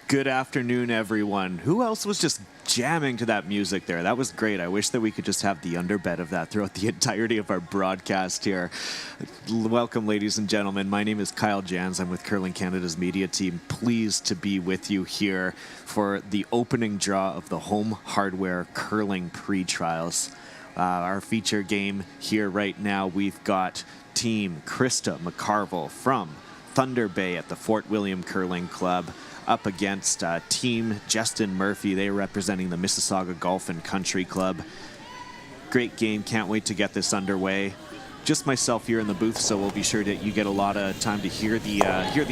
Good afternoon, everyone. Who else was just jamming to that music there? That was great. I wish that we could just have the underbed of that throughout the entirety of our broadcast here. Welcome, ladies and gentlemen. My name is Kyle Jans. I'm with Curling Canada's media team. Pleased to be with you here for the opening draw of the Home Hardware Curling Pre-Trials. Our feature game here right now, we've got Team Kristen Mccarvel from Thunder Bay at the Fort William Curling Club up against Team Justin Murphy. They're representing the Mississauga Golf and Country Club. Great game. Can't wait to get this underway. Just myself here in the booth, so we'll be sure that you get a lot of time to hear the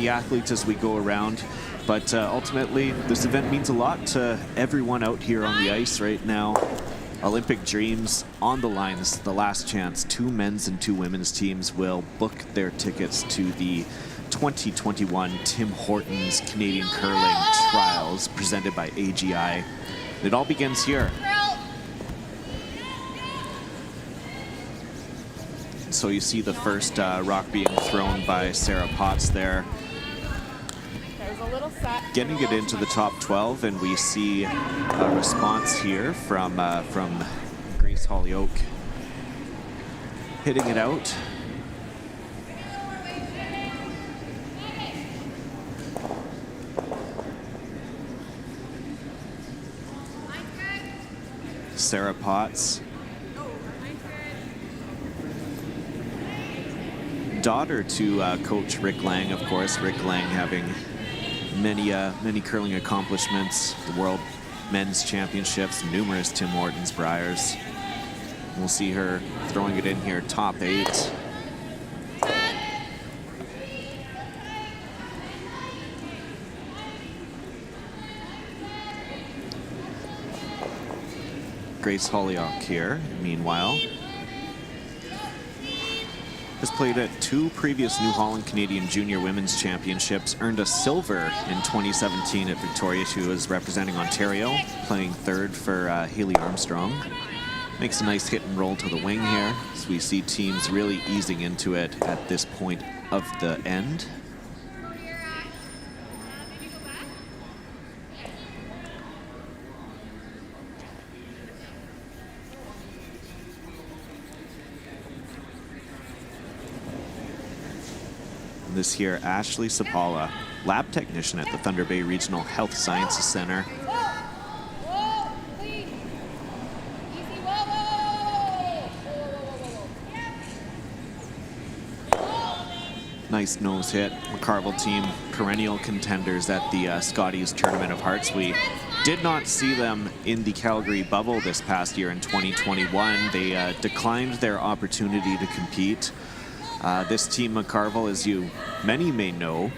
athletes as we go around. But ultimately, this event means a lot to everyone out here on the ice right now. Olympic dreams on the line. This is the last chance. 2 men's and 2 women's teams will book their tickets to the 2021 Tim Hortons Canadian Curling Trials presented by AGI. It all begins here. So you see the first rock being thrown by Sarah Potts there. Getting it into the top 12, and we see a response here from Grace Hollyoak. Hitting it out. Sarah Potts, daughter to Coach Rick Lang, of course. Rick Lang having many curling accomplishments, the World Men's Championships, numerous Tim Hortons Briars. We'll see her throwing it in here, top 8. Grace Hollyoak here, meanwhile, has played at 2 previous New Holland Canadian Junior Women's Championships, earned a silver in 2017 at Victoria. She was representing Ontario, playing 3rd for Haley Armstrong. Makes a nice hit and roll to the wing here, so we see teams really easing into it at this point of the end. This here, Ashley Sapala, lab technician at the Thunder Bay Regional Health Sciences Center. Nice nose hit. McCarville team, perennial contenders at the Scotties Tournament of Hearts. We did not see them in the Calgary bubble this past year in 2021. They declined their opportunity to compete. This team, McCarville, as many may know,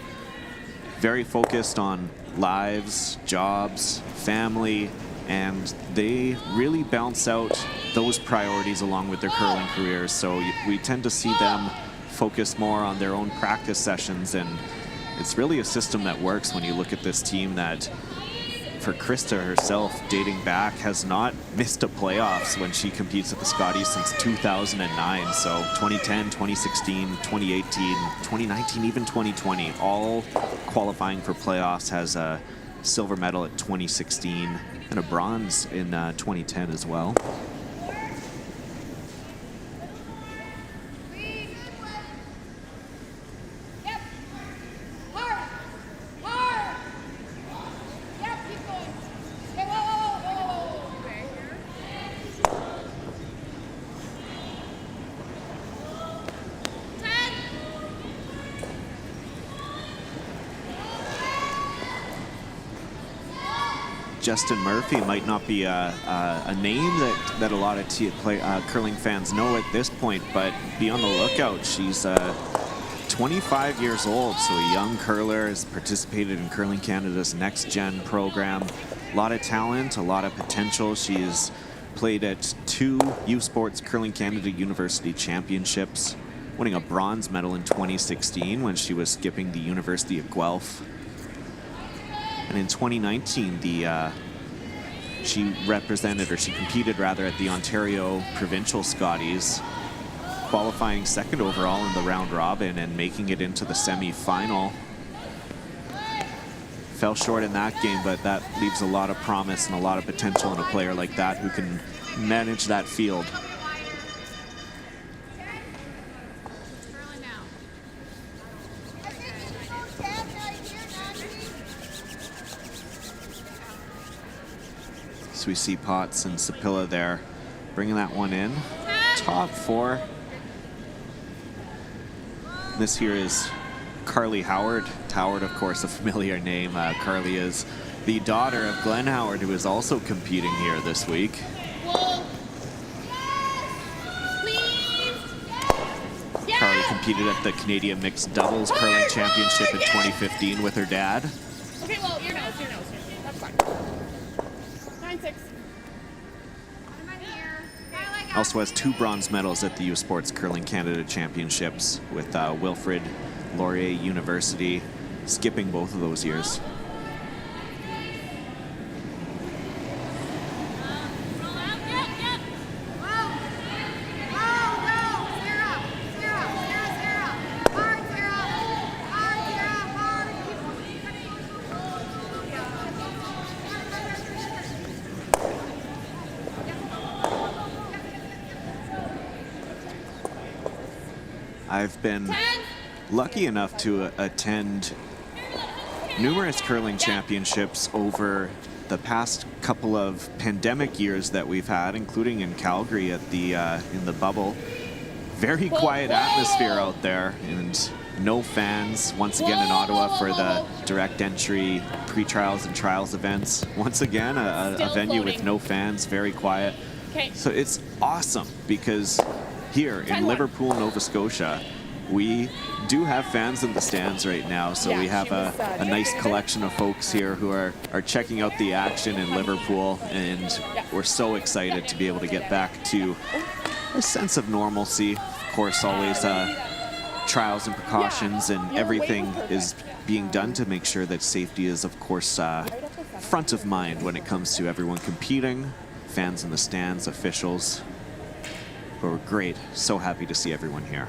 very focused on lives, jobs, family, and they really balance out those priorities along with their curling careers. So we tend to see them focus more on their own practice sessions, and it's really a system that works when you look at this team that, for Krista herself, dating back, has not missed a playoffs when she competes at the Scotties since 2009. So 2010, 2016, 2018, 2019, even 2020, all qualifying for playoffs. Has a silver medal at 2016 and a bronze in 2010 as well. Justin Murphy might not be a name that a lot of curling fans know at this point, but be on the lookout. She's 25 years old, so a young curler, has participated in Curling Canada's Next Gen program. A lot of talent, a lot of potential. She has played at 2 U Sports Curling Canada University Championships, winning a bronze medal in 2016 when she was skipping the University of Guelph. And in 2019, she competed at the Ontario Provincial Scotties, qualifying 2nd overall in the round robin and making it into the semi-final. Fell short in that game, but that leaves a lot of promise and a lot of potential in a player like that who can manage that field. So we see Potts and Sapilla there, bringing that one in. Top four. This here is Carly Howard. Howard, of course, a familiar name. Carly is the daughter of Glenn Howard, who is also competing here this week. Carly competed at the Canadian Mixed Doubles Curling Championship in 2015 with her dad. Okay, well, your nose. That's fine. 9-6. Also has 2 bronze medals at the U Sports Curling Canada Championships with Wilfrid Laurier University, skipping both of those years. I've been lucky enough to attend numerous curling championships over the past couple of pandemic years that we've had, including in Calgary at the in the bubble. Very quiet atmosphere out there, and no fans. Once again in Ottawa for the direct entry pre-trials and trials events. Once again, a venue with no fans, very quiet. Okay. So it's awesome because here in Liverpool, Nova Scotia, we do have fans in the stands right now, so we have a nice collection of folks here who are checking out the action in Liverpool, and we're so excited to be able to get back to a sense of normalcy. Of course, always trials and precautions, and everything is being done to make sure that safety is, of course, front of mind when it comes to everyone competing, fans in the stands, officials. But we're great. So happy to see everyone here.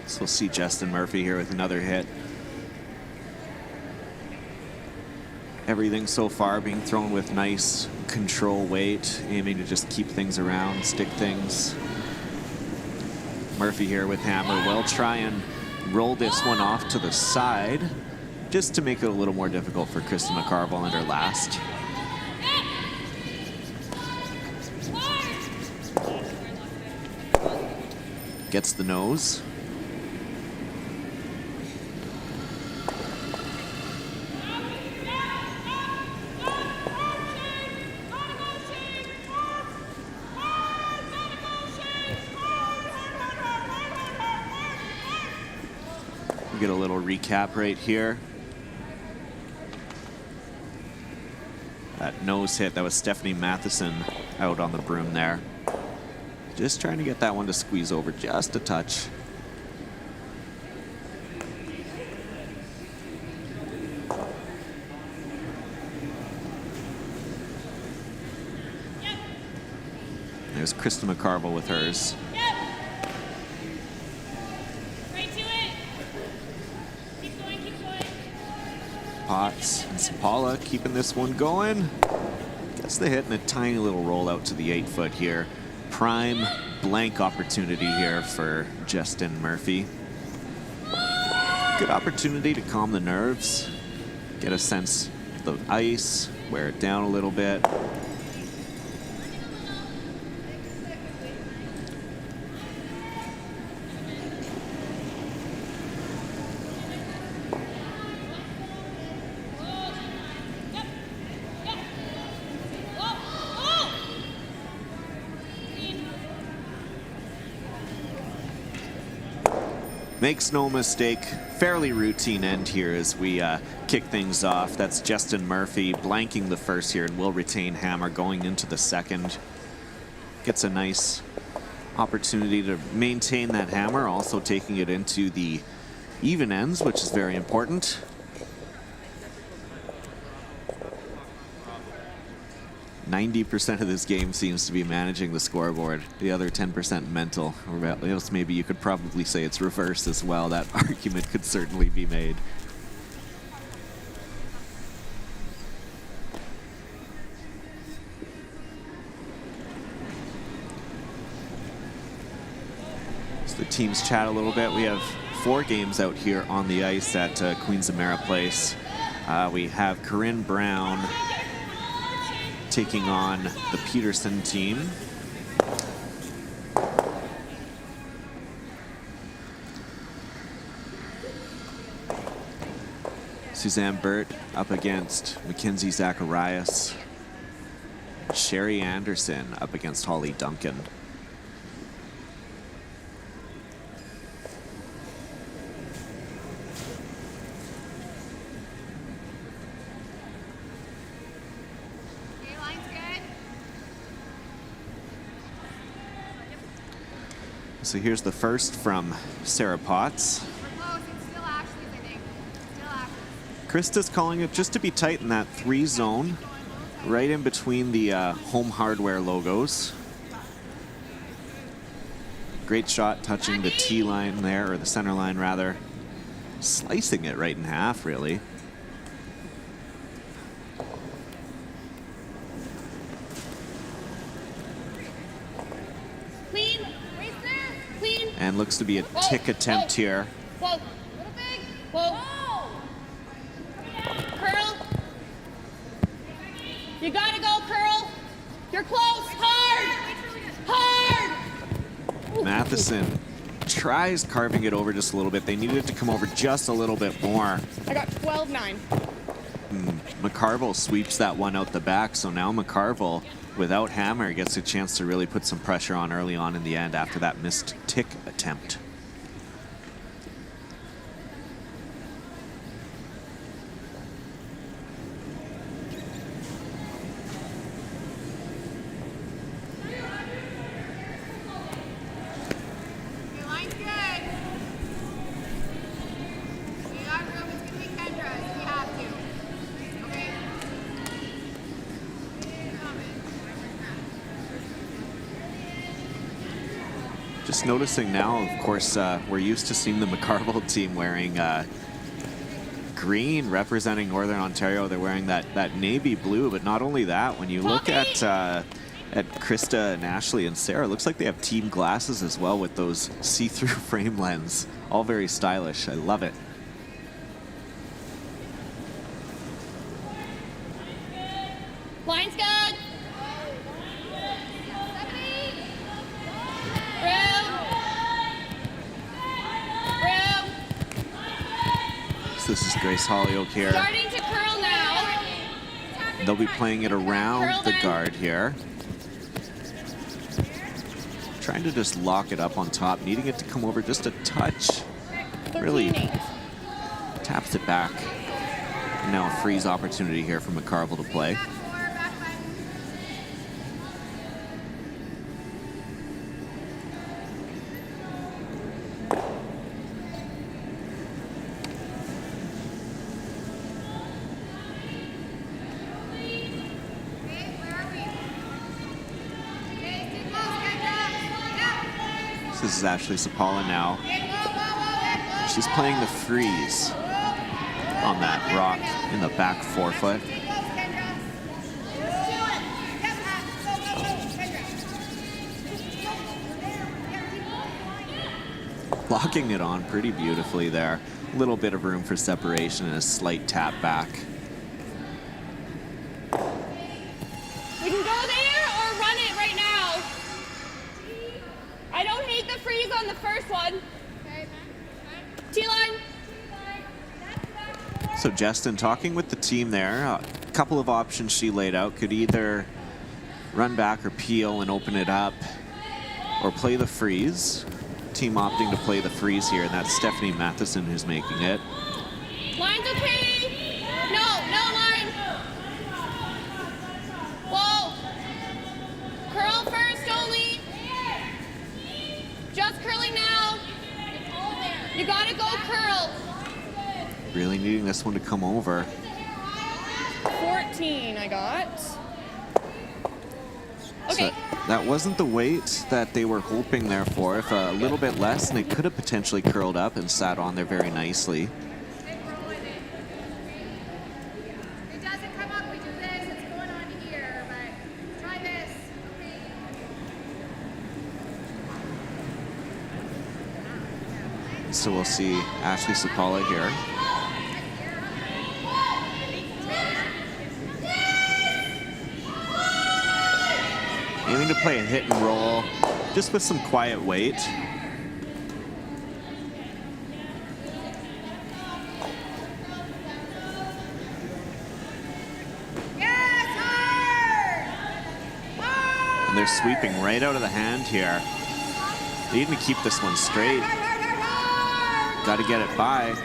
So we'll see Justin Murphy here with another hit. Everything so far being thrown with nice control weight, aiming to just keep things around, stick things. Murphy here with hammer. Will try and roll this one off to the side, just to make it a little more difficult for Kristen Mccarvel and her last. Gets the nose. Get a little recap right here. That nose hit, that was Stephanie Matheson out on the broom there. Just trying to get that one to squeeze over just a touch. There's Kristen McCarville with hers. Potts and Sapala keeping this one going. Gets the hit and a tiny little roll out to the 8-foot here. Prime blank opportunity here for Justin Murphy. Good opportunity to calm the nerves, get a sense of the ice, wear it down a little bit. Makes no mistake, fairly routine end here as we kick things off. That's Justin Murphy blanking the first here and will retain hammer going into the second. Gets a nice opportunity to maintain that hammer, also taking it into the even ends, which is very important. 90% of this game seems to be managing the scoreboard. The other 10% mental. Or else maybe you could probably say it's reverse as well. That argument could certainly be made. So the teams chat a little bit. We have 4 games out here on the ice at Queens Amera Place. We have Corinne Brown taking on the Peterson team. Suzanne Burt up against Mackenzie Zacharias. Sherry Anderson up against Holly Duncan. So here's the first from Sarah Potts. Krista's calling it just to be tight in that 3 zone, right in between the home hardware logos. Great shot touching the T line there, or the center line rather. Slicing it right in half, really. And looks to be a tick attempt here. Whoa, little big. Whoa. Curl. You gotta go, Curl. You're close. Hard. Matheson tries carving it over just a little bit. They needed to come over just a little bit more. I got 12-9. McCarville sweeps that one out the back, so now McCarville, without hammer, gets a chance to really put some pressure on early on in the end after that missed tick attempt. Your line's good. You got room. It's gonna be Kendra if you have to. Okay. Just noticing now, of course, we're used to seeing the McCarville team wearing green representing Northern Ontario. They're wearing that navy blue, but not only that, when you look at Krista and Ashley and Sarah, it looks like they have team glasses as well with those see-through frame lens. All very stylish. I love it. Line's good. So this is Grace Hollyoak here. Starting to curl now. They'll be playing it around the guard here. Trying to just lock it up on top, needing it to come over just a touch. Really taps it back. And now a freeze opportunity here for McCarville to play. This is Ashley Sapala now. She's playing the freeze on that rock in the back forefoot. Locking it on pretty beautifully there. A little bit of room for separation and a slight tap back. We can go there or run it right now. I don't hate the freeze on the first one. T-line. So Justin talking with the team there. A couple of options she laid out. Could either run back or peel and open it up, or play the freeze. team opting to play the freeze here, and that's Stephanie Matheson who's making it. Line's okay. No, line. Whoa. Curl first only. Just curling now. You gotta go curl. Really needing this one to come over. 14 I got. Okay. So that wasn't the weight that they were hoping there for. If a little bit less, and it could have potentially curled up and sat on there very nicely. It doesn't come up, we do this, it's going on here, but try this. So we'll see Ashley Sapala here. Aiming to play a hit and roll, just with some quiet weight. And they're sweeping right out of the hand here. Needing to keep this one straight. Got to get it by.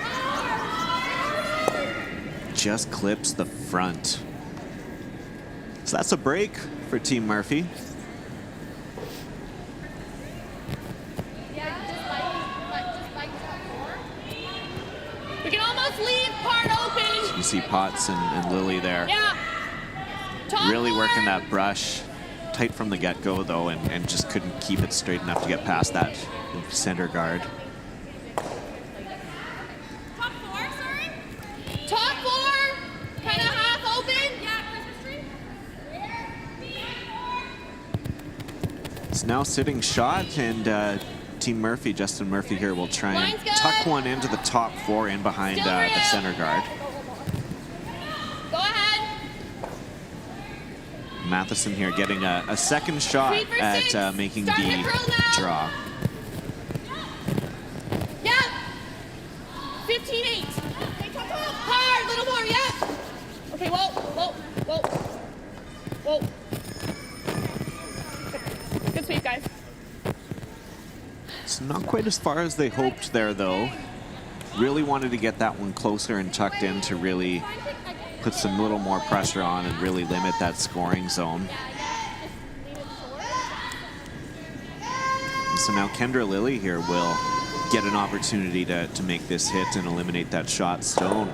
Just clips the front. So that's a break for Team Murphy. We can almost leave part open. You see Potts and Lily there. Yeah. Top Really working four. that brush. Tight from the get-go, though, and just couldn't keep it straight enough to get past that center guard. Top four, sorry? Top four. Kind of half open. Yeah, Christmas tree. It's now sitting shot, and Team Murphy, Justin Murphy here, will try and Line's good. tuck one into the top four in behind Still the real. center guard. Go ahead. Matheson here getting a second shot Three for at six. making Start the to curl now. draw. Yeah. 15-8. Hard, little more, yeah. Okay, whoa. Good sweep, guys. It's not quite as far as they hoped there, though. Really wanted to get that one closer and tucked in to really put some little more pressure on and really limit that scoring zone. And so now Kendra Lilly here will get an opportunity to make this hit and eliminate that shot stone.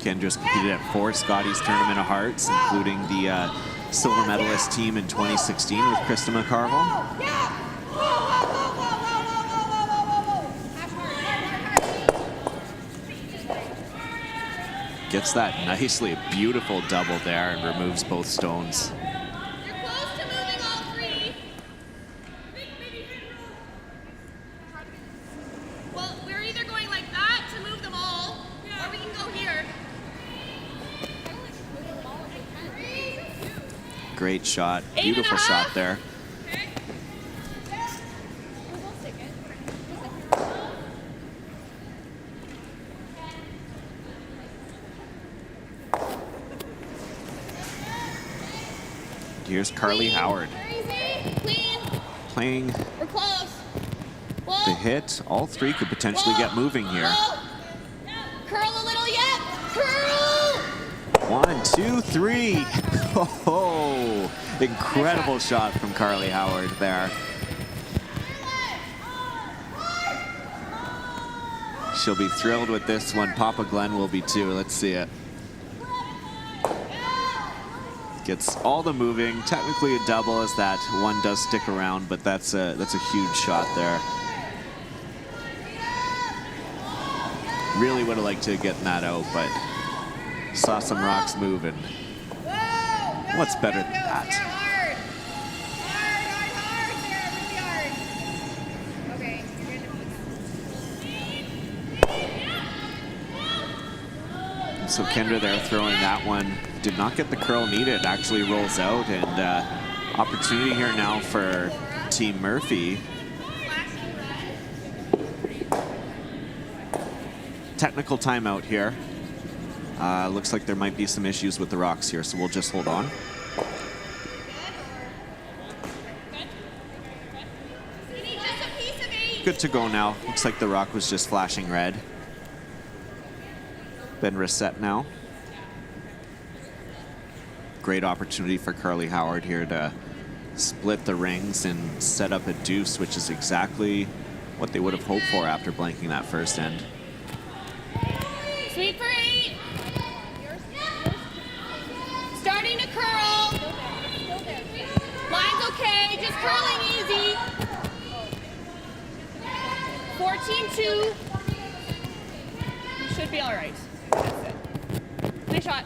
Kendra's competed at 4 Scotties Tournament of Hearts, including the silver medalist team in 2016 with Kristen McCarvel. Gets that nicely, a beautiful double there, and removes both stones. You're close to moving all three. Well, we're either going like that to move them all, or we can go here. Great shot, 8.5. beautiful shot there. Here's Carly Howard Clean. playing We're close. Whoa. the hit. All three could potentially get moving here. Whoa. Curl a little yet. Curl. 1, 2, 3. Oh, incredible shot from Carly Howard there. She'll be thrilled with this one. Papa Glenn will be too. Let's see it. Gets all the moving. Technically a double, as that one does stick around, but that's a huge shot there. Really would have liked to get that out, but saw some rocks moving. What's better than that? Hard, Sarah, really hard. Okay, you're gonna So Kendra there throwing that one. Did not get the curl needed. Actually rolls out, and opportunity here now for Team Murphy. Technical timeout here. Looks like there might be some issues with the rocks here, so we'll just hold on. good to go now. Looks like the rock was just flashing red. Been reset now. Great opportunity for Carly Howard here to split the rings and set up a deuce, which is exactly what they would have hoped for after blanking that first end. Sweep for 8. Starting to curl. Line's okay, just curling easy. 14-2. You should be all right. That's it. Nice shot.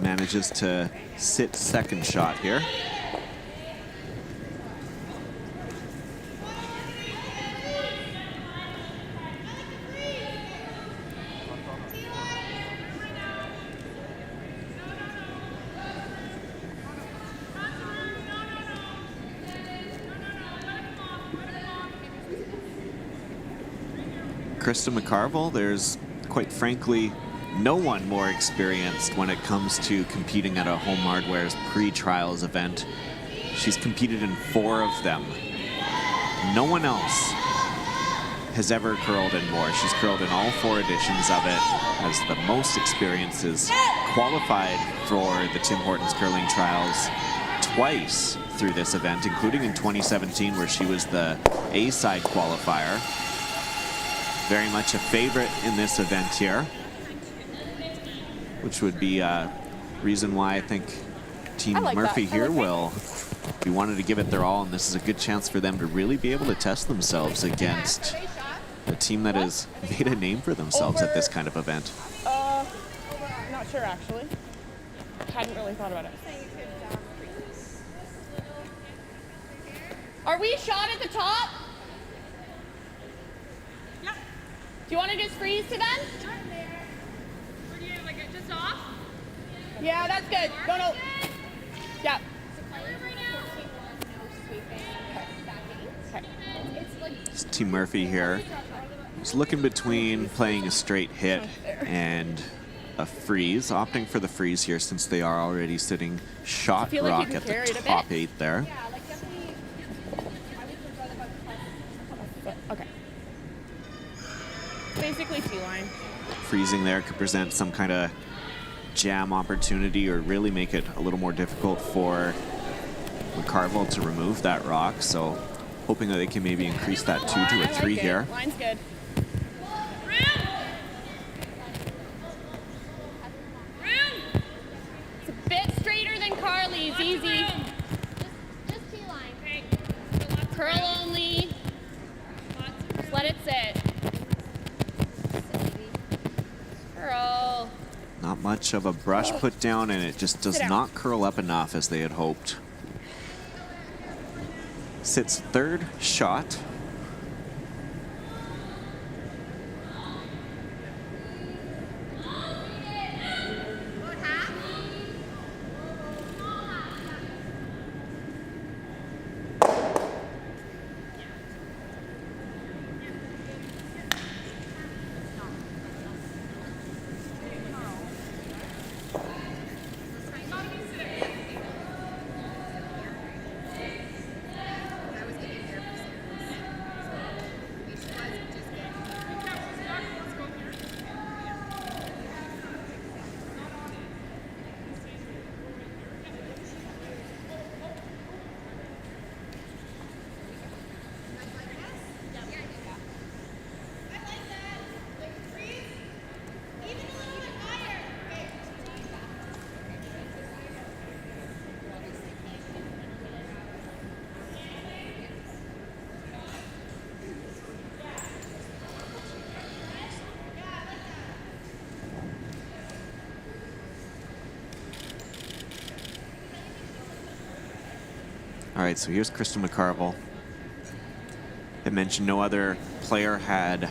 Manages to sit second shot here. Kristen Mccarvel, there's quite frankly no one more experienced when it comes to competing at a Home Hardware's pre-trials event. She's competed in 4 of them. No one else has ever curled in more. She's curled in all 4 editions of it, has the most experiences, qualified for the Tim Hortons curling trials twice through this event, including in 2017 where she was the A-side qualifier. Very much a favorite in this event here, which would be a reason why I think Team Murphy here will be wanting to give it their all, and this is a good chance for them to really be able to test themselves against a team that has made a name for themselves at this kind of event. Not sure actually. Hadn't really thought about it. Are we shot at the top? Yep. Do you want to just freeze to them? Right there. Or do you like it just off? Yeah, that's good. No. Yeah. Okay. It's Team Murphy here. He's looking between playing a straight hit and a freeze, opting for the freeze here since they are already sitting shot like rock you can at carry the it a top bit. 8 there. Yeah, like definitely. I would prefer the Okay. Basically T-line. Freezing there could present some kind of jam opportunity or really make it a little more difficult for McCarville to remove that rock. So hoping that they can maybe increase that 2 to a 3 here. Line's good. It's a bit straighter than Carly's. Easy. just T-line. Okay. Curl only. Just let it sit. Curl. Not much of a brush put down, and it just does Sit down. not curl up enough as they had hoped. Sits third shot. All right, so here's Kristen Mccarvel. I mentioned no other player had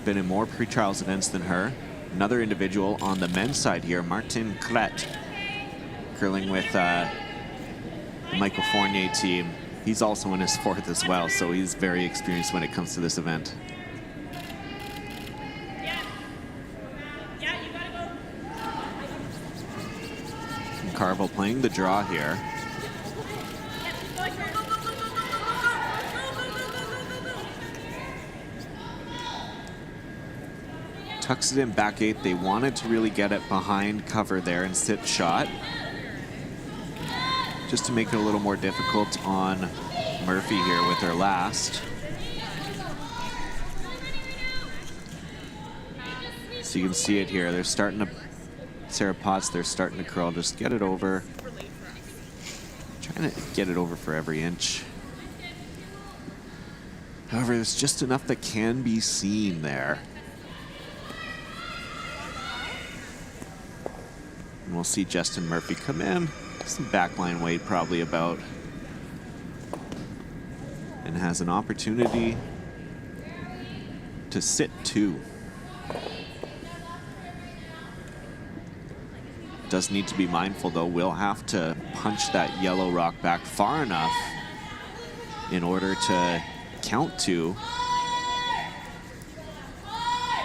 been in more pre-trials events than her. Another individual on the men's side here, Martin Clet, curling with the Michael Fournier team. He's also in his 4th as well, so he's very experienced when it comes to this event. Mccarvel playing the draw here. Tucks it in back 8. They wanted to really get it behind cover there and sit shot, just to make it a little more difficult on Murphy here with her last. So you can see it here. They're starting to, Sarah Potts, they're starting to curl. Just get it over. Trying to get it over for every inch. However, there's just enough that can be seen there. And we'll see Justin Murphy come in. Some backline weight probably about. And has an opportunity to sit 2. Does need to be mindful though. We'll have to punch that yellow rock back far enough in order to count 2.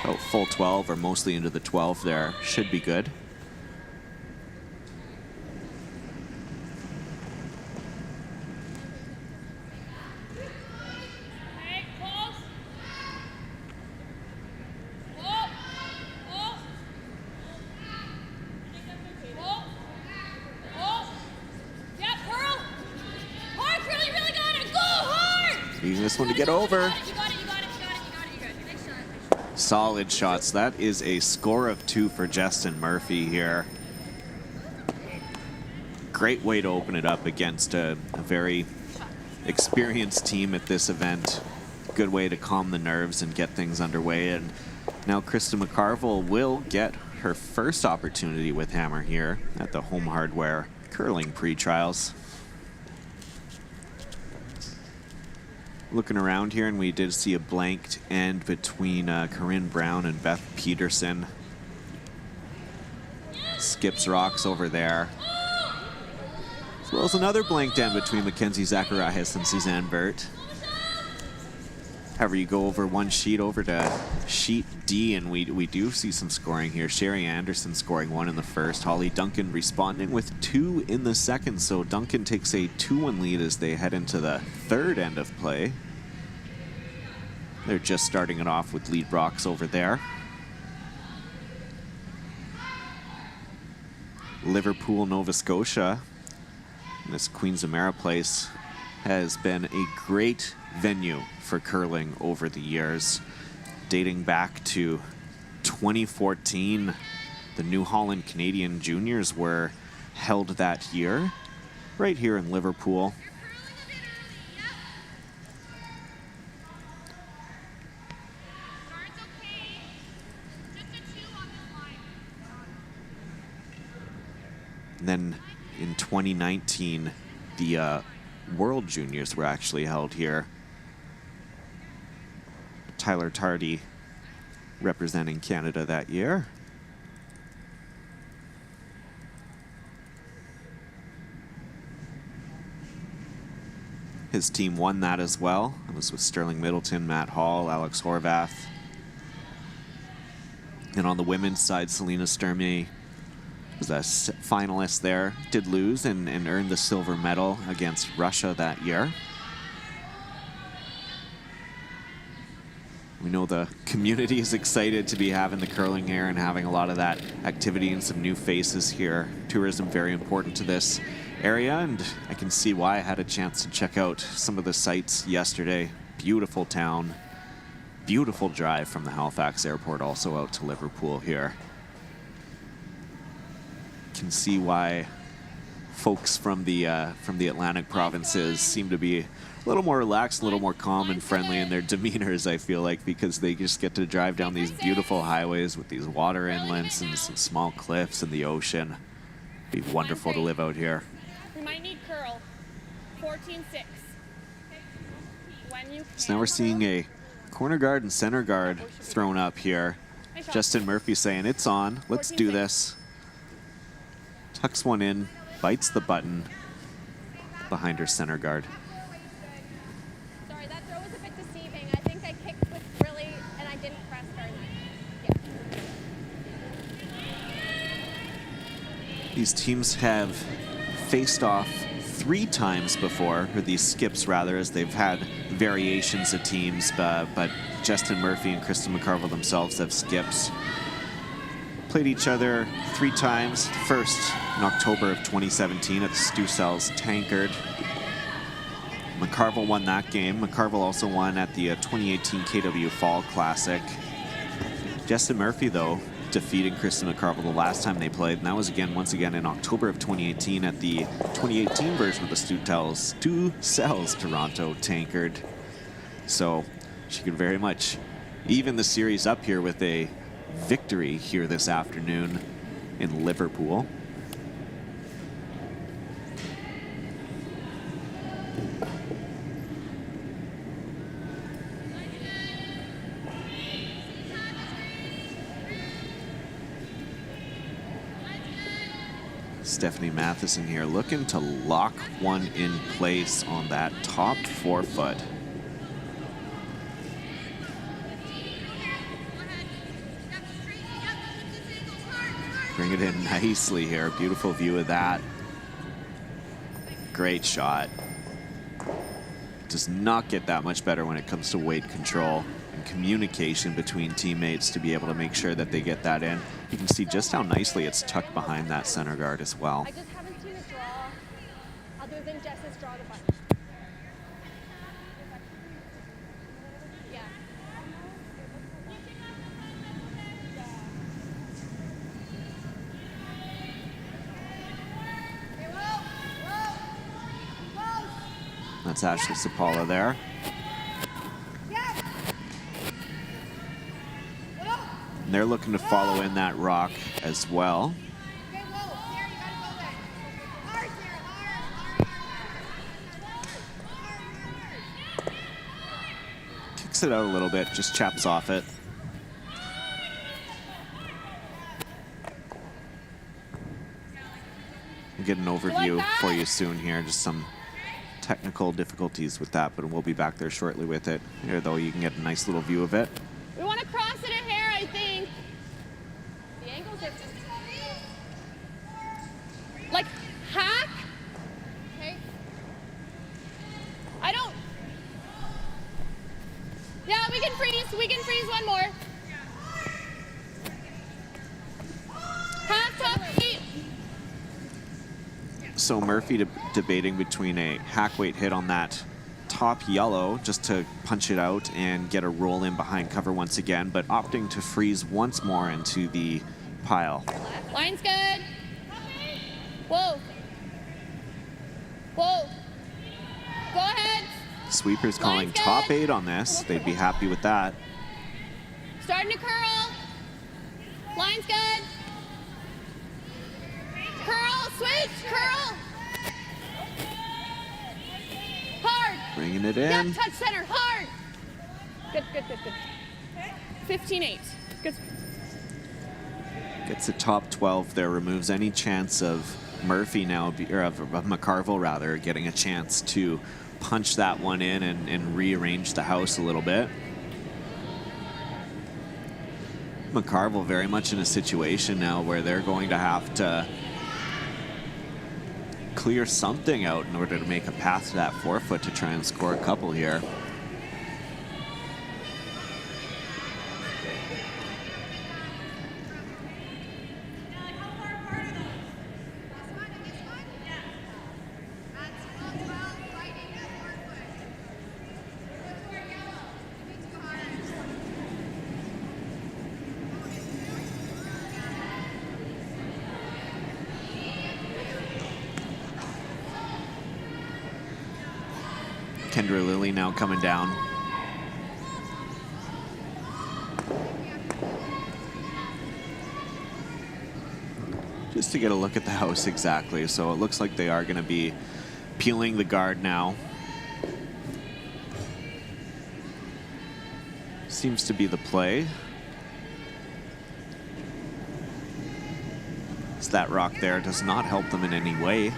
About full 12 or mostly into the 12 there. Should be good. Using this one to get over. Solid shots. That is a score of 2 for Justin Murphy here. Great way to open it up against a very experienced team at this event. Good way to calm the nerves and get things underway. And now Kristen Mccarvel will get her first opportunity with Hammer here at the Home Hardware curling pre-trials. Looking around here, and we did see a blanked end between Corinne Brown and Beth Peterson. Skips rocks over there. As well as another blanked end between Mackenzie Zacharias and Suzanne Burt. However, you go over one sheet over to sheet D, and we do see some scoring here. Sherry Anderson scoring 1 in the first. Holly Duncan responding with 2 in the second. So Duncan takes a 2-1 lead as they head into the third end of play. They're just starting it off with lead rocks over there. Liverpool, Nova Scotia. This Queens Amera place has been a great venue for curling over the years, dating back to 2014. The New Holland Canadian Juniors were held that year, right here in Liverpool. And then in 2019, the World Juniors were actually held here. Tyler Tardy representing Canada that year. His team won that as well. It was with Sterling Middleton, Matt Hall, Alex Horvath. And on the women's side, Selena Sturmey was a finalist there. Did lose and earned the silver medal against Russia that year. We know the community is excited to be having the curling here and having a lot of that activity and some new faces here. Tourism very important to this area, and I can see why. I had a chance to check out some of the sites yesterday. Beautiful town, beautiful drive from the Halifax airport also out to Liverpool here. Can see why folks from the Atlantic provinces seem to be a little more relaxed, a little more calm and friendly in their demeanors, I feel like, because they just get to drive down these beautiful highways with these water inlets and some small cliffs and the ocean. It'd be wonderful to live out here. We might need curl. 14-6. So now we're seeing a corner guard and center guard thrown up here. Justin Murphy saying, it's on, let's do this. Tucks one in, bites the button behind her center guard. Sorry, that throw was a bit deceiving. I think I kicked with really, and I didn't press very much. Yeah. These teams have faced off 3 times before, or these skips rather, as they've had variations of teams, but Justin Murphy and Kristen Mccarvel themselves have skips. Played each other 3 times. First in October of 2017 at the Stu Cells Tankard. McCarville won that game. McCarville also won at the 2018 KW Fall Classic. Justin Murphy, though, defeating Kristen McCarville the last time they played, and that was once again in October of 2018 at the 2018 version of the Stu Cells Toronto Tankard. So she could very much even the series up here with a victory here this afternoon in Liverpool. Stephanie Matheson here looking to lock one in place on that top forefoot. Bring it in nicely here. Beautiful view of that. Great shot. Does not get that much better when it comes to weight control and communication between teammates to be able to make sure that they get that in. You can see just how nicely it's tucked behind that center guard as well. I just haven't seen a draw other than Jess's draw to bunch. Yeah. That's Ashley Sapala there. And they're looking to follow in that rock as well. Kicks it out a little bit, just chaps off it. We'll get an overview for you soon here, just some technical difficulties with that, but we'll be back there shortly with it. Here, though, you can get a nice little view of it. We want to cross it a hair, I think. The angle's different. Like, hack? Okay. I don't... Yeah, we can freeze. We can freeze one more. Half top feet. So Murphy debating between a hack weight hit on that top yellow just to punch it out and get a roll in behind cover once again, but opting to freeze once more into the pile. Line's good. Whoa. Whoa. Go ahead. Sweepers calling Line's good. top 8 on this. They'd be happy with that. Starting to curl. Line's good. Curl, switch, curl. Hard. Bringing it Yep, in. touch center, hard. Good, good, good, good. 15-8. Good. Gets the top 12 there, removes any chance of Murphy now, or of McCarville rather, getting a chance to punch that one in and rearrange the house a little bit. McCarville very much in a situation now where they're going to have to clear something out in order to make a path to that forefoot to try and score a couple here. Kendra Lilly now coming down. Just to get a look at the house exactly. So it looks like they are going to be peeling the guard now. Seems to be the play. So that rock there does not help them in any way.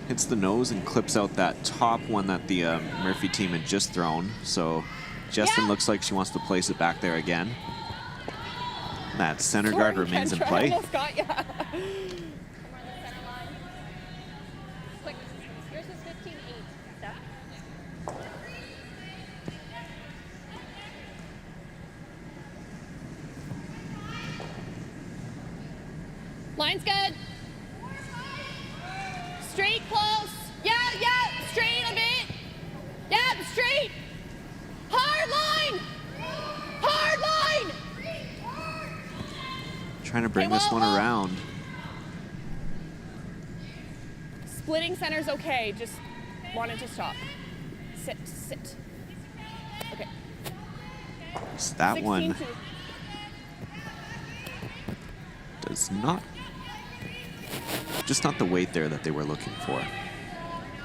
Hits the nose and clips out that top one that the Murphy team had just thrown. So Justin looks like she wants to place it back there again. That center guard remains in Kendra, play. I almost got ya. Somewhere on the center line. Quick. Yours is 15-8. Steph. Line's good. Straight, close. Yeah, straight a bit. Yeah, straight. Hard line. Hard line. Trying to bring Okay, this one well. around. Splitting center's okay. Just wanted to stop. Sit. Okay. So that one 16-2. does not, just not the weight there that they were looking for.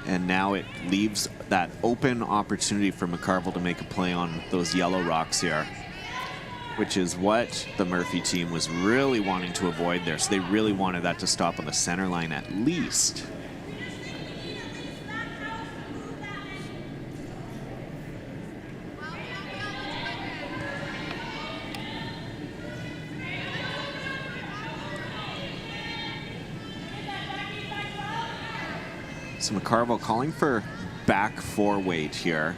And now it leaves that open opportunity for McCarville to make a play on those yellow rocks here, which is what the Murphy team was really wanting to avoid there. So they really wanted that to stop on the center line at least. So McCarville calling for back 4 weight here.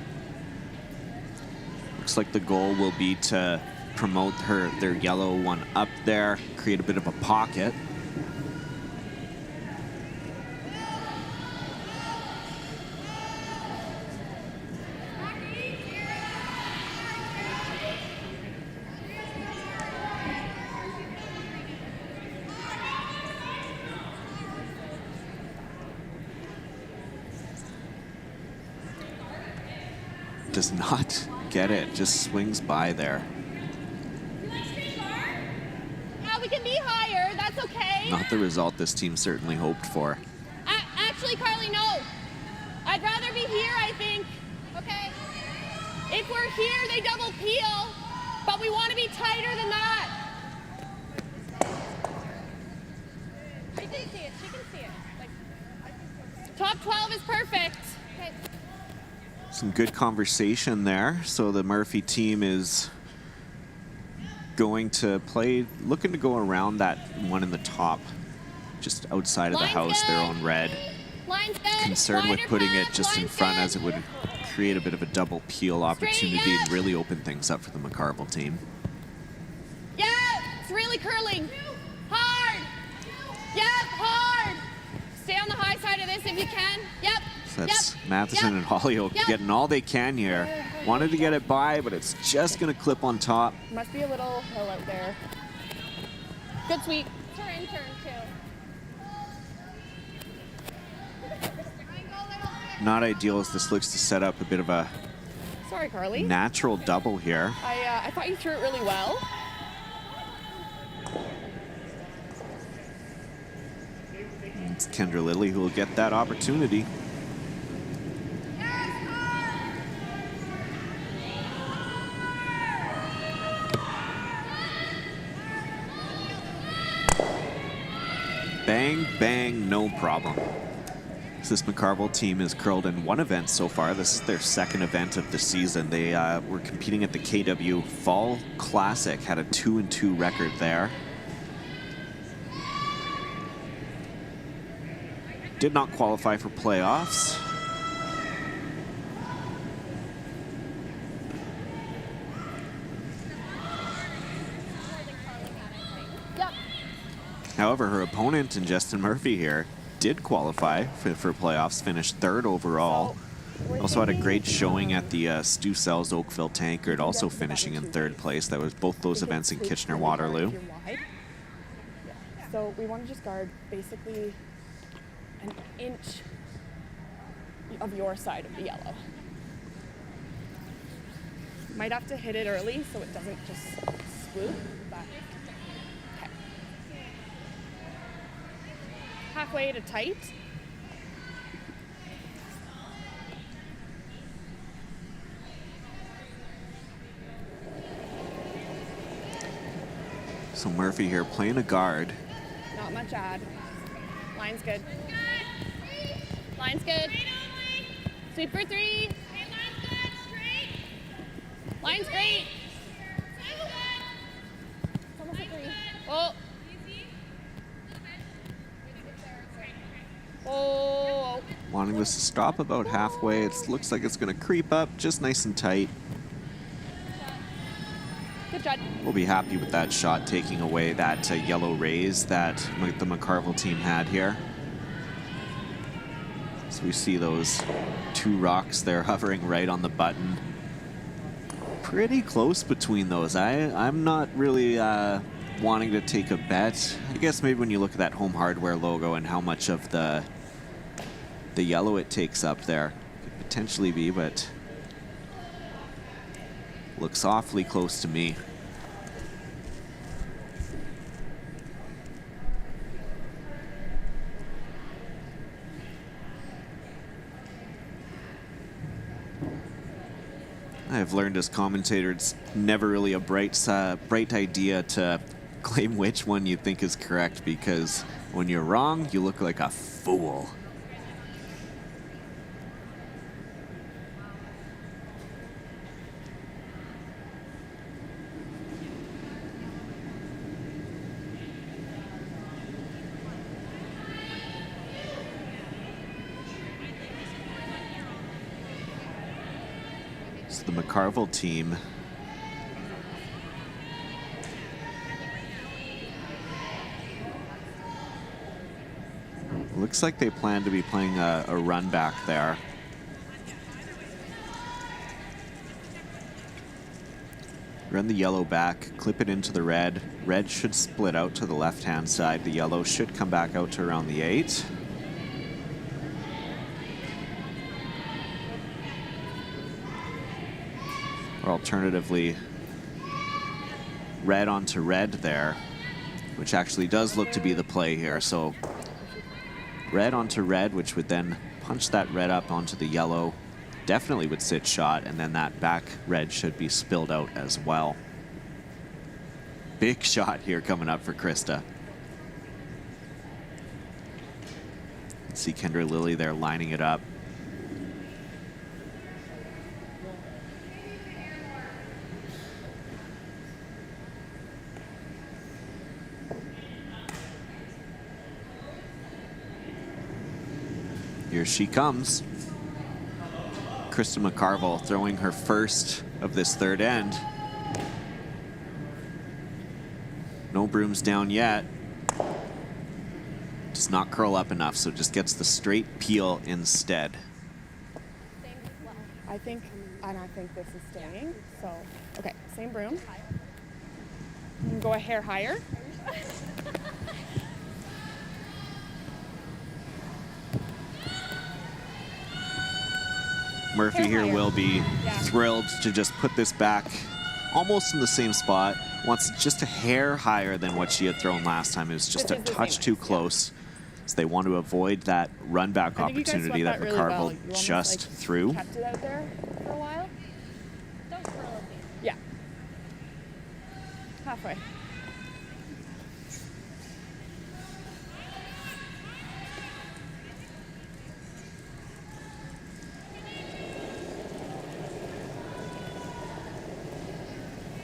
Looks like the goal will be to promote their yellow one up there, create a bit of a pocket. Does not get it, just swings by there. Yeah, we can be higher. That's okay. Not the result this team certainly hoped for. Actually, Carly, no. I'd rather be here, I think. Okay. If we're here, they double peel, but we want to be tighter than that. She can see it. She can see it. Top 12 is perfect. Okay. Some good conversation there. So the Murphy team is going to play, looking to go around that one in the top, just outside of the house, their own red. Line's good. Concerned with Wider putting it path. just in Line's front good. as it would create a bit of a double peel opportunity yeah. and really open things up for the McCarville team. Yeah, it's really curling. Hard. Yep, hard. Stay on the high side of this if you can. Yep. So that's Yep. Matheson and Holyoke Yep. getting all they can here. Wanted to get it by, but it's just going to clip on top. Must be a little hill out there. Good sweep. Turn too. Not ideal as this looks to set up a bit of a Sorry, Carly. natural double here. I thought you threw it really well. It's Kendra Lilly who will get that opportunity. Bang, bang, no problem. So this McCarville team has curled in one event so far. This is their second event of the season. They were competing at the KW Fall Classic, had a 2-2 record there. Did not qualify for playoffs. Yep. However, her opponent in Justin Murphy here did qualify for playoffs, finished 3rd overall. Also had a great showing at the Stu Sells Oakville Tankard, also finishing in 3rd place. That was both those events in Kitchener-Waterloo. So we want to just guard basically an inch of your side of the yellow. Might have to hit it early so it doesn't just swoop, but okay. Halfway to tight. So Murphy here playing a guard. Not much add. Line's good. Line's good. Sweep for 3. Line's great. It's almost a 3. Oh. Oh. Wanting this to stop about halfway. It looks like it's going to creep up just nice and tight. Good shot. We'll be happy with that shot, taking away that yellow raise that the McCarville team had here. So we see those two rocks there hovering right on the button. Pretty close between those. I'm not really wanting to take a bet. I guess maybe when you look at that Home Hardware logo and how much of the yellow it takes up there, could potentially be, but looks awfully close to me. I've learned as commentator, it's never really a bright idea to claim which one you think is correct, because when you're wrong, you look like a fool. So the McCarville team looks like they plan to be playing a run back there. Run the yellow back, clip it into the red. Red should split out to the left-hand side. The yellow should come back out to around the 8. Or alternatively, red onto red there, which actually does look to be the play here. So red onto red, which would then punch that red up onto the yellow. Definitely would sit shot, and then that back red should be spilled out as well. Big shot here coming up for Krista. Let's see Kendra Lilly there lining it up. Here she comes. Kristen McCarvel throwing her first of this third end. No brooms down yet. Does not curl up enough, so just gets the straight peel instead. I think this is staying. So, okay, same broom. You can go a hair higher. Murphy here will be thrilled to just put this back almost in the same spot. Wants just a hair higher than what she had thrown last time. It was just a touch too close. So they want to avoid that run back opportunity that really McCarville well. just threw. Kept it out there for a while. Don't curl it. Yeah. Halfway.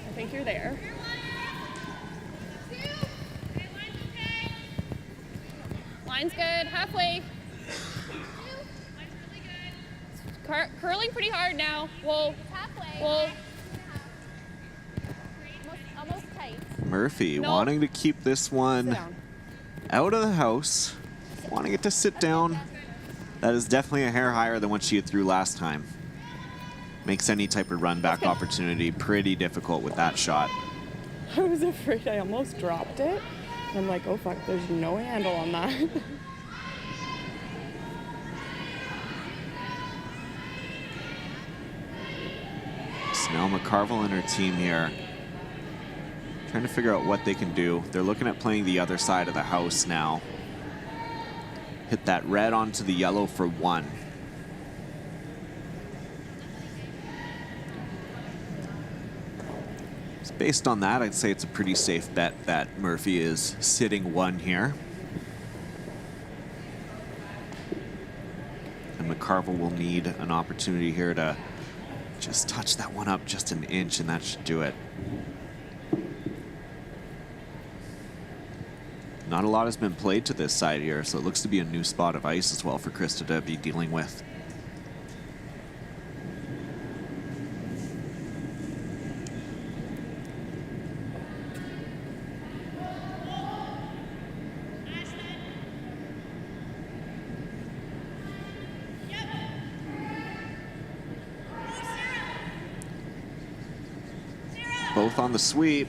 I think you're there. Line's good. Halfway. Curling pretty hard now. Whoa. Halfway. Whoa. Almost tight. Murphy No. wanting to keep this one Sit down. out of the house. Wanting it to sit down. That is definitely a hair higher than what she had threw last time. Makes any type of run back opportunity pretty difficult with that shot. I was afraid I almost dropped it. I'm like, oh fuck, there's no handle on that. So now McCarville and her team here trying to figure out what they can do. They're looking at playing the other side of the house now. Hit that red onto the yellow for 1. So based on that, I'd say it's a pretty safe bet that Murphy is sitting 1 here. And McCarville will need an opportunity here to just touch that one up just an inch, and that should do it. not a lot has been played to this side here, so it looks to be a new spot of ice as well for Krista to be dealing with. Both on the sweep.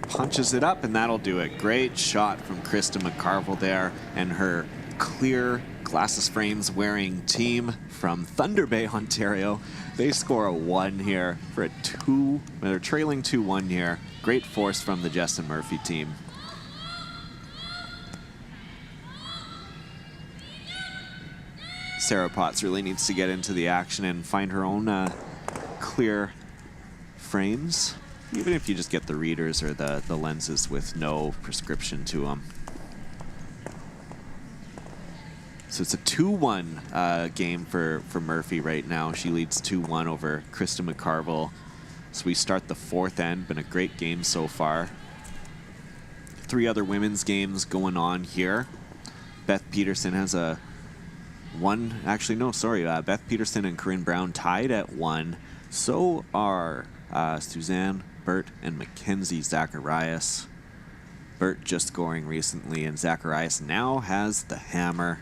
Punches it up, and that'll do it. Great shot from Kristen Mccarvel there, and her clear glasses frames wearing team from Thunder Bay, Ontario. They score a 1 here for a 2. They're trailing 2-1 here. Great force from the Justin Murphy team. Sarah Potts really needs to get into the action and find her own clear frames, even if you just get the readers or the lenses with no prescription to them. So it's a 2-1 game for Murphy right now. She leads 2-1 over Kristen McCarville. So we start the 4th end. Been a great game so far. 3 other women's games going on here. Beth Peterson has a 1. Actually, no, sorry. Beth Peterson and Corinne Brown tied at 1. So are Suzanne, Burt, and Mackenzie Zacharias. Burt just scoring recently, and Zacharias now has the hammer.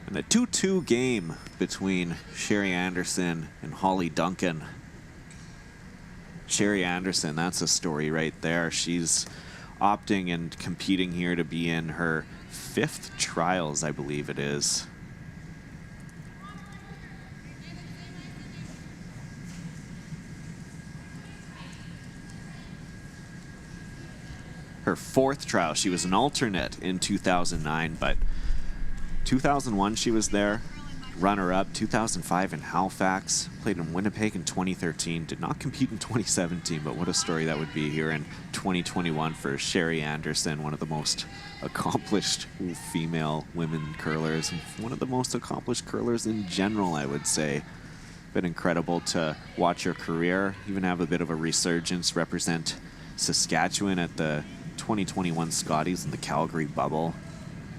And a 2-2 game between Sherry Anderson and Holly Duncan. Sherry Anderson, that's a story right there. She's opting and competing here to be in her 5th trials, I believe it is. Her 4th trial. She was an alternate in 2009, but 2001 she was there, runner-up. 2005 in Halifax, played in Winnipeg in 2013, did not compete in 2017, but what a story that would be here in 2021 for Sherry Anderson, one of the most accomplished female women curlers, and one of the most accomplished curlers in general, I would say. Been incredible to watch her career, even have a bit of a resurgence, represent Saskatchewan at the 2021 Scotties in the Calgary bubble.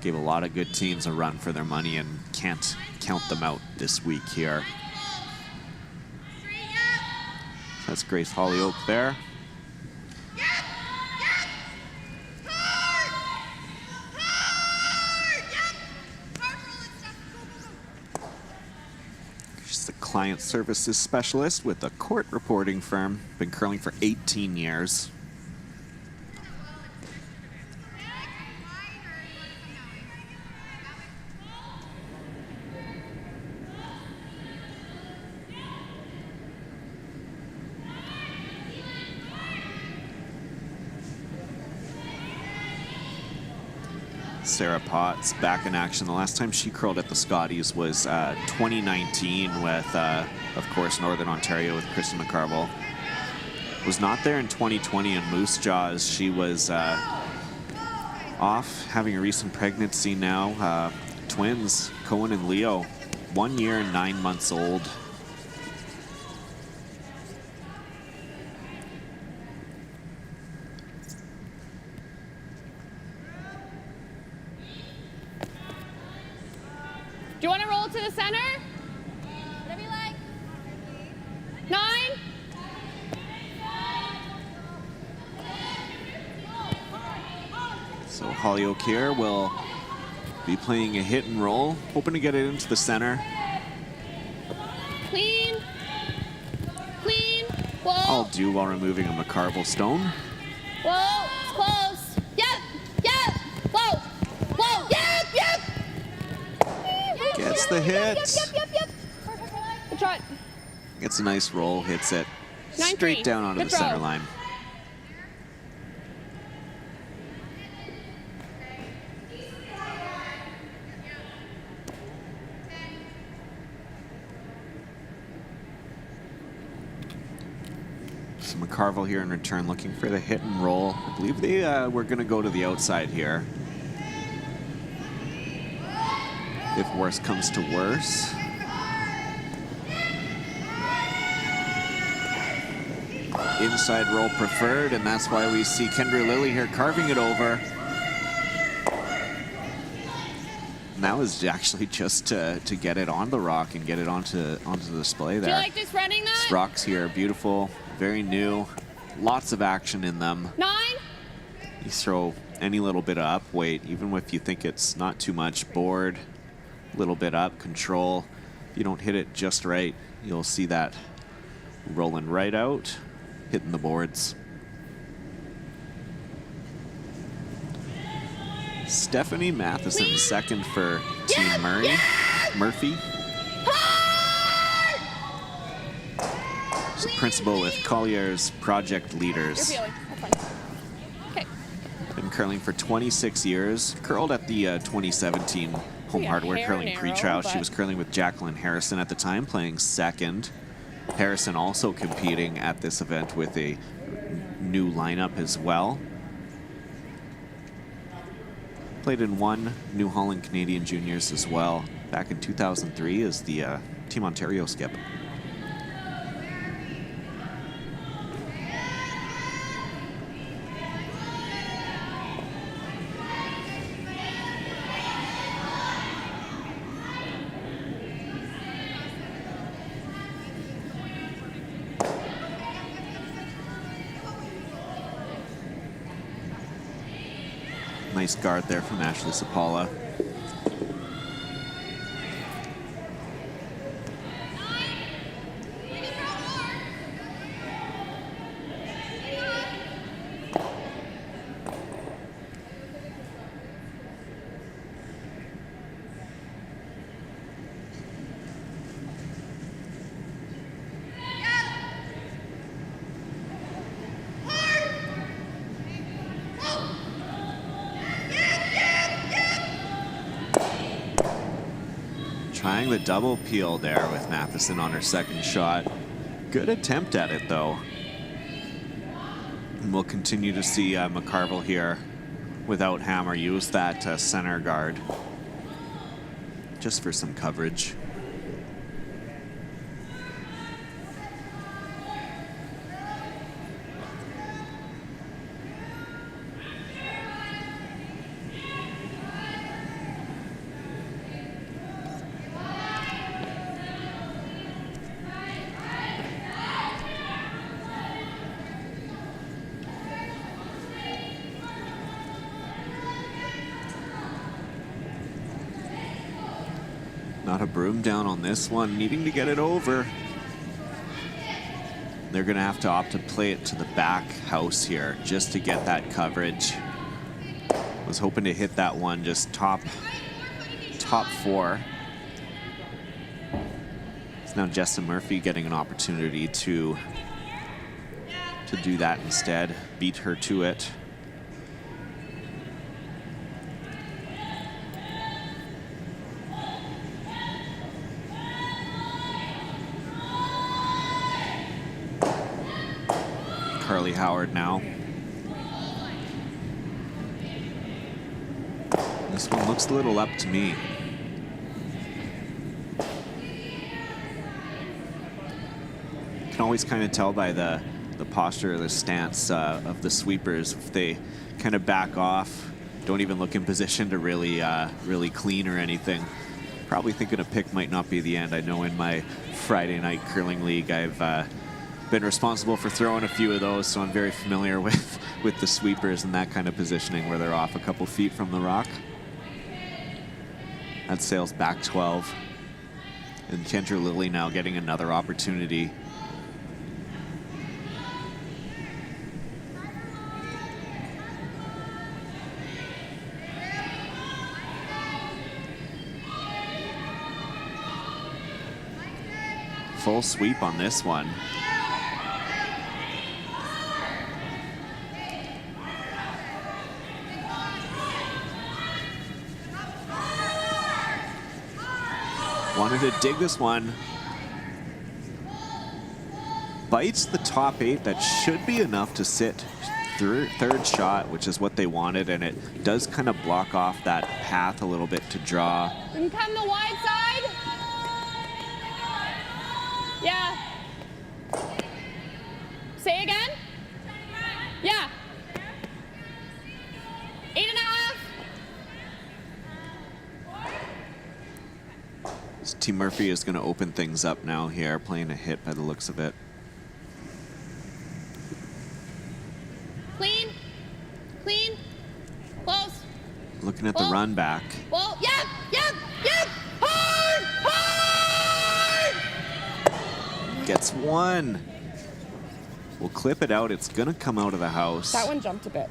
Gave a lot of good teams a run for their money and can't count them out this week here. That's Grace Hollyoak there. She's a client services specialist with a court reporting firm. Been curling for 18 years. Sarah Potts back in action. The last time she curled at the Scotties was 2019 with, of course, Northern Ontario with Kristen Mccarvel. Was not there in 2020 in Moose Jaw as she was off having a recent pregnancy now. Twins, Cohen and Leo, 1 year and 9 months old. Do you want to roll to the center? Whatever you like. 9. So Hollyoak here will be playing a hit and roll, hoping to get it into the center. Clean. Clean. Whoa. All due while removing a McCarville stone. Whoa. It's close. Yep. Yep. Whoa. Whoa. Yep. Yep. Gets the hit. Yep. Good shot. Gets a nice roll, hits it 9-3. straight down onto Good the center throw. line. So McCarville here in return looking for the hit and roll. I believe they were going to go to the outside here. If worse comes to worse. inside roll preferred, and that's why we see Kendra Lilly here carving it over. And that was actually just to get it on the rock and get it onto display there. Do you like just running that? These rocks here are beautiful, very new, lots of action in them. 9. You throw any little bit of up weight, even if you think it's not too much, board, little bit up, control. If you don't hit it just right, you'll see that rolling right out, hitting the boards. Stephanie Matheson, second for Team Murphy. She's principal with Collier's Project Leaders. You're feeling. That's fine. Okay. Been curling for 26 years. Curled at the 2017 Home Yeah, Hardware hair Curling narrow, pre-trial. She but- was curling with Jacqueline Harrison at the time, playing second. Harrison also competing at this event with a new lineup as well. Played in one New Holland Canadian Juniors as well back in 2003 as the Team Ontario skip. Nice guard there from Ashley Sapala. Trying the double peel there with Matheson on her second shot. Good attempt at it though. And we'll continue to see McCarville here without hammer use that center guard just for some coverage. Not a broom down on this one, needing to get it over. They're gonna have to opt to play it to the back house here just to get that coverage. Was hoping to hit that one just top four. It's now Jessa Murphy getting an opportunity to do that instead, beat her to it. Carly Howard now. This one looks a little up to me. Can always kind of tell by the posture or the stance of the sweepers if they kind of back off, don't even look in position to really clean or anything. Probably thinking a pick might not be the end. I know in my Friday night curling league I've been responsible for throwing a few of those, so I'm very familiar with the sweepers and that kind of positioning where they're off a couple feet from the rock. That sails back 12. And Kendra Lilly now getting another opportunity. Full sweep on this one. Wanted to dig this one. Bites the top 8. That should be enough to sit third shot, which is what they wanted, and it does kind of block off that path a little bit to draw. And come the wide side. Yeah. Say again? Yeah. 8.5. So Team Murphy is going to open things up now here, playing a hit by the looks of it. Clean. Clean. Close. Looking at the run back. Well, yep. Hard! Gets one. We'll clip it out. It's going to come out of the house. That one jumped a bit.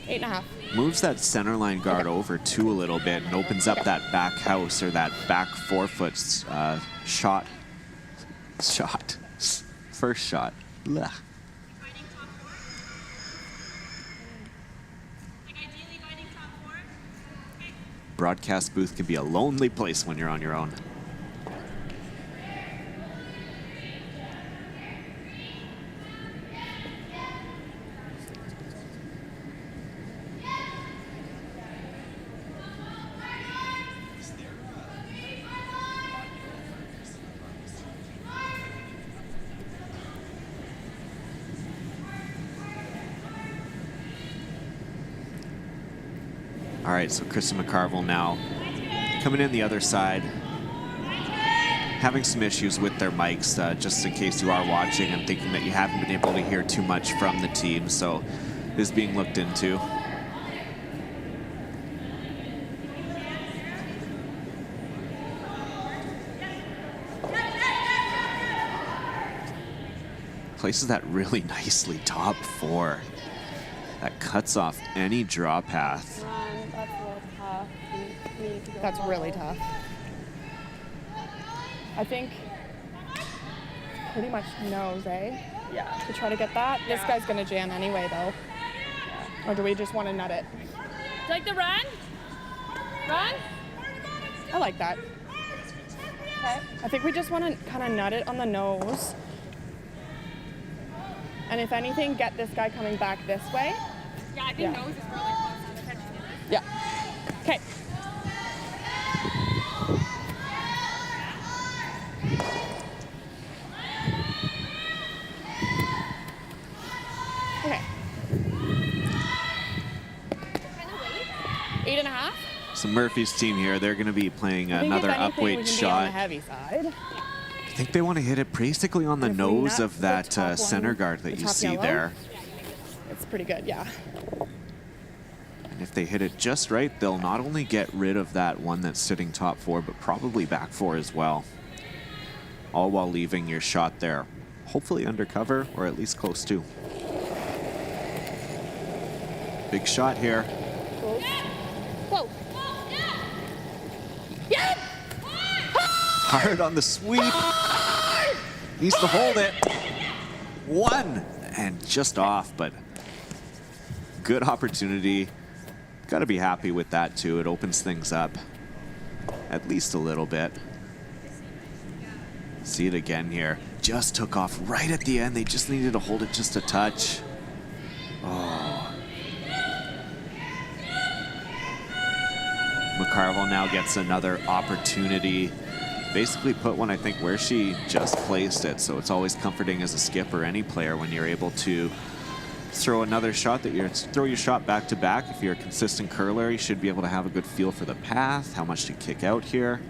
8.5. Moves that center line guard over too a little bit and opens up that back house or that back forefoot shot. First shot. Blech. Broadcast booth can be a lonely place when you're on your own. All right, so Kristen Mccarvel now coming in the other side, having some issues with their mics, just in case you are watching and thinking that you haven't been able to hear too much from the team, so this is being looked into. Places that really nicely, top four. That cuts off any draw path. That's a little tough. We need to go That's follow. really tough. I think pretty much nose, eh? Yeah. To try to get that. This Yeah. guy's gonna jam anyway, though. Or do we just want to nut it? Do you like the run? Run? I like that. Okay. I think we just want to kind of nut it on the nose. And if anything, get this guy coming back this way. Yeah, I think Yeah. nose is really close on the pitch. Yeah. Okay. Okay. 8.5. So Murphy's team here, they're going to be playing I think another if anything, we upweight can be on the shot. heavy side. I think they want to hit it basically on the If we nose nut of the that top center one, guard that the you top see yellow. there. It's pretty good, yeah. And if they hit it just right, they'll not only get rid of that one that's sitting top four, but probably back four as well. All while leaving your shot there, hopefully undercover or at least close to. Big shot here. Whoa. Yeah. Hard on the sweep. Needs to hold it. One and just off, but good opportunity. Got to be happy with that too. It opens things up at least a little bit. See it again here. Just took off right at the end. They just needed to hold it just a touch. Oh. McCarville now gets another opportunity. Basically put one, I think, where she just placed it. So it's always comforting as a skip or any player when you're able to throw another shot throw your shot back to back. If you're a consistent curler, you should be able to have a good feel for the path, how much to kick out here.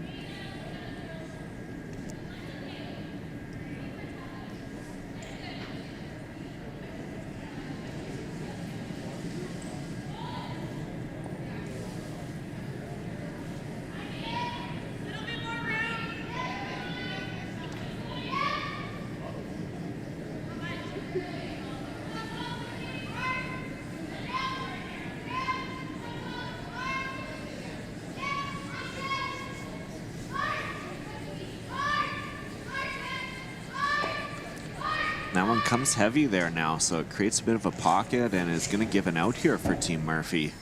That one comes heavy there now, so it creates a bit of a pocket and is going to give an out here for Team Murphy.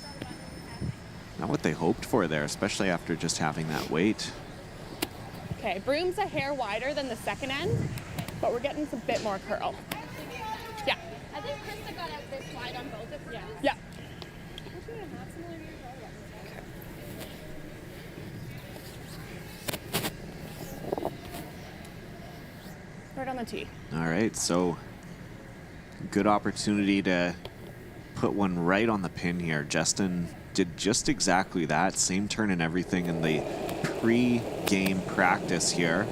Not what they hoped for there, especially after just having that weight. Okay, broom's a hair wider than the second end, but we're getting a bit more curl. Yeah. I think Krista got out this wide on both of them. Yeah. Right on the tee. All right, so good opportunity to put one right on the pin here. Justin did just exactly that. Same turn and everything in the pre-game practice here.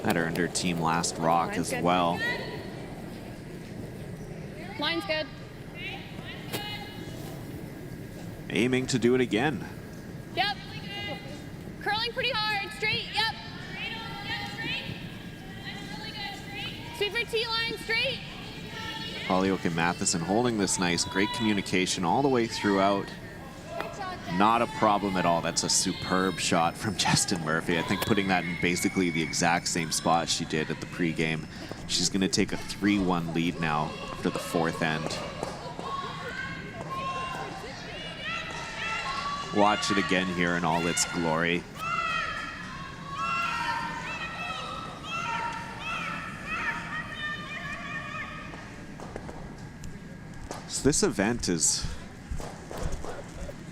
That earned her team last rock Line's as good. well. Line's good. Aiming to do it again. Yep. Curling pretty hard. Straight. Yep. Sweep for T-line. Straight. Holyoke and Matheson holding this nice. Great communication all the way throughout. Not a problem at all. That's a superb shot from Justin Murphy. I think putting that in basically the exact same spot she did at the pregame. She's going to take a 3-1 lead now after the fourth end. Watch it again here in all its glory. So this event is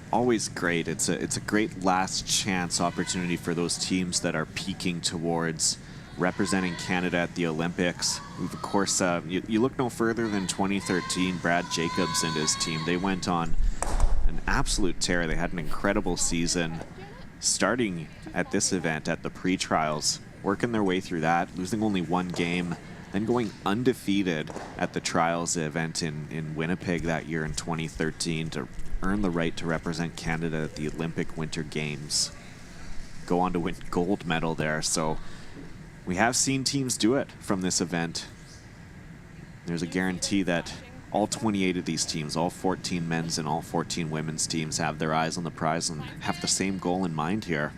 always great. It's a great last chance opportunity for those teams that are peaking towards representing Canada at the Olympics. Of course, you look no further than 2013, Brad Jacobs and his team. They went on an absolute tear. They had an incredible season starting at this event at the pre-trials, working their way through that, losing only one game, then going undefeated at the trials event in Winnipeg that year in 2013 to earn the right to represent Canada at the Olympic Winter Games. Go on to win gold medal there. So we have seen teams do it from this event. There's a guarantee that all 28 of these teams, all 14 men's and all 14 women's teams, have their eyes on the prize and have the same goal in mind here.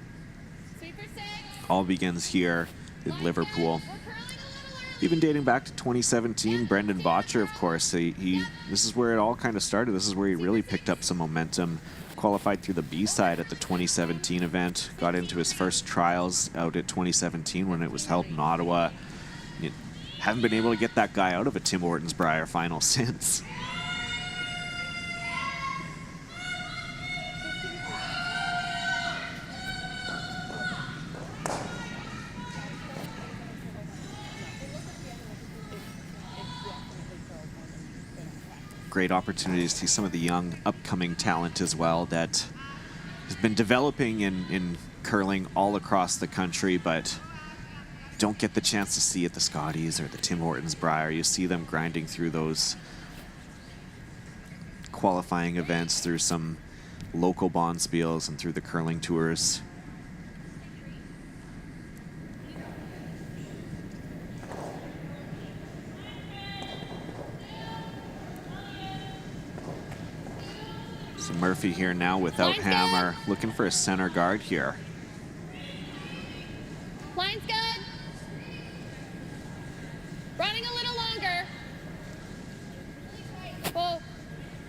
All begins here in Liverpool. Even dating back to 2017, Brendan Botcher, of course, this is where it all kind of started. This is where he really picked up some momentum. Qualified through the B-side at the 2017 event. Got into his first trials out at 2017 when it was held in Ottawa. You haven't been able to get that guy out of a Tim Hortons Brier final since. Great opportunities to see some of the young upcoming talent as well that has been developing in curling all across the country, but don't get the chance to see at the Scotties or the Tim Hortons Brier. You see them grinding through those qualifying events, through some local bonspiels and through the curling tours. So Murphy here now without Hammer, looking for a center guard here. Line's good. Running a little longer. Whoa.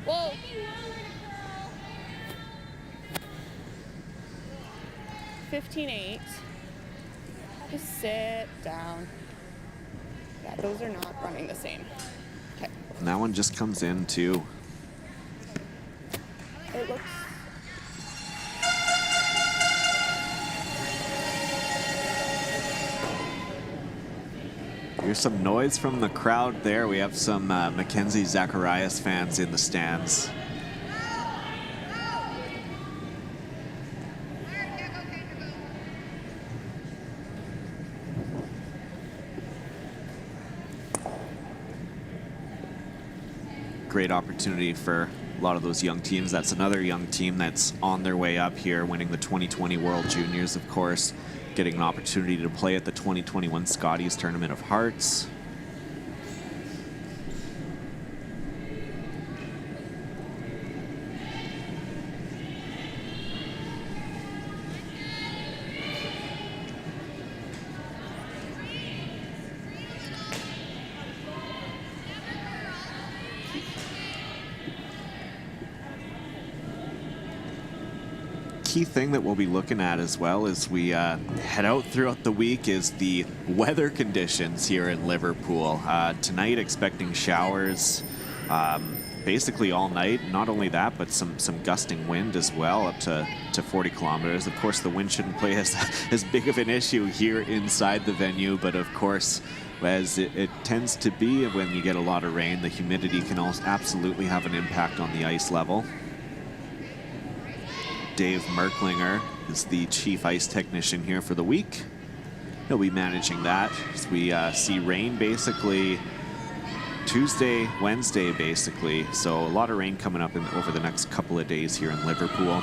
Whoa. $15-8. Just sit down. Yeah, those are not running the same. Okay. And that one just comes in too. It looks. Here's some noise from the crowd there. We have some Mackenzie Zacharias fans in the stands. Great opportunity for a lot of those young teams. That's another young team that's on their way up here, winning the 2020 World Juniors, of course, getting an opportunity to play at the 2021 Scotties Tournament of Hearts. Key thing that we'll be looking at as well as we head out throughout the week is the weather conditions here in Liverpool. Tonight expecting showers basically all night. Not only that, but some gusting wind as well, up to 40 kilometers. Of course, the wind shouldn't play as big of an issue here inside the venue, but of course as it tends to be when you get a lot of rain. The humidity can also absolutely have an impact on the ice level. Dave Merklinger is the chief ice technician here for the week. He'll be managing that as we see rain basically Tuesday, Wednesday basically. So a lot of rain coming up over the next couple of days here in Liverpool.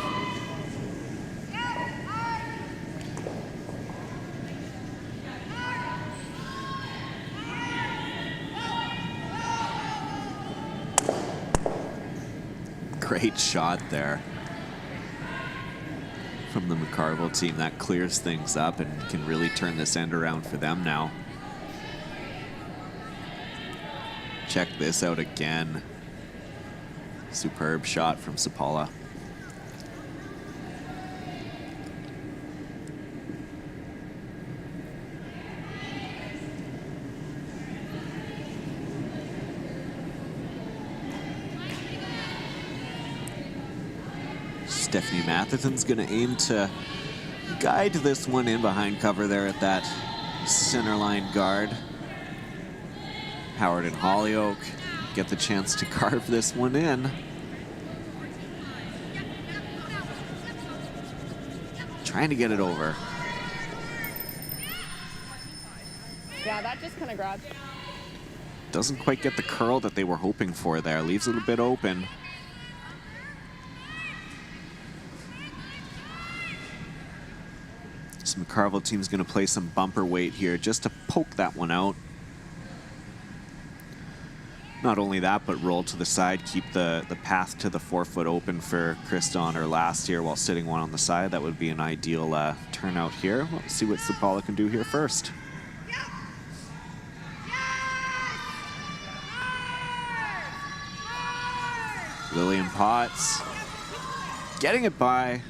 Great shot there from the McCarville team. That clears things up and can really turn this end around for them now. Check this out again. Superb shot from Sapala. Stephanie Matheson's going to aim to guide this one in behind cover there at that center line guard. Howard and Hollyoak get the chance to carve this one in. Trying to get it over. Yeah, that just kind of grabbed. Doesn't quite get the curl that they were hoping for there. Leaves it a bit open. This McCarville team's going to play some bumper weight here just to poke that one out. Not only that, but roll to the side, keep the path to the 4 foot open for Krista on her last year while sitting one on the side. That would be an ideal turnout here. Let's see what Sapala can do here first. Lillian Potts getting it by.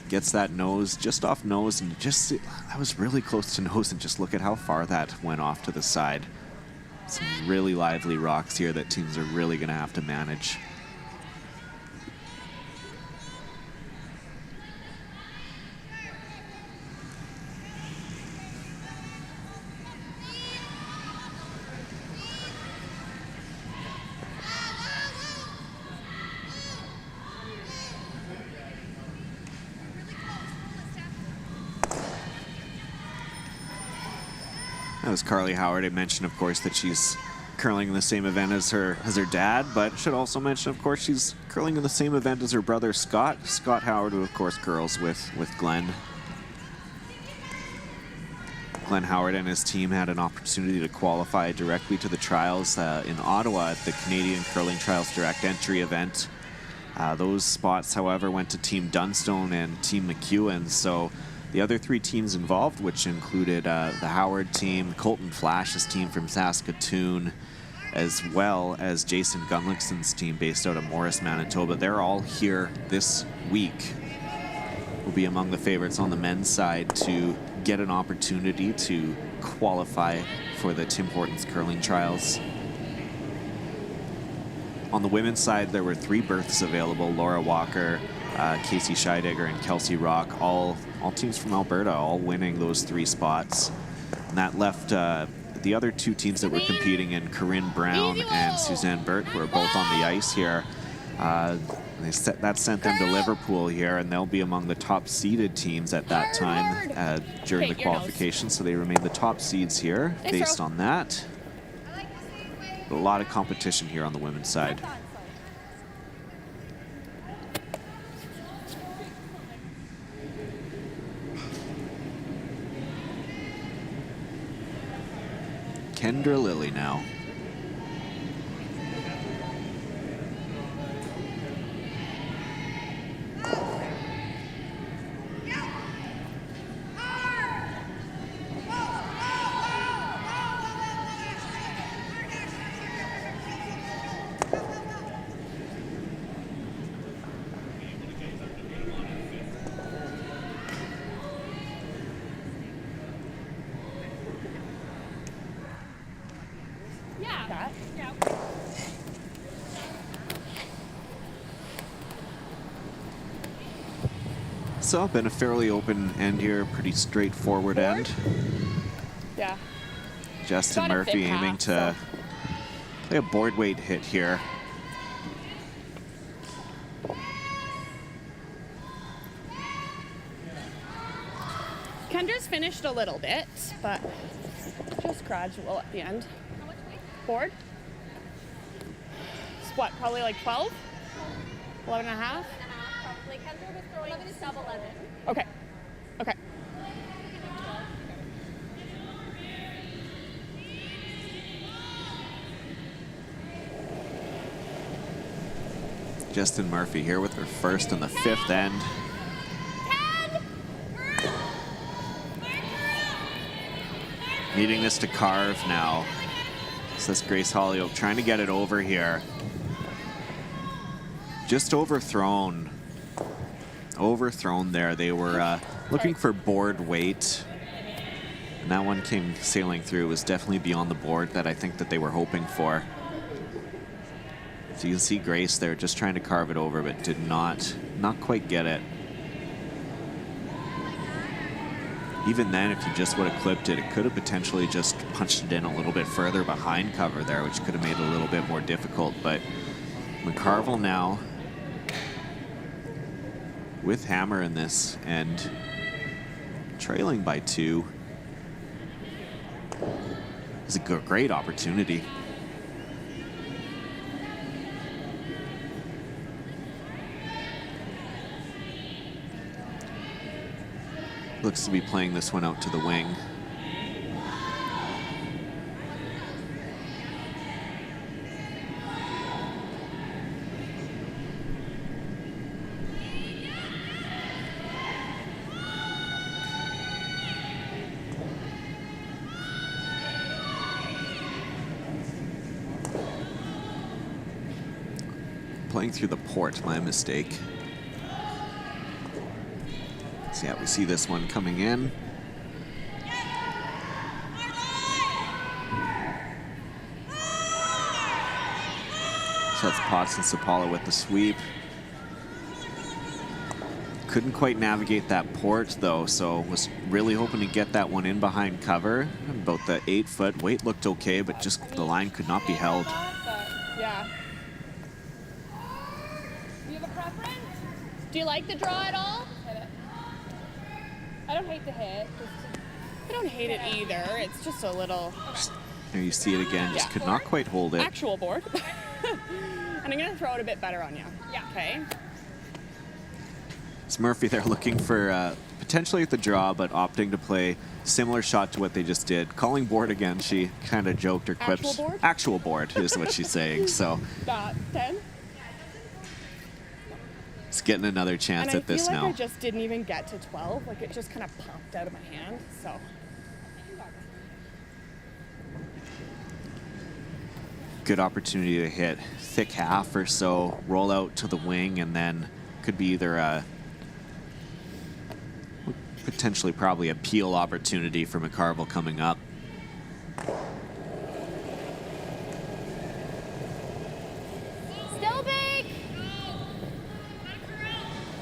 Gets that nose, just off nose, and just, that was really close to nose, and just look at how far that went off to the side. Some really lively rocks here that teams are really going to have to manage. That was Carly Howard. I mentioned, of course, that she's curling in the same event as her dad, but should also mention, of course, she's curling in the same event as her brother Scott. Scott Howard, who of course curls with Glenn. Glenn Howard and his team had an opportunity to qualify directly to the trials in Ottawa at the Canadian Curling Trials Direct Entry event. Those spots, however, went to Team Dunstone and Team McEwen, so the other 3 teams involved, which included the Howard team, Colton Flash's team from Saskatoon, as well as Jason Gunlickson's team based out of Morris, Manitoba. They're all here this week. Will be among the favorites on the men's side to get an opportunity to qualify for the Tim Hortons curling trials. On the women's side, there were 3 berths available. Laura Walker, Casey Scheidegger, and Kelsey Rock, all teams from Alberta, all winning those 3 spots. And that left the other 2 teams that were competing in Corinne Brown and Suzanne Burt, who are both on the ice here. That sent them to Liverpool here, and they'll be among the top seeded teams at that time during the qualification. So they remain the top seeds here based on that. A lot of competition here on the women's side. Kendra Lilly now. So, been a fairly open end here, pretty straightforward end. Yeah. Justin Got a Murphy thick aiming half, to play a board weight hit here. Kendra's finished a little bit, but just gradual at the end. How much weight? Board? It's what, probably like 12? 11 and a half? 11 and a half, probably. Kendra was throwing 11 sub 11. Okay. Okay. Justin Murphy here with her first in the 5th end. 10! Needing this to carve now. Says Grace Hollyoak trying to get it over here. Just overthrown. Overthrown there. They were looking for board weight. And that one came sailing through. It was definitely beyond the board that I think that they were hoping for. So you can see Grace there just trying to carve it over, but did not quite get it. Even then, if you just would have clipped it, it could have potentially just punched it in a little bit further behind cover there, which could have made it a little bit more difficult. But McCarville now with hammer in this and trailing by 2. It's a great opportunity. Looks to be playing this one out to the wing. Playing through the port, my mistake. So yeah, we see this one coming in. So that's Potts and Sapala with the sweep. Couldn't quite navigate that port though, so was really hoping to get that one in behind cover. About the 8-foot weight looked okay, but just the line could not be held. Yeah. Do you have a preference? Do you like the draw at all? Hit it. I don't hate the hit. I don't hate it either. It's just a little There you see it again, just Yeah. could not quite hold it. actual board. And I'm gonna throw it a bit better on you. Yeah. Okay. It's Murphy there looking for potentially at the draw, but opting to play similar shot to what they just did. Calling board again, she kind of joked or quipped. Actual board? Actual board is what she's saying. So 10. it's getting another chance And at this I feel like now. I just didn't even get to 12. Like it just kind of popped out of my hand. So Good opportunity to hit thick half or so, roll out to the wing, and then could be either a potentially probably a peel opportunity for McCarville coming up. Still big.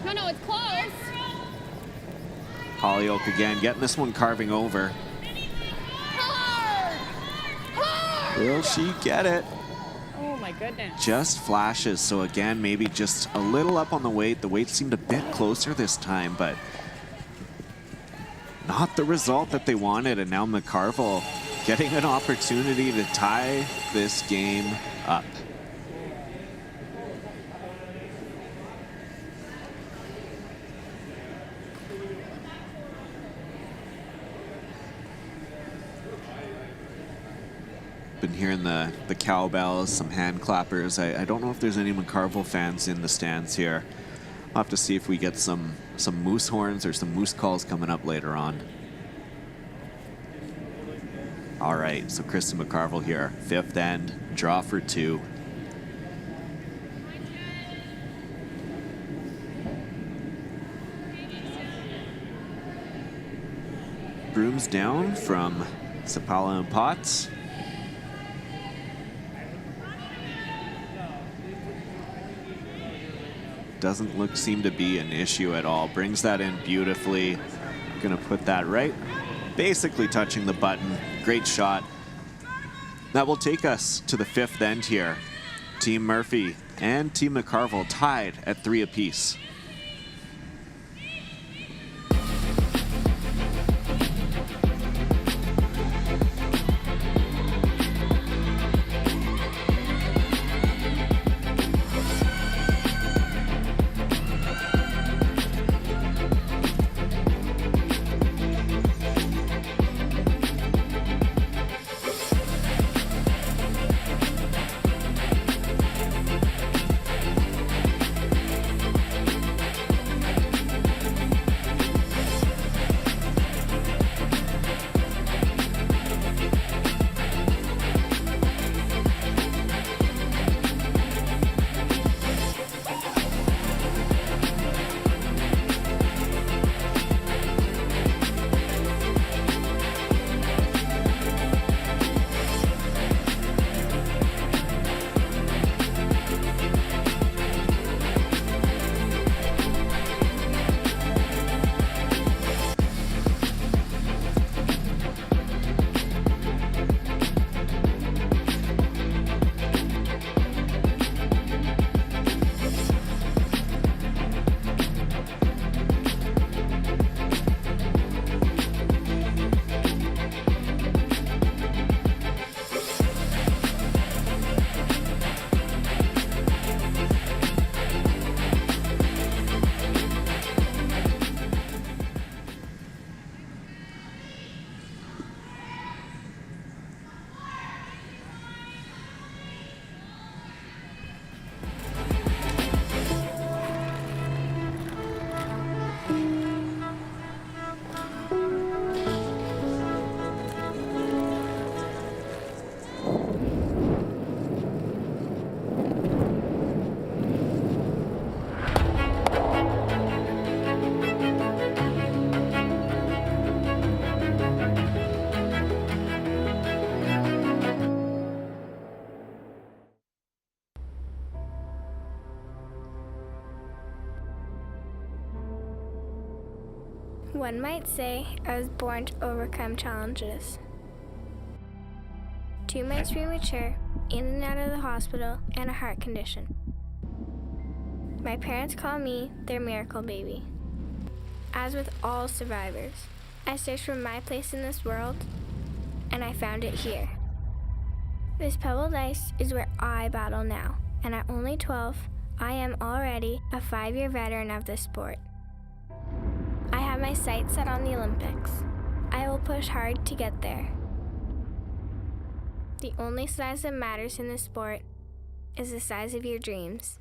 No, it's close. Hollyoak again, getting this one carving over. Hard. Hard. Will she get it? oh my goodness. Just flashes, so again, maybe just a little up on the weight. The weight seemed a bit closer this time, but not the result that they wanted. And now McCarville getting an opportunity to tie this game up. Been hearing the cowbells, some hand clappers. I don't know if there's any McCarville fans in the stands here. I'll have to see if we get some moose horns or some moose calls coming up later on. All right, so Kristen McCarvel here, 5th end, draw for 2. Brooms down from Sapala and Potts. Doesn't seem to be an issue at all. Brings that in beautifully. Gonna put that right, basically touching the button. Great shot. That will take us to the fifth end here. Team Murphy and Team McCarville tied at 3 apiece. One might say I was born to overcome challenges. 2 months premature, in and out of the hospital, and a heart condition. My parents call me their miracle baby. As with all survivors, I searched for my place in this world, and I found it here. This pebbled ice is where I battle now, and at only 12, I am already a 5-year veteran of this sport. I have my sights set on the Olympics. I will push hard to get there. The only size that matters in this sport is the size of your dreams.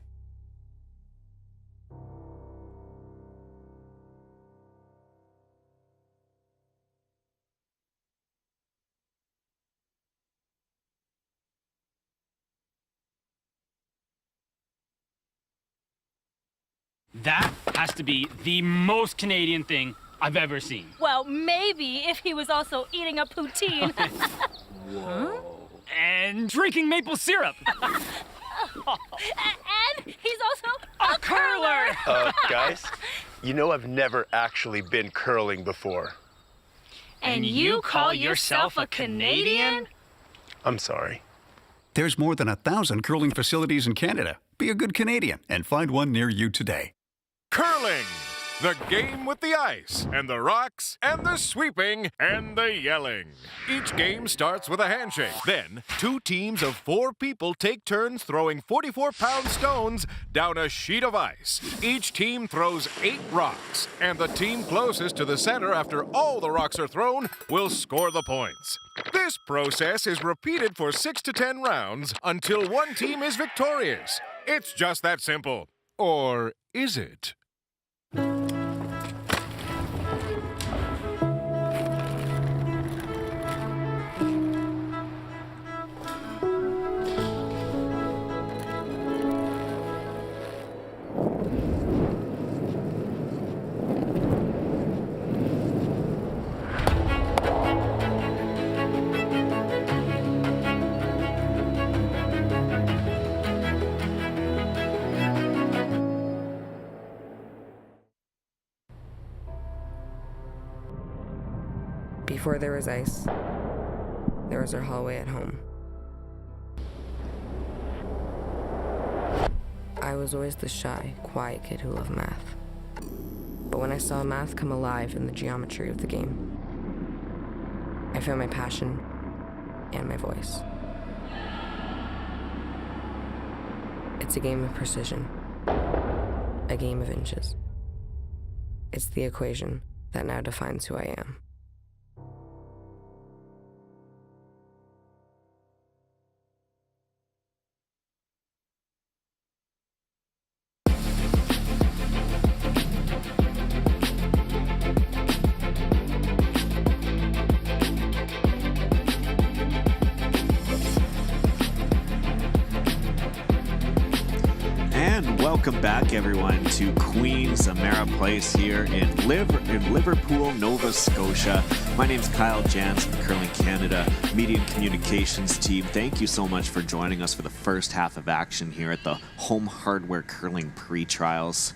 That has to be the most Canadian thing I've ever seen. Well, maybe if he was also eating a poutine. Whoa. And drinking maple syrup. And he's also a curler. Guys, you know I've never actually been curling before. And you call yourself a Canadian? I'm sorry. There's more than 1,000 curling facilities in Canada. Be a good Canadian and find one near you today. Curling, the game with the ice and the rocks and the sweeping and the yelling. Each game starts with a handshake. Then, 2 teams of 4 people take turns throwing 44-pound stones down a sheet of ice. Each team throws 8 rocks, and the team closest to the center after all the rocks are thrown will score the points. This process is repeated for 6 to 10 rounds until one team is victorious. It's just that simple. Or is it? Before there was ice, there was our hallway at home. I was always the shy, quiet kid who loved math. But when I saw math come alive in the geometry of the game, I found my passion and my voice. It's a game of precision, a game of inches. It's the equation that now defines who I am. Welcome back, everyone, to Queen's Amera Place here in Liverpool, Nova Scotia. My name's Kyle Jans from Curling Canada Media and Communications team. Thank you so much for joining us for the first half of action here at the Home Hardware Curling Pre-Trials.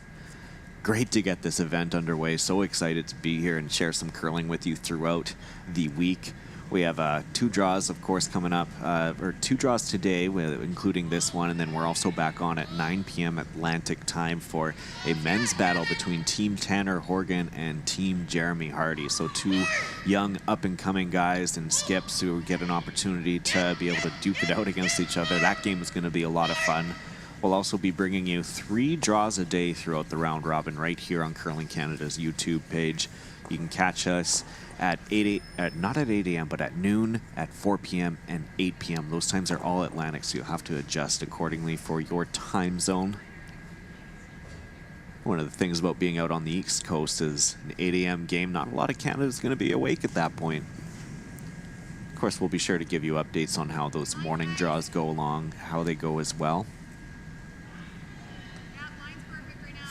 Great to get this event underway. So excited to be here and share some curling with you throughout the week. We have 2 draws, of course, coming up, or 2 draws today, including this one, and then we're also back on at 9 p.m. Atlantic time for a men's battle between Team Tanner Horgan and Team Jeremy Hardy. So 2 young, up-and-coming guys and skips who get an opportunity to be able to duke it out against each other. That game is going to be a lot of fun. We'll also be bringing you 3 draws a day throughout the round robin right here on Curling Canada's YouTube page. You can catch us at not at 8 a.m., but at noon, at 4 p.m., and 8 p.m. Those times are all Atlantic, so you'll have to adjust accordingly for your time zone. One of the things about being out on the East Coast is an 8 a.m. game. Not a lot of Canada's going to be awake at that point. Of course, we'll be sure to give you updates on how those morning draws go along, how they go as well.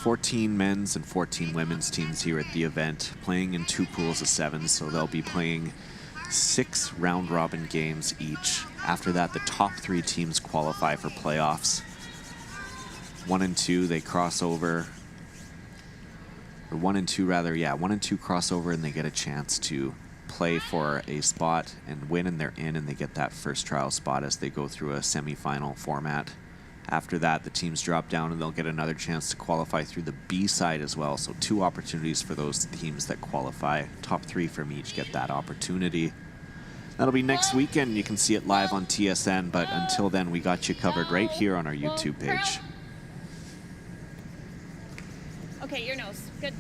14 men's and 14 women's teams here at the event, playing in 2 pools of 7, so they'll be playing 6 round-robin games each. After that, the top 3 teams qualify for playoffs. 1 and 2, they cross over, or 1 and 2 rather, yeah, 1 and 2 cross over, and they get a chance to play for a spot and win, and they're in, and they get that first trial spot as they go through a semi-final format. After that, the teams drop down and they'll get another chance to qualify through the B side as well. So 2 opportunities for those teams that qualify. Top 3 from each get that opportunity. That'll be next weekend. You can see it live on TSN, but until then, we got you covered right here on our YouTube page. Okay, your nose. Good.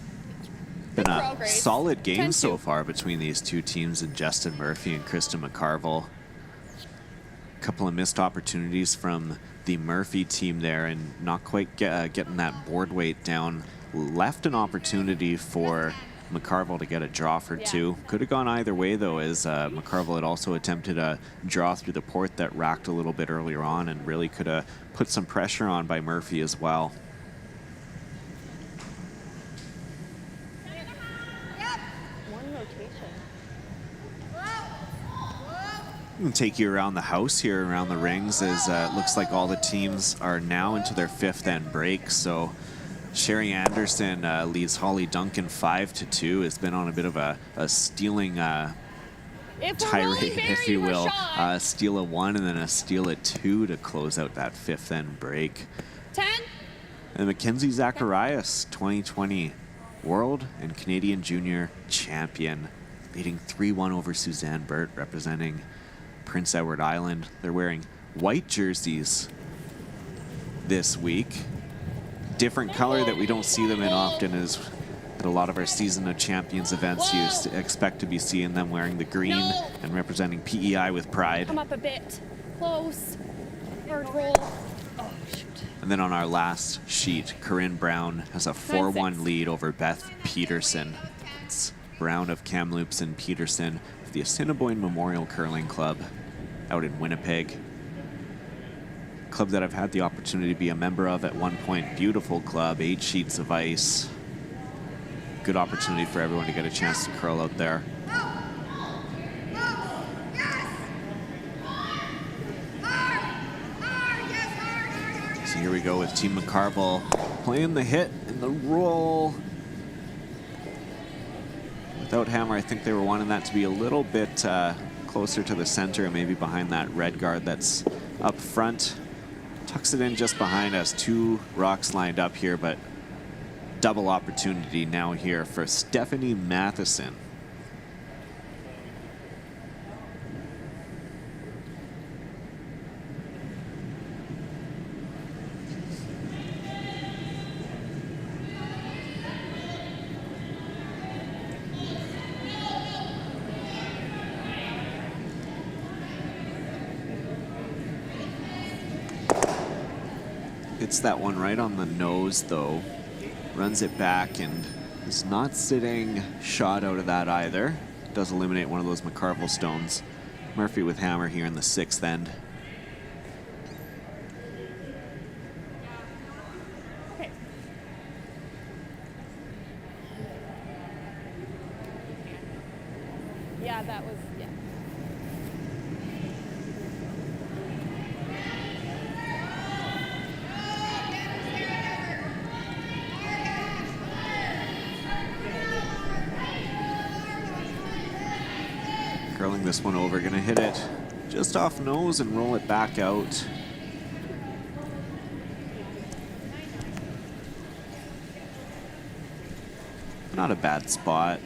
Been a solid game so far between these 2 teams and Justin Murphy and Kristen Mccarvel. A couple of missed opportunities from the Murphy team there and not quite getting that board weight down. Left an opportunity for McCarville to get a draw for 2. Could have gone either way, though, as McCarville had also attempted a draw through the port that racked a little bit earlier on and really could have put some pressure on by Murphy as well. And take you around the house here, around the rings, as it looks like all the teams are now into their 5th end break. So Sherry Anderson leads Holly Duncan 5-2. Has been on a bit of a stealing tirade, if you will. Steal a 1 and then a steal a 2 to close out that 5th end break. 10. And Mackenzie Zacharias, 2020 World and Canadian Junior Champion, leading 3-1 over Suzanne Burt, representing Prince Edward Island. They're wearing white jerseys this week. Different color that we don't see them in often is at a lot of our Season of Champions events. You expect to be seeing them wearing the green and representing PEI with pride. Come up a bit. Close. Hard roll. Oh, shoot. And then on our last sheet, Corinne Brown has a 4-1 lead over Beth Peterson. It's Brown of Kamloops and Peterson of the Assiniboine Memorial Curling Club out in Winnipeg. Club that I've had the opportunity to be a member of at one point. Beautiful club, 8 sheets of ice. Good opportunity for everyone to get a chance to curl out there. So here we go with Team McCarville playing the hit and the roll. Without hammer, I think they were wanting that to be a little bit closer to the center, maybe behind that red guard that's up front. Tucks it in just behind us. 2 rocks lined up here, but double opportunity now here for Stephanie Matheson. Hits that one right on the nose, though. Runs it back and is not sitting shot out of that either. Does eliminate one of those McCarville stones. Murphy with hammer here in the 6th end. Okay. Yeah, that was, yeah. Curling this one over, gonna hit it just off nose and roll it back out. Not a bad spot.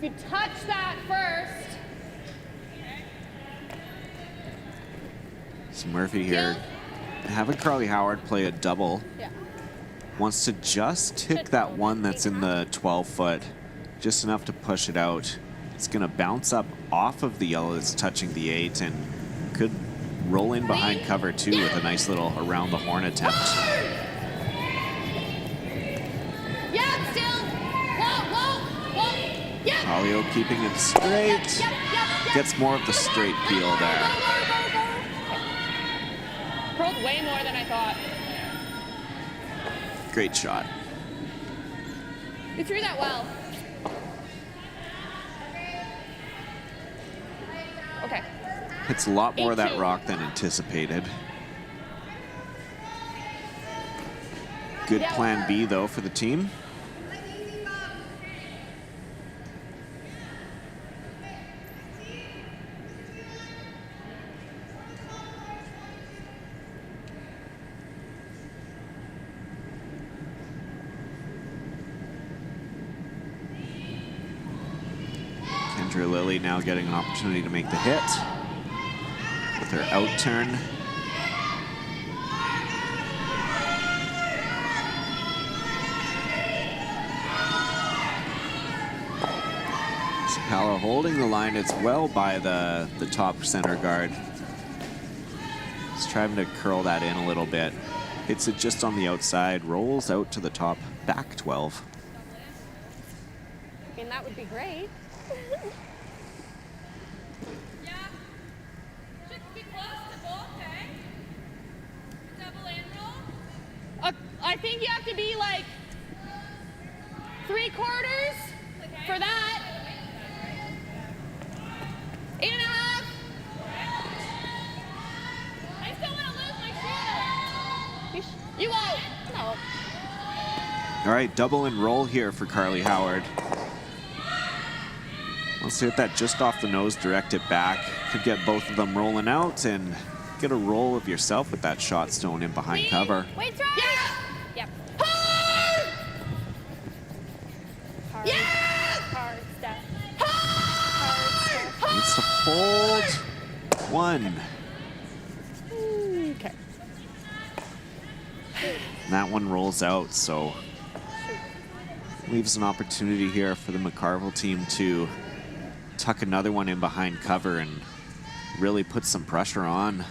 If you touch that first. So Murphy here, having Carly Howard play a double. Yeah. Wants to just tick that one that's in the 12-foot, just enough to push it out. It's gonna bounce up off of the yellow that's touching the 8 and could roll in behind cover too with a nice little around the horn attempt. Yeah, still. Whoa, whoa, whoa. Yeah. Olio keeping it straight. Gets more of the straight peel there. Curled way more than I thought. Great shot. You threw that well. Okay. Hits a lot more of that 8-2. rock than anticipated. Good plan B though for the team. Kendra Lilly now getting an opportunity to make the hit with her out turn. Sapala holding the line. It's well by the top center guard. He's trying to curl that in a little bit. Hits it just on the outside, rolls out to the top, back 12. I mean, that would be great. Yeah. Should be close to both, eh? Double and roll. I think you have to be like 3/4 for that. 8.5. I still want to lose my shoe. You won't. No. All right, double and roll here for Carly Howard. Let's hit that just off the nose, direct it back. Could get both of them rolling out and get a roll of yourself with that shot stone in behind cover. Wait, throw. Yeah. Yep. Hard. Hard. Yeah. Hard, Steph. Hard. Hard, Needs to hold one. Okay. And that one rolls out, so leaves an opportunity here for the McCarville team to tuck another one in behind cover and really put some pressure on.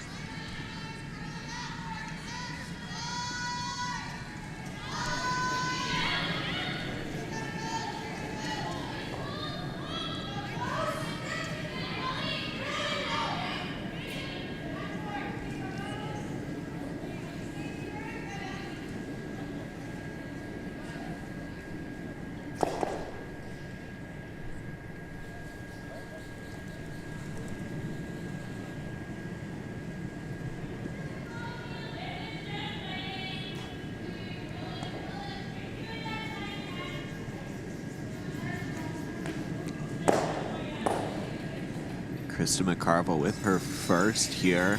Kristen Mccarvel with her first here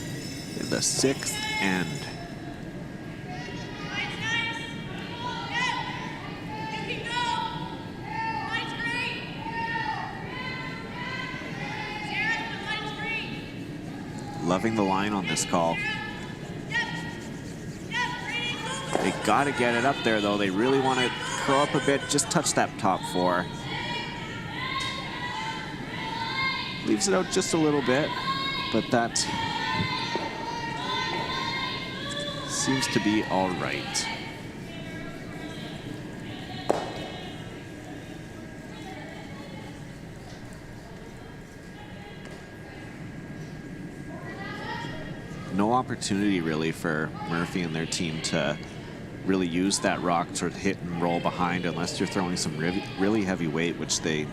in the 6th end. Loving the line on this call. They got to get it up there, though. They really want to curl up a bit, just touch that top 4. Leaves it out just a little bit, but that seems to be all right. No opportunity really for Murphy and their team to really use that rock to hit and roll behind unless you're throwing some really heavy weight, which they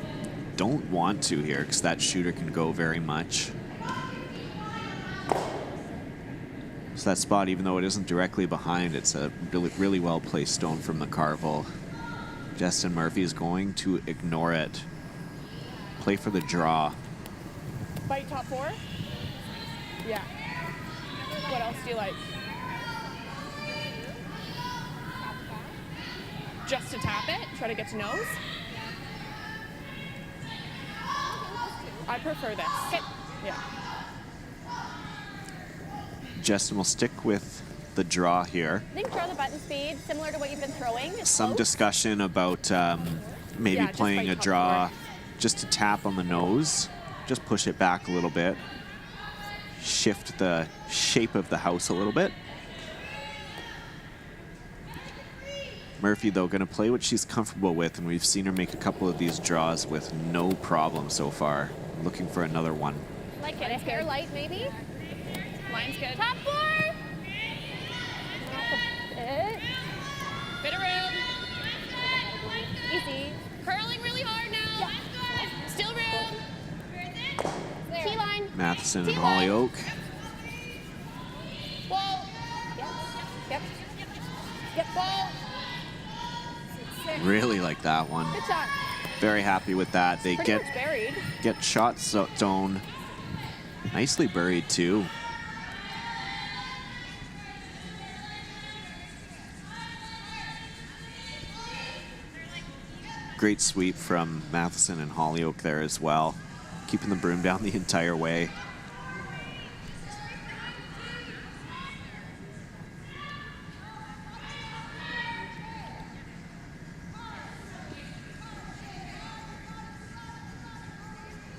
don't want to here because that shooter can go very much. So that spot, even though it isn't directly behind, it's a really well placed stone from McCarville. Justin Murphy is going to ignore it. Play for the draw. Bite top 4? Yeah. What else do you like? Just to tap it? Try to get to nose? I prefer this. Okay. Yeah. Justin will stick with the draw here. I think draw the button speed, similar to what you've been throwing. Some discussion about maybe playing a draw just to tap on the nose. Just push it back a little bit. Shift the shape of the house a little bit. Murphy, though, going to play what she's comfortable with, and we've seen her make a couple of these draws with no problem so far. Looking for another one. Like it. If you're light, maybe. Line's good. Top 4. Bit of room. Easy. Curling really hard now. Yeah. Still room. T-line. Matheson and Hollyoak. Whoa. Yep. Yep. Whoa. Really like that one. Good shot. Very happy with that. They Pretty much buried. get shot zone. Nicely buried too. Great sweep from Matheson and Hollyoak there as well. Keeping the broom down the entire way.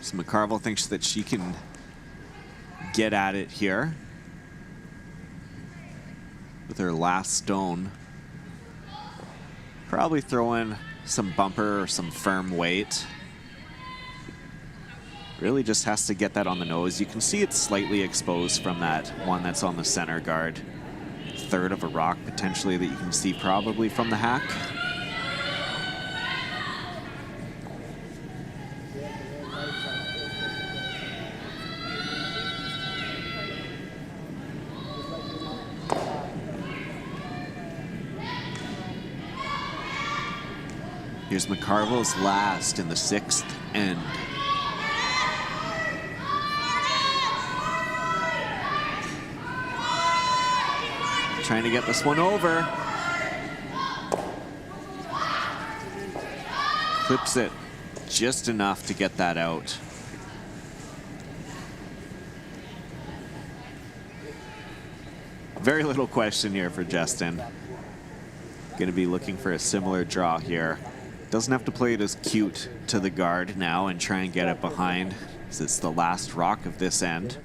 So McCarville thinks that she can get at it here with her last stone. Probably throw in some bumper or some firm weight. Really just has to get that on the nose. You can see it's slightly exposed from that one that's on the center guard. Third of a rock potentially that you can see probably from the hack. Here's McCarville's last in the 6th end. Trying to get this one over. Clips it just enough to get that out. Very little question here for Justin. Going to be looking for a similar draw here. Doesn't have to play it as cute to the guard now and try and get it behind, because it's the last rock of this end.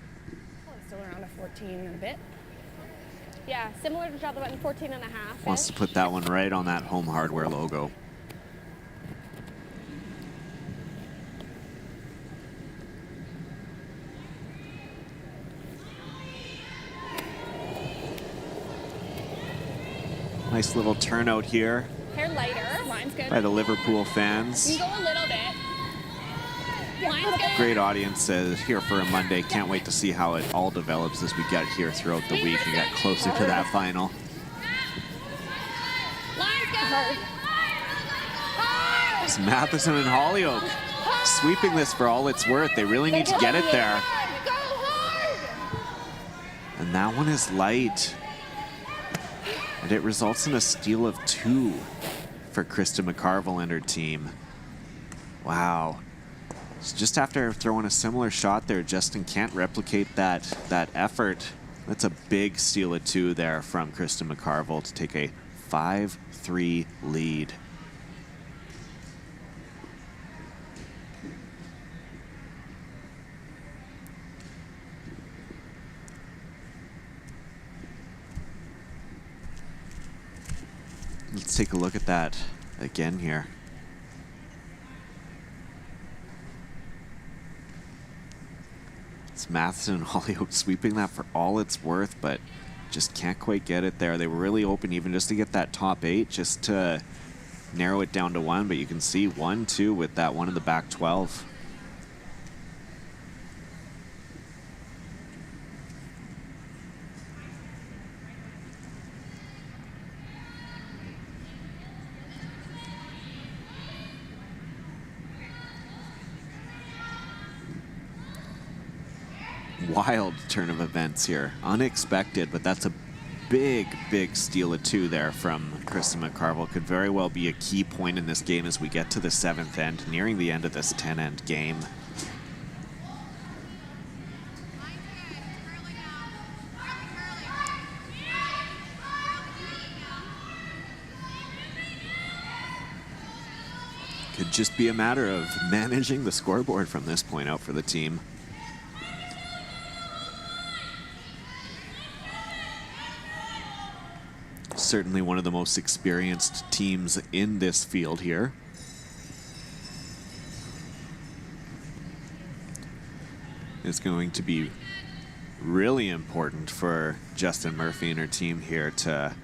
Still around a 14 and a bit. Yeah, similar to draw the button 14 and a half. Wants to put that one right on that Home Hardware logo. Nice little turnout here. Hair lighter. Line's good. By the Liverpool fans. You can go a little bit. Line's good. Great audience here for a Monday. Can't wait to see how it all develops as we get here throughout the week and get closer to that final. Line's good. It's Matheson and Hollyoak sweeping this for all it's worth. They really need to get it there. Go hard. And And that one is light. And it results in a steal of 2 for Kristen McCarvel and her team. Wow. So just after throwing a similar shot there, Justin can't replicate that effort. That's a big steal of 2 there from Kristen McCarvel to take a 5-3 lead. Let's take a look at that again here. It's Matheson and Holyoke sweeping that for all it's worth, but just can't quite get it there. They were really open even just to get that top 8, just to narrow it down to 1, but you can see 1-2 with that one in the back 12. Wild turn of events here. Unexpected, but that's a big steal of 2 there from Kristen McCarvel. Could very well be a key point in this game as we get to the 7th end, nearing the end of this 10-end game. Could just be a matter of managing the scoreboard from this point out for the team. Certainly one of the most experienced teams in this field here. It's going to be really important for Justin Murphy and her team here to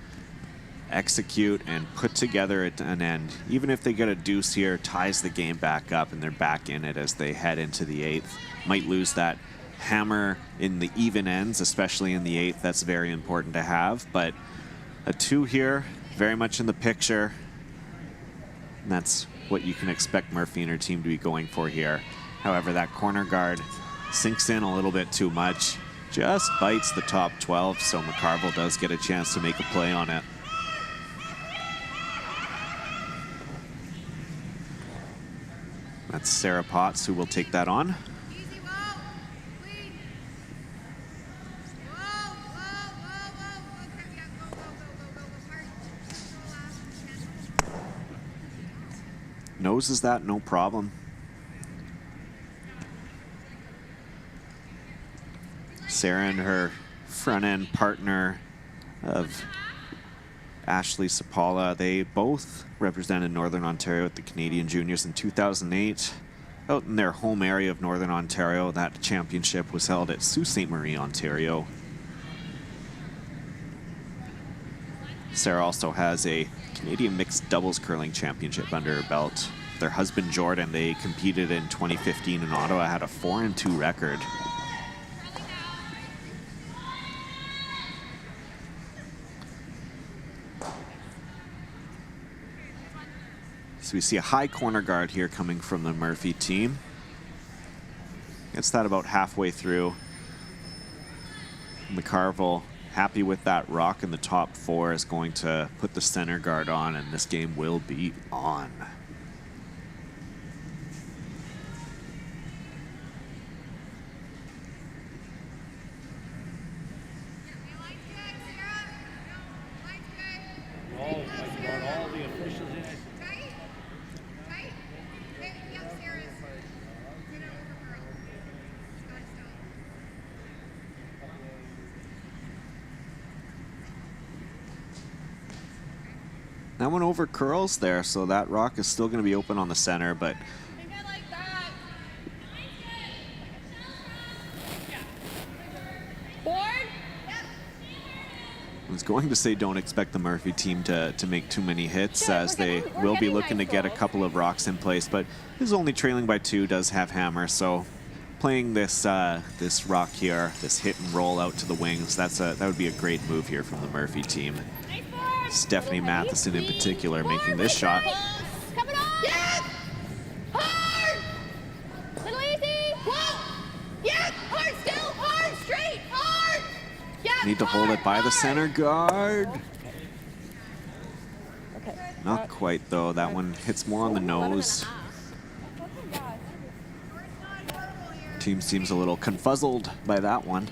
execute and put together an end. Even if they get a deuce here, ties the game back up and they're back in it as they head into the 8th. Might lose that hammer in the even ends, especially in the 8th. That's very important to have, but a 2 here, very much in the picture. And that's what you can expect Murphy and her team to be going for here. However, that corner guard sinks in a little bit too much. Just bites the top 12, so McCarville does get a chance to make a play on it. That's Sarah Potts who will take that on. Noses that, no problem. Sarah and her front-end partner of Ashley Sapala, they both represented Northern Ontario at the Canadian Juniors in 2008. Out in their home area of Northern Ontario, that championship was held at Sault Ste. Marie, Ontario. Sarah also has a Canadian mixed doubles curling championship under her belt. Their husband Jordan, they competed in 2015 in Ottawa, had a 4-2 record. So we see a high corner guard here coming from the Murphy team. Gets that about halfway through. McCarville, happy with that rock in the top 4, is going to put the center guard on, and this game will be on. That one over curls there, so that rock is still going to be open on the center, but I was going to say don't expect the Murphy team to make too many hits, as they will be looking to get a couple of rocks in place, but is only trailing by 2, does have hammer, so playing this this rock here, this hit and roll out to the wings, that would be a great move here from the Murphy team. Stephanie Matheson in particular making this shot. Coming on! Yes! Hard! Little easy! Whoa! Yes! Hard still! Hard! Straight! Hard! Yes! need to hold it by the center guard. Okay. Not quite, though. That one hits more on the nose. Team seems a little confuzzled by that one.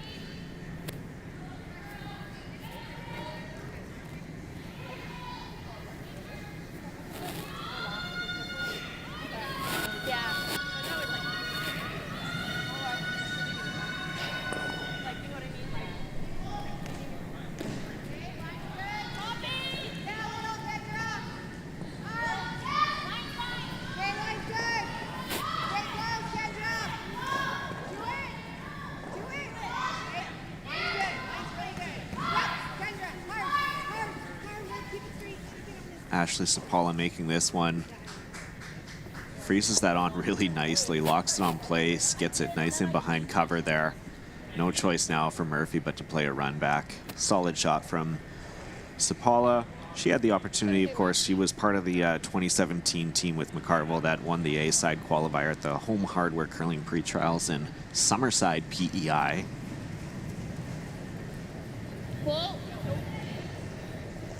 Ashley Sapala making this one. Freezes that on really nicely, locks it on place, gets it nice in behind cover there. No choice now for Murphy but to play a run back. Solid shot from Sapala. She had the opportunity, of course. She was part of the 2017 team with McCarville that won the A-side qualifier at the Home Hardware Curling Pre-Trials in Summerside, PEI.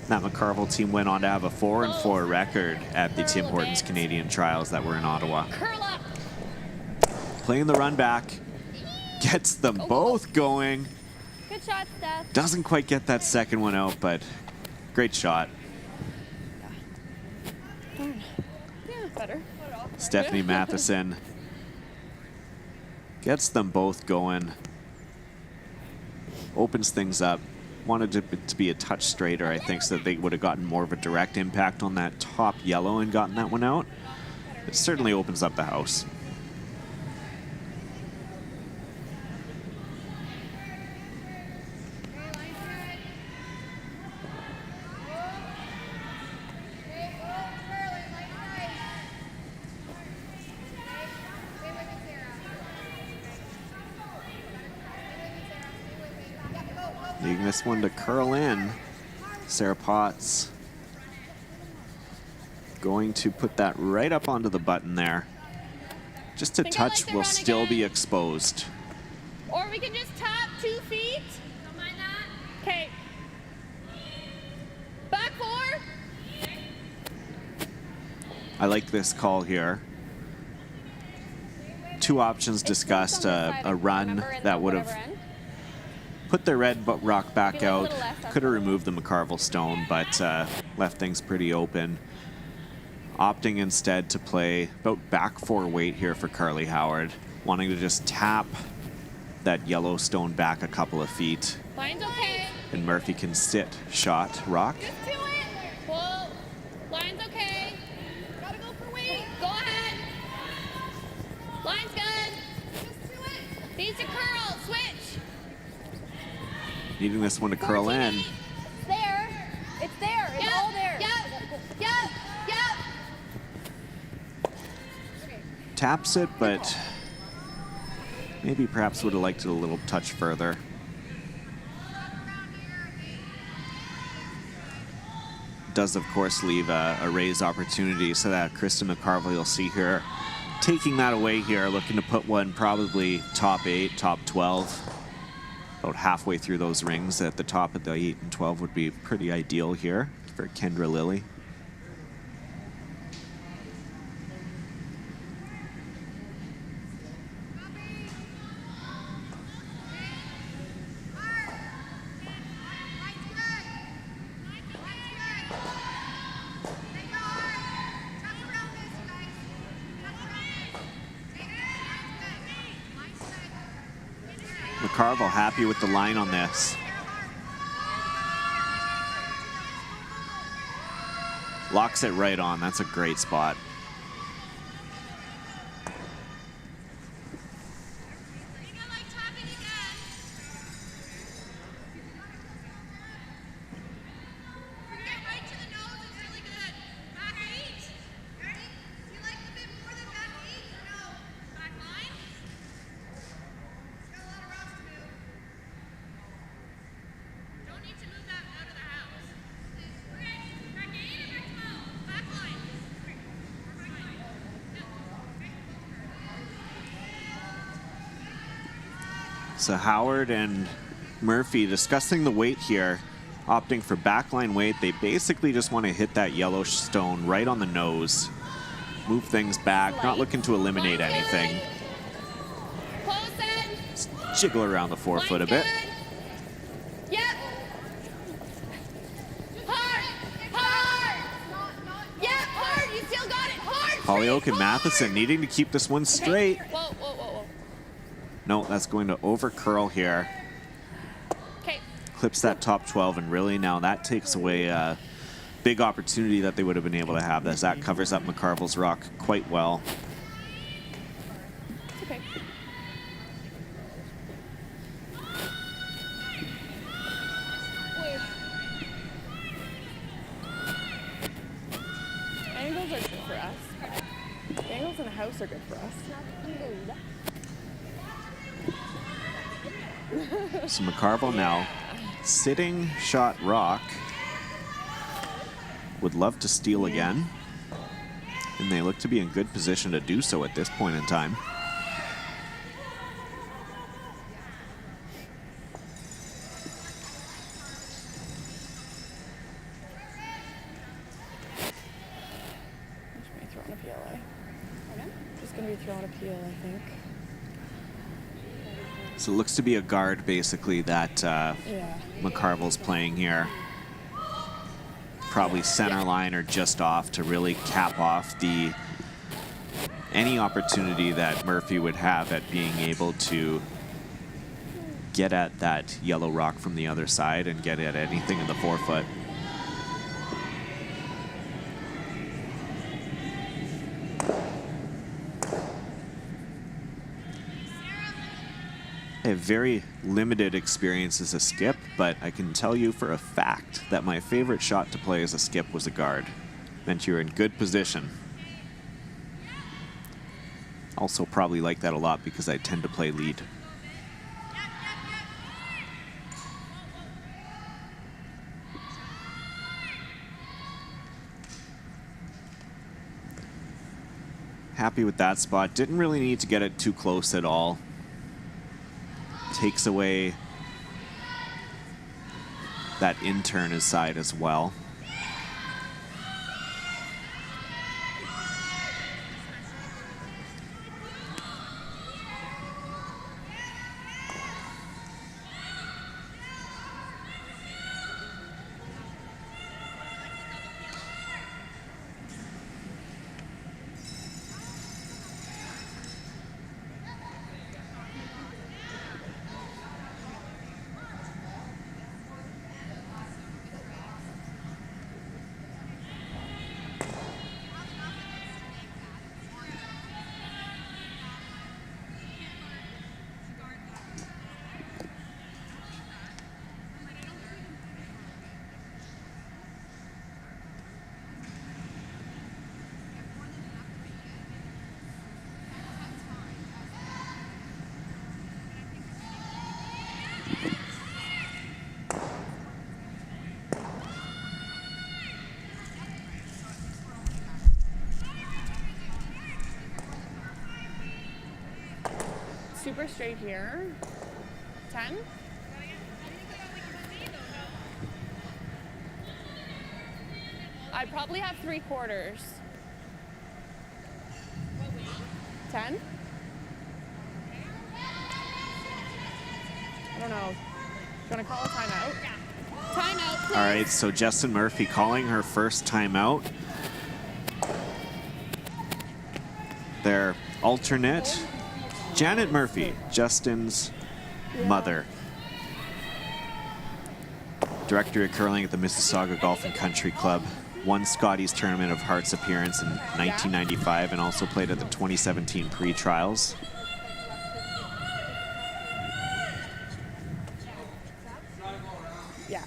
That McCarville team went on to have a 4-4 record at the Tim Hortons Canadian Trials that were in Ottawa. Playing the run back. Gets them both going. Good shot, Steph. Doesn't quite get that second one out, but great shot. Yeah, better. Stephanie Matheson gets them both going. Opens things up. Wanted it to be a touch straighter, I think, so that they would have gotten more of a direct impact on that top yellow and gotten that one out. It certainly opens up the house. Leaving this one to curl in. Sarah Potts going to put that right up onto the button there. Just a touch will still be exposed. Or we can just tap 2 feet. Don't mind that. Okay. Back 4. I like this call here. 2 options discussed. A run that would have put the red rock back out. Could have removed the McCarville stone, but left things pretty open. Opting instead to play about back 4 weight here for Carly Howard. Wanting to just tap that yellow stone back a couple of feet. Line's okay. And Murphy can sit, shot, rock. Just do it. Whoa. Line's okay. Gotta go for weight. Go ahead. Line's good. Just do it. Needs to curl. Switch. Needing this one to curl in. It's there. It's there. It's all there. Yep. Taps it, but maybe perhaps would have liked it a little touch further. Does, of course, leave a raise opportunity so that Kristen Mccarvel, you'll see here, taking that away here, looking to put one probably top 8, top 12. About halfway through those rings at the top of the 8 and 12 would be pretty ideal here for Kendra Lilly. McCarville happy with the line on this. Locks it right on. That's a great spot. So Howard and Murphy discussing the weight here, opting for backline weight. They basically just want to hit that yellow stone right on the nose. Move things back, not looking to eliminate anything. Just jiggle around the forefoot a bit. Yep. Hard. Hard. Yep, hard. You still got it. Hard. Hollyoak and Matheson needing to keep this one straight. Whoa, whoa, whoa, whoa. No, that's going to over curl here. Okay. Clips that top 12, and really now that takes away a big opportunity that they would have been able to have, as that covers up McCarville's rock quite well. Okay. Angles are good for us. The angles in the house are good for us. So McCarville now sitting shot rock. Would love to steal again. And they look to be in good position to do so at this point in time. Just going to be throwing a PLA. Just going to be throwing a PL, I think. So it looks to be a guard, basically, that McCarville's playing here. Probably center line or just off to really cap off any opportunity that Murphy would have at being able to get at that yellow rock from the other side and get at anything in the forefoot. I have very limited experience as a skip, but I can tell you for a fact that my favorite shot to play as a skip was a guard. Meant you're in good position. Also probably like that a lot because I tend to play lead. Happy with that spot. Didn't really need to get it too close at all. Takes away that in-turn aside as well. Super straight here. 10. I probably have 3/4. 10. I don't know. You want to call a timeout? Timeout, please. All right, so Justin Murphy calling her first timeout. Their alternate, Janet Murphy, Justin's mother. Director of curling at the Mississauga Golf and Country Club. Won Scotty's Tournament of Hearts appearance in 1995 and also played at the 2017 pre-trials. Yeah.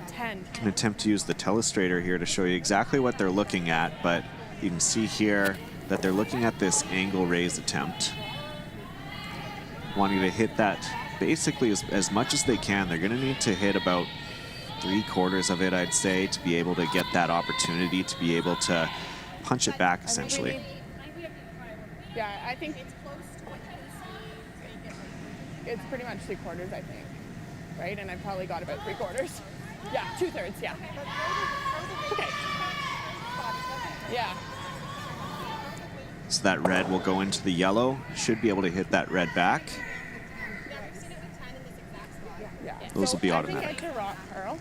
10. Can attempt to use the telestrator here to show you exactly what they're looking at, but you can see here that they're looking at this angle raise attempt. Wanting to hit that basically as much as they can. They're going to need to hit about 3/4 of it, I'd say, to be able to get that opportunity to be able to punch it back, essentially. Yeah, I think it's pretty much 3/4, I think, right? And I've probably got about 3/4. Yeah, 2/3, yeah. Okay. Yeah. So that red will go into the yellow. Should be able to hit that red back. Yeah. Those will be automatic. I think it's a rock curl.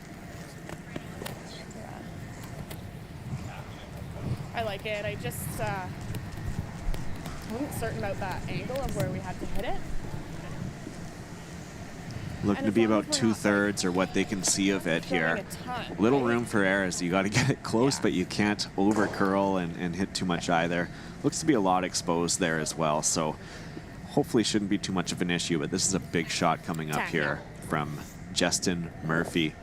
I like it. I just wasn't certain about that angle of where we had to hit it. Looking to be about 2/3 or what they can see of it here. Little room for errors. You got to get it close, but you can't over curl and hit too much either. Looks to be a lot exposed there as well, so hopefully shouldn't be too much of an issue, but this is a big shot coming up here from Justin Murphy.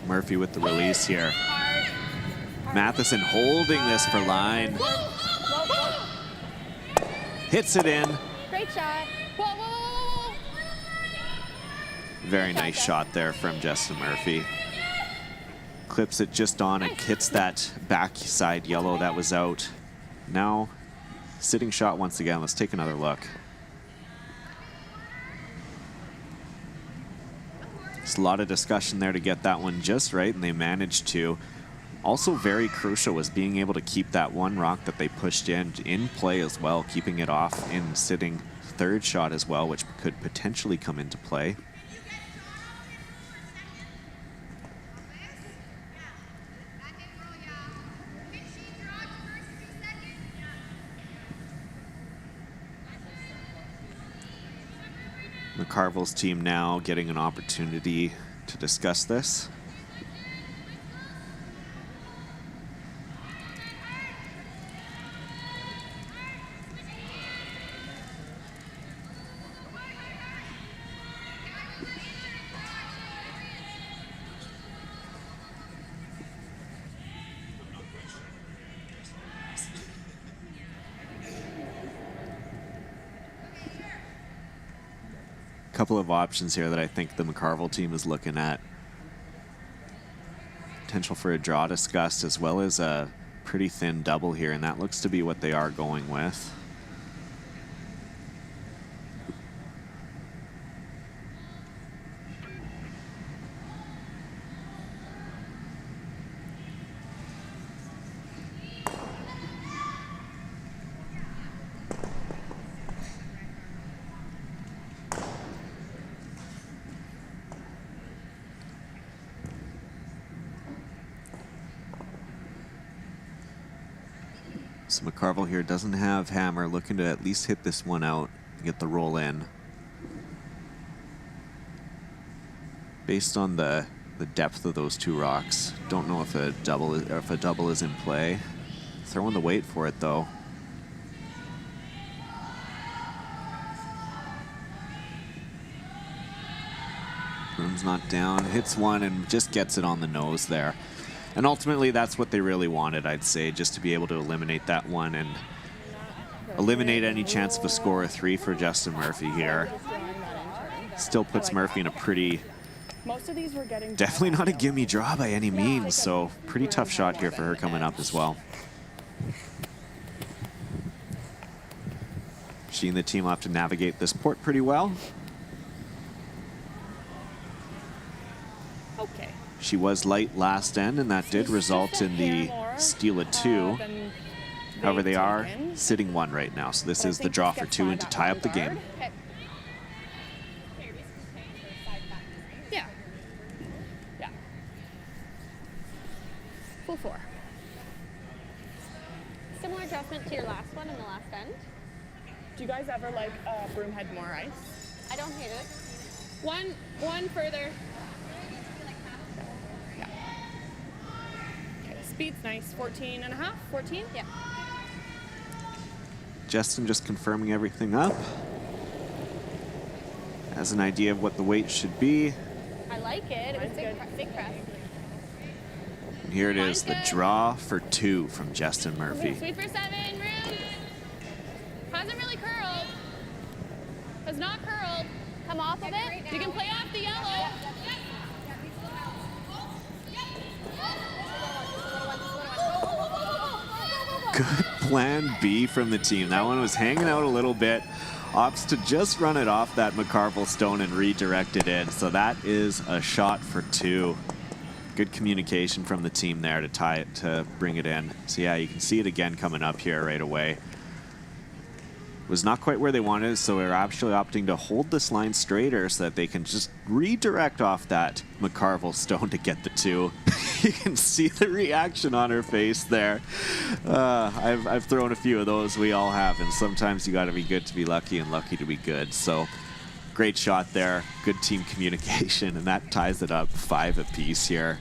Murphy with the release here. Matheson holding this for line. Hits it in. Great shot. Whoa, whoa, whoa, whoa. Very nice shot there from Justin Murphy. Clips it just on and hits that backside yellow that was out. Now, sitting shot once again. Let's take another look. There's a lot of discussion there to get that one just right, and they managed to. Also very crucial was being able to keep that one rock that they pushed in play as well, keeping it off in sitting third shot as well, which could potentially come into play. McCarville's team now getting an opportunity to discuss this. Couple of options here that I think the McCarville team is looking at. Potential for a draw discussed, as well as a pretty thin double here, and that looks to be what they are going with. So McCarville here doesn't have hammer, looking to at least hit this one out and get the roll in. Based on the depth of those two rocks, don't know if a double is in play. Throwing the weight for it though. Broom's not down, hits one and just gets it on the nose there. And ultimately, that's what they really wanted, I'd say, just to be able to eliminate that one and eliminate any chance of a score of 3 for Justin Murphy here. Still puts Murphy in a pretty, definitely not a gimme draw by any means, so pretty tough shot here for her coming up as well. She and the team will have to navigate this port pretty well. Okay. She was light last end, and that did result in the steal of 2. However, they are sitting 1 right now, so this is the draw for 2 and to tie up the game. Yeah. Yeah. Full 4. Similar adjustment to your last one in the last end. Do you guys ever like broom head more ice? I don't hate it. One further. Speed's nice, 14.5, 14? Yeah. Justin just confirming everything up. Has an idea of what the weight should be. I like it. It was big press. Here it is, the draw for 2 from Justin Murphy. Sweep for 7, room. Hasn't really curled. Has not curled. Come off of it. You can play off the yellow. Good plan B from the team. That one was hanging out a little bit. Opts to just run it off that McCarville stone and redirect it in. So that is a shot for 2. Good communication from the team there to tie it, to bring it in. So yeah, you can see it again coming up here right away. Was not quite where they wanted, so we're actually opting to hold this line straighter so that they can just redirect off that McCarville stone to get the 2. You can see the reaction on her face there. I've thrown a few of those, we all have, and sometimes you got to be good to be lucky and lucky to be good. So great shot there, good team communication, and that ties it up 5 apiece here.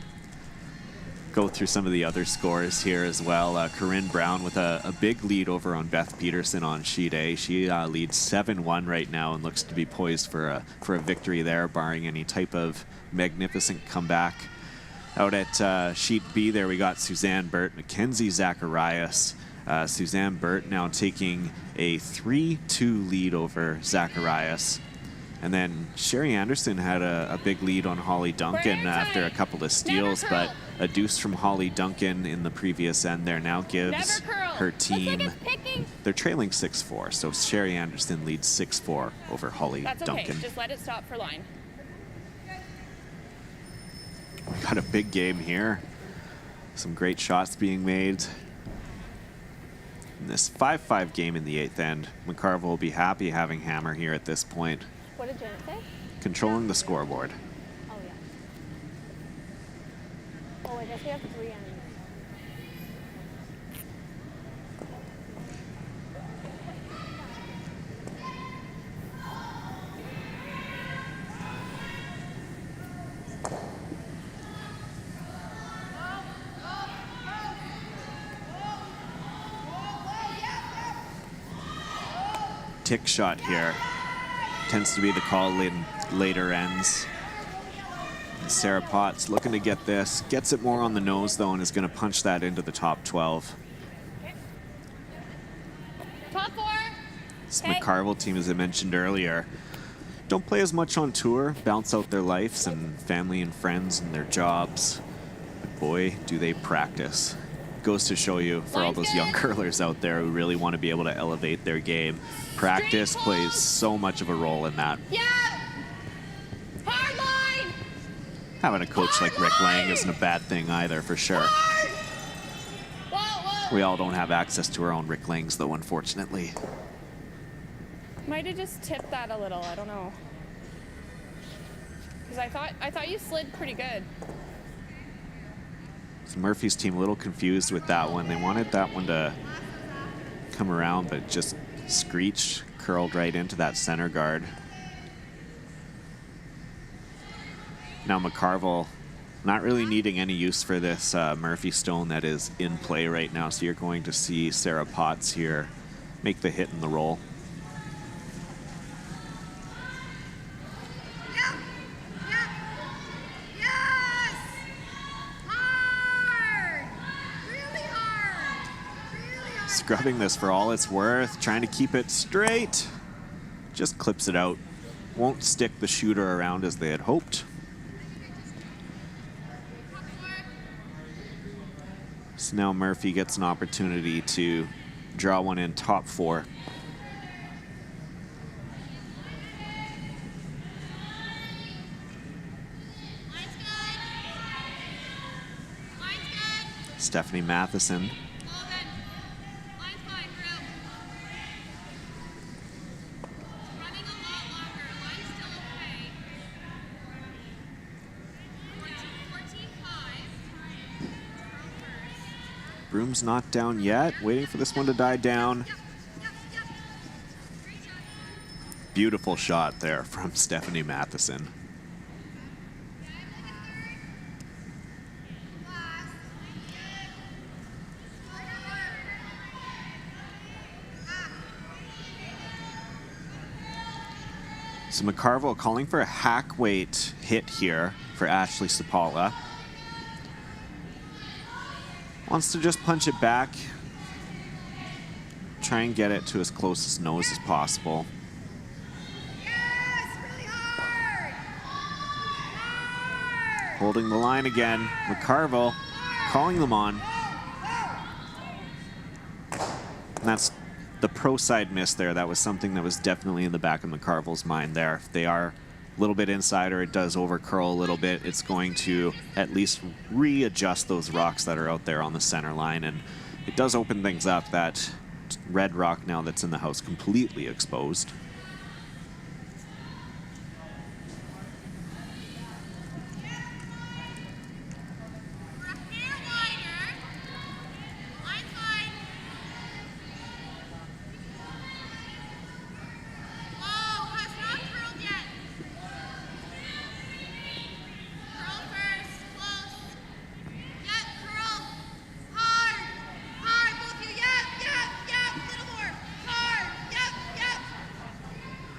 Go through some of the other scores here as well. Corinne Brown with a big lead over on Beth Peterson on sheet A. She leads 7-1 right now and looks to be poised for a victory there, barring any type of magnificent comeback. Out at sheet B there, we got Suzanne Burt, Mackenzie Zacharias. Suzanne Burt now taking a 3-2 lead over Zacharias. And then Sherry Anderson had a big lead on Holly Duncan after a couple of steals, but a deuce from Holly Duncan in the previous end there now gives her team, they're trailing 6-4, so Sherry Anderson leads 6-4 over Holly That's okay. Duncan. Just let it stop for line. We got a big game here. Some great shots being made. In this 5-5 game in the 8th end, McCarville will be happy having Hammer here at this point. What did Janet say? Controlling the scoreboard. Oh, yeah. Oh, I guess we have 3 ends. Tick shot here. Tends to be the call in later ends. And Sarah Potts looking to get this. Gets it more on the nose, though, and is going to punch that into the top 12. Top 4. This McCarville team, as I mentioned earlier, don't play as much on tour, bounce out their lives and family and friends and their jobs. But boy, do they practice. Goes to show you, for all those young curlers out there who really want to be able to elevate their game, practice plays so much of a role in that. Yeah. Hard line. Having a coach like Rick Lang isn't a bad thing either, for sure. Whoa, whoa. We all don't have access to our own Rick Langs, though, unfortunately. Might have just tipped that a little. I don't know. Because I thought you slid pretty good. So Murphy's team a little confused with that one. They wanted that one to come around, but just screeched, curled right into that center guard. Now McCarville not really needing any use for this Murphy stone that is in play right now. So you're going to see Sarah Potts here make the hit and the roll. Scrubbing this for all it's worth, trying to keep it straight. Just clips it out. Won't stick the shooter around as they had hoped. So now Murphy gets an opportunity to draw one in top 4. Stephanie Matheson. Broom's not down yet. Waiting for this one to die down. Beautiful shot there from Stephanie Matheson. So McCarville calling for a hack weight hit here for Ashley Sapala. Wants to just punch it back. Try and get it to as close to his nose as possible. Holding the line again. McCarville calling them on. And that's the pro side miss there. That was something that was definitely in the back of McCarville's mind there. If they are a little bit inside or it does over curl a little bit, it's going to at least readjust those rocks that are out there on the center line. And it does open things up. That red rock now that's in the house completely exposed.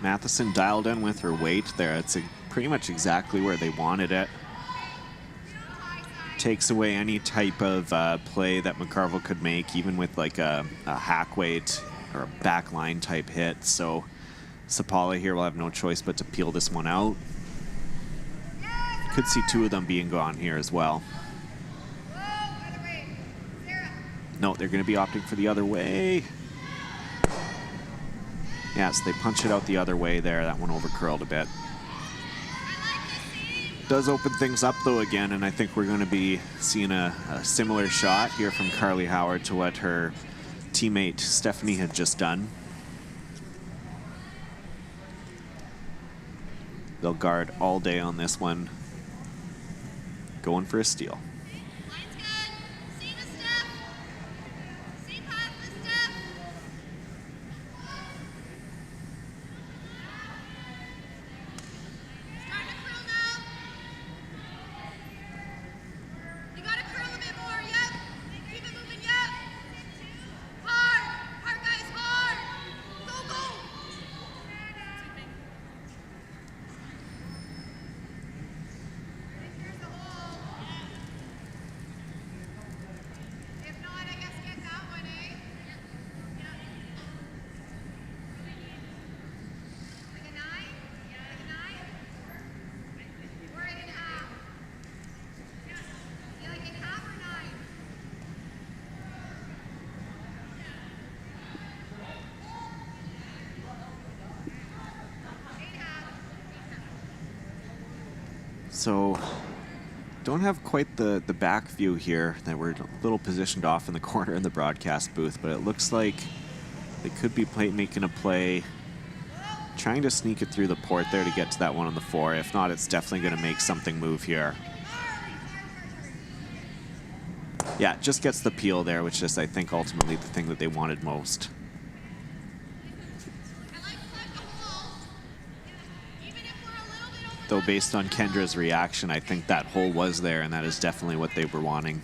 Matheson dialed in with her weight there. It's pretty much exactly where they wanted it. Takes away any type of play that McCarville could make, even with like a hack weight or a backline type hit. So Sapala here will have no choice but to peel this one out. Could see two of them being gone here as well. No, they're going to be opting for the other way. Yeah, so they punch it out the other way there. That one over curled a bit. Does open things up though again, and I think we're going to be seeing a similar shot here from Carly Howard to what her teammate Stephanie had just done. They'll guard all day on this one. Going for a steal. So don't have quite the back view here. That we're a little positioned off in the corner in the broadcast booth, but it looks like they could be making a play, trying to sneak it through the port there to get to that one on the 4. If not, it's definitely going to make something move here. Yeah, just gets the peel there, which is, I think, ultimately the thing that they wanted most. Though based on Kendra's reaction, I think that hole was there, and that is definitely what they were wanting.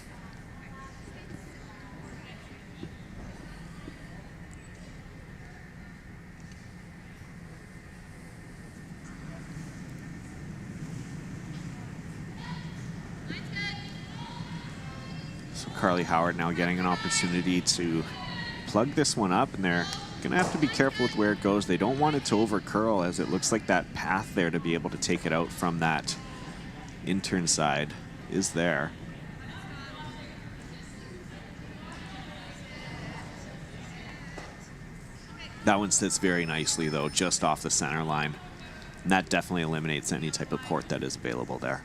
So Carly Howard now getting an opportunity to plug this one up, and they're gonna have to be careful with where it goes. They don't want it to over curl, as it looks like that path there to be able to take it out from that intern side is there. That one sits very nicely though, just off the center line. And that definitely eliminates any type of port that is available there.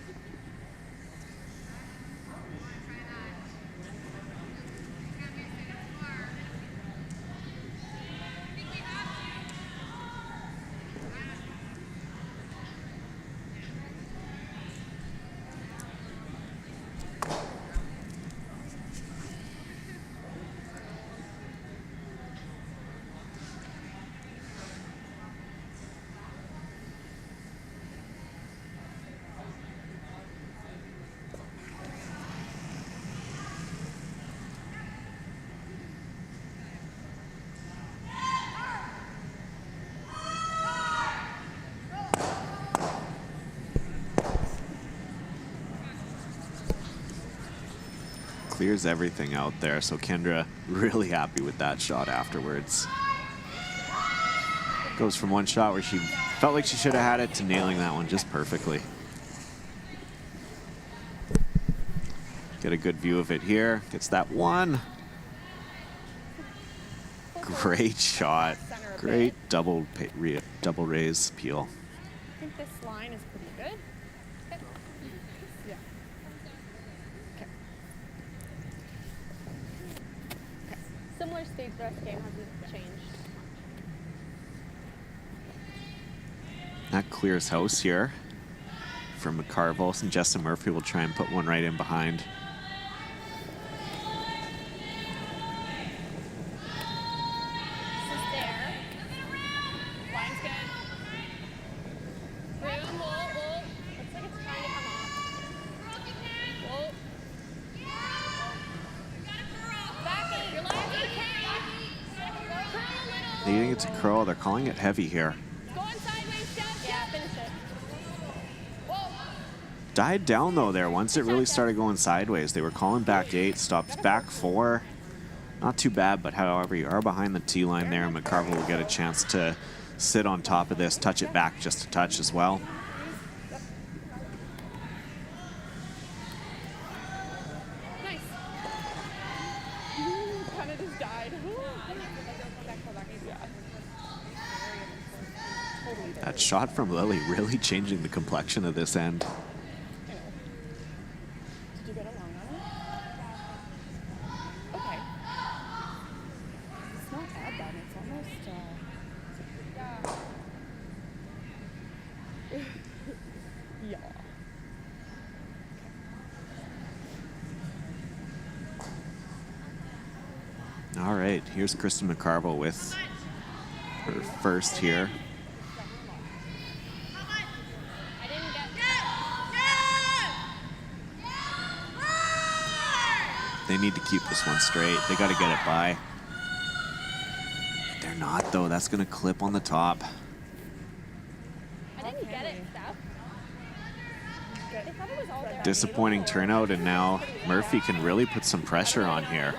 Clears everything out there, so Kendra really happy with that shot afterwards. Goes from one shot where she felt like she should have had it to nailing that one just perfectly. Get a good view of it here. Gets that one. Great shot. Great double raise peel. I think this line is pretty good. Yeah. Okay. Okay. Similar stage rest game hasn't changed. That clears house here for McCarville, and Justin Murphy will try and put one right in behind. Needing it to curl, they're calling it heavy here. Yeah, finish it. Died down though there once it really started going sideways. They were calling back 8, stops back 4. Not too bad, but however, you are behind the tee line there, and McCarville will get a chance to sit on top of this, touch it back just a touch as well. Nice. Kind of just died. That shot from Lily really changing the complexion of this end. Did you get along on it? Okay. It's not bad then. It's almost. Yeah. All right, here's Kristen McCarvel with her first here. They need to keep this one straight. They got to get it by. They're not, though. That's going to clip on the top. I didn't get it, Steph. They thought it was all there. Disappointing turnout, and now Murphy can really put some pressure on here.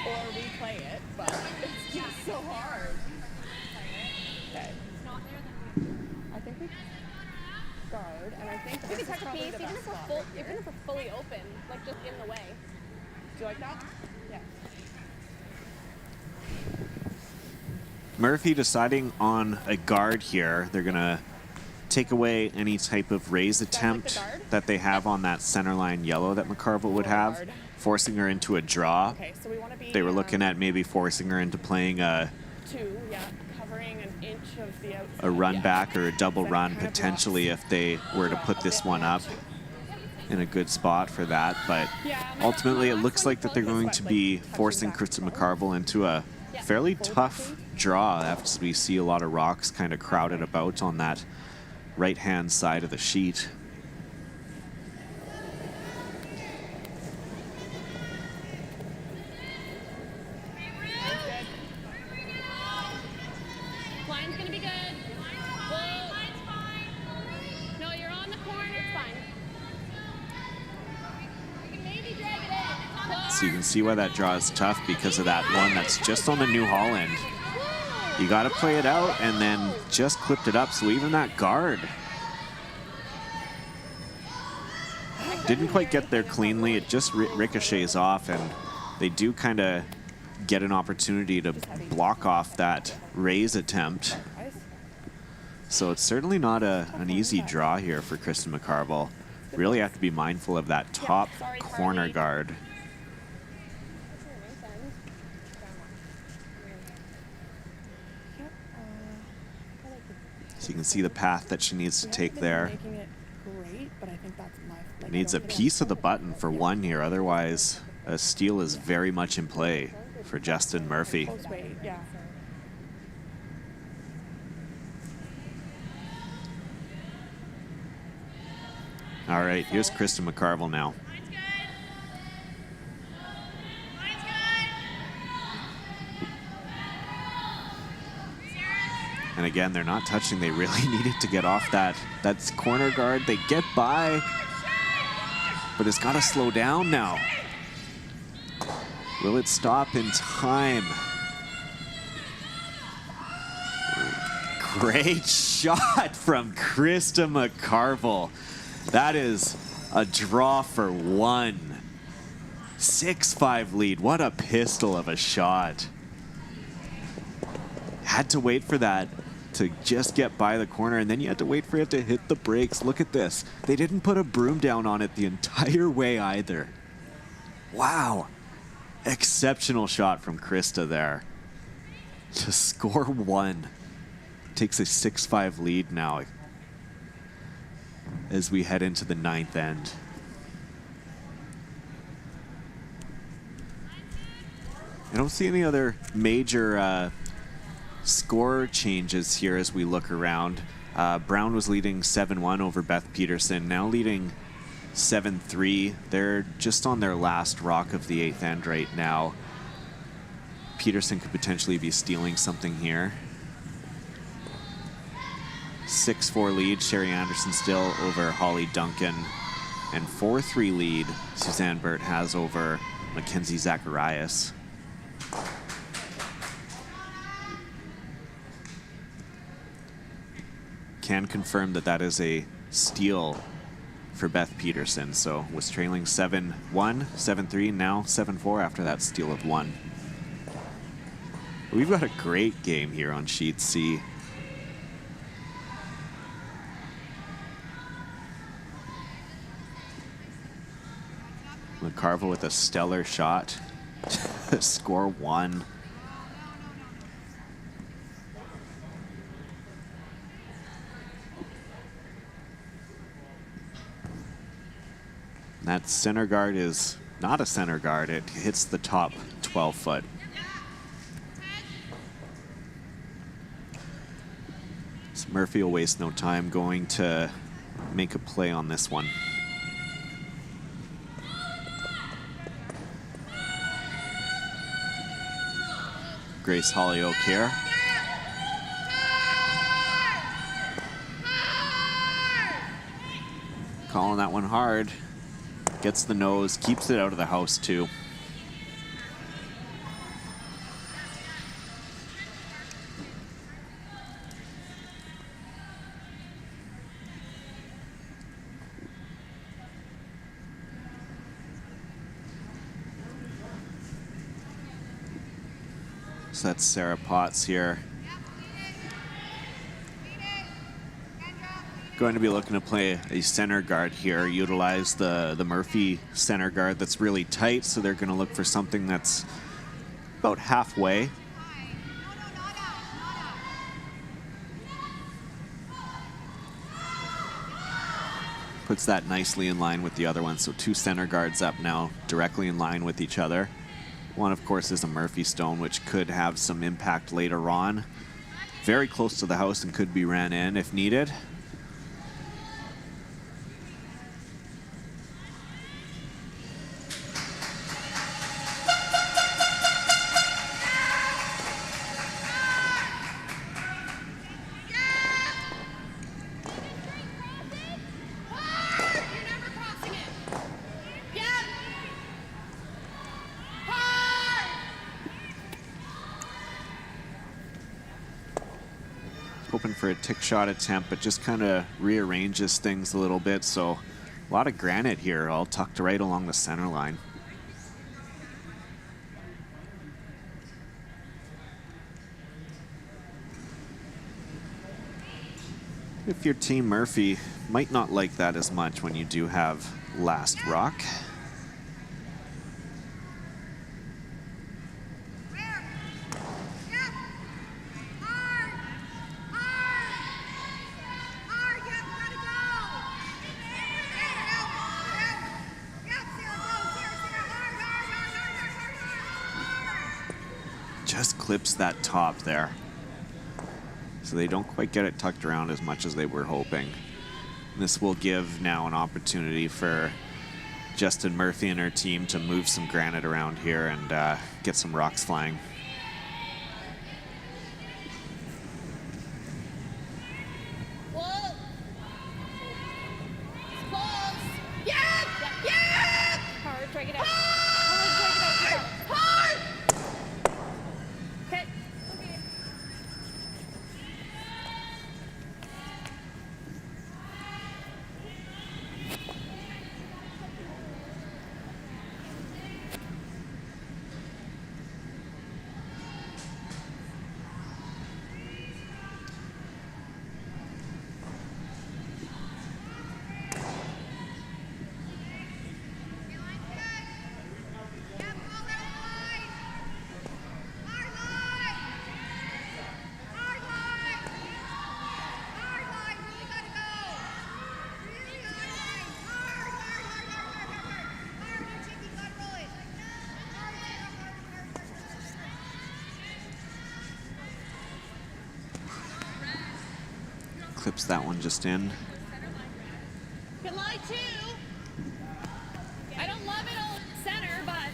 Or replay it, but it's just so hard. Okay. I think we guard, and I think We can touch a piece, even if we're fully open, like just in the way. Do you like that? Yeah. Murphy deciding on a guard here. They're going to take away any type of raise attempt that they have on that center line yellow that McCarville would have, forcing her into a draw. Okay, so we want to be. They were looking at maybe forcing her into playing a 2, yeah, covering an inch of the outside. a run back or a double run potentially if they were to put this one up in a good spot for that. But ultimately, it looks like that they're going to be forcing Kristen McCarville into a fairly tough draw after we see a lot of rocks kind of crowded about on that right-hand side of the sheet. Line's gonna be good. Whoa. No, you're on the corner. It's fine. You can maybe drag it in. So you can see why that draw is tough because of that one that's just on the New Holland. You got to play it out and then just clipped it up. So even that guard didn't quite get there cleanly. It just ricochets off, and they do kind of get an opportunity to block off that raise attempt. So it's certainly not an easy draw here for Kristen McCarville. Really have to be mindful of that top corner guard. So you can see the path that she needs to take there. Needs a piece of the button for one here, otherwise a steal is very much in play for Justin Murphy. All right, here's Kristen McCarvel now. And again, they're not touching. They really needed to get off that. That's corner guard. They get by, but it's got to slow down now. Will it stop in time? Great shot from Kristen McCarvel. That is a draw for one. 6-5 lead. What a pistol of a shot. Had to wait for that to just get by the corner, and then you had to wait for it to hit the brakes. Look at this. They didn't put a broom down on it the entire way either. Wow. Exceptional shot from Krista there. To score one. Takes a 6-5 lead now as we head into the ninth end. I don't see any other major score changes here as we look around. Brown was leading 7-1 over Beth Peterson, now leading 7-3. They're just on their last rock of the eighth end right now. Peterson could potentially be stealing something here. 6-4 lead, Sherry Anderson still over Holly Duncan. And 4-3 lead, Suzanne Burt has over Mackenzie Zacharias. Can confirm that that is a steal for Beth Peterson. So was trailing 7-1, 7-3, now 7-4 after that steal of one. We've got a great game here on Sheet C. McCarville with a stellar shot. Score one. That center guard is not a center guard. It hits the top 12 foot. So Murphy will waste no time going to make a play on this one. Grace Hollyoak here. Calling that one hard. Gets the nose, keeps it out of the house too. So that's Sarah Potts here. Going to be looking to play a center guard here, utilize the Murphy center guard that's really tight, so they're going to look for something that's about halfway. Puts that nicely in line with the other one, so two center guards up now, directly in line with each other. One, of course, is a Murphy stone, which could have some impact later on. Very close to the house and could be ran in if needed. Hoping for a tick shot attempt, but just kind of rearranges things a little bit. So a lot of granite here, all tucked right along the center line. If your team Murphy might not like that as much when you do have last rock. Just clips that top there. So they don't quite get it tucked around as much as they were hoping. This will give now an opportunity for Justin Murphy and her team to move some granite around here and get some rocks flying. Clips that one just in. Can lie too. I don't love it all in the center, but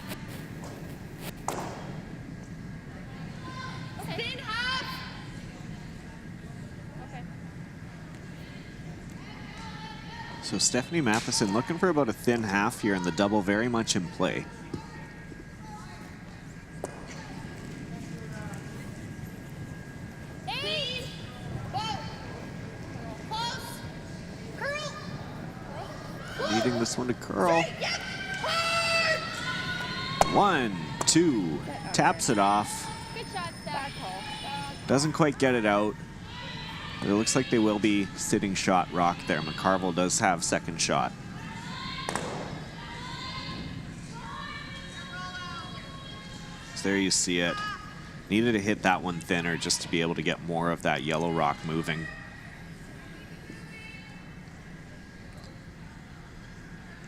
okay. Thin half. Okay. So Stephanie Matheson looking for about a thin half here, and the double very much in play. Leading this one to curl. 1, 2, taps it off. Good shot, Steph. Doesn't quite get it out. But it looks like they will be sitting shot rock there. McCarville does have second shot. So there you see it. Needed to hit that one thinner just to be able to get more of that yellow rock moving.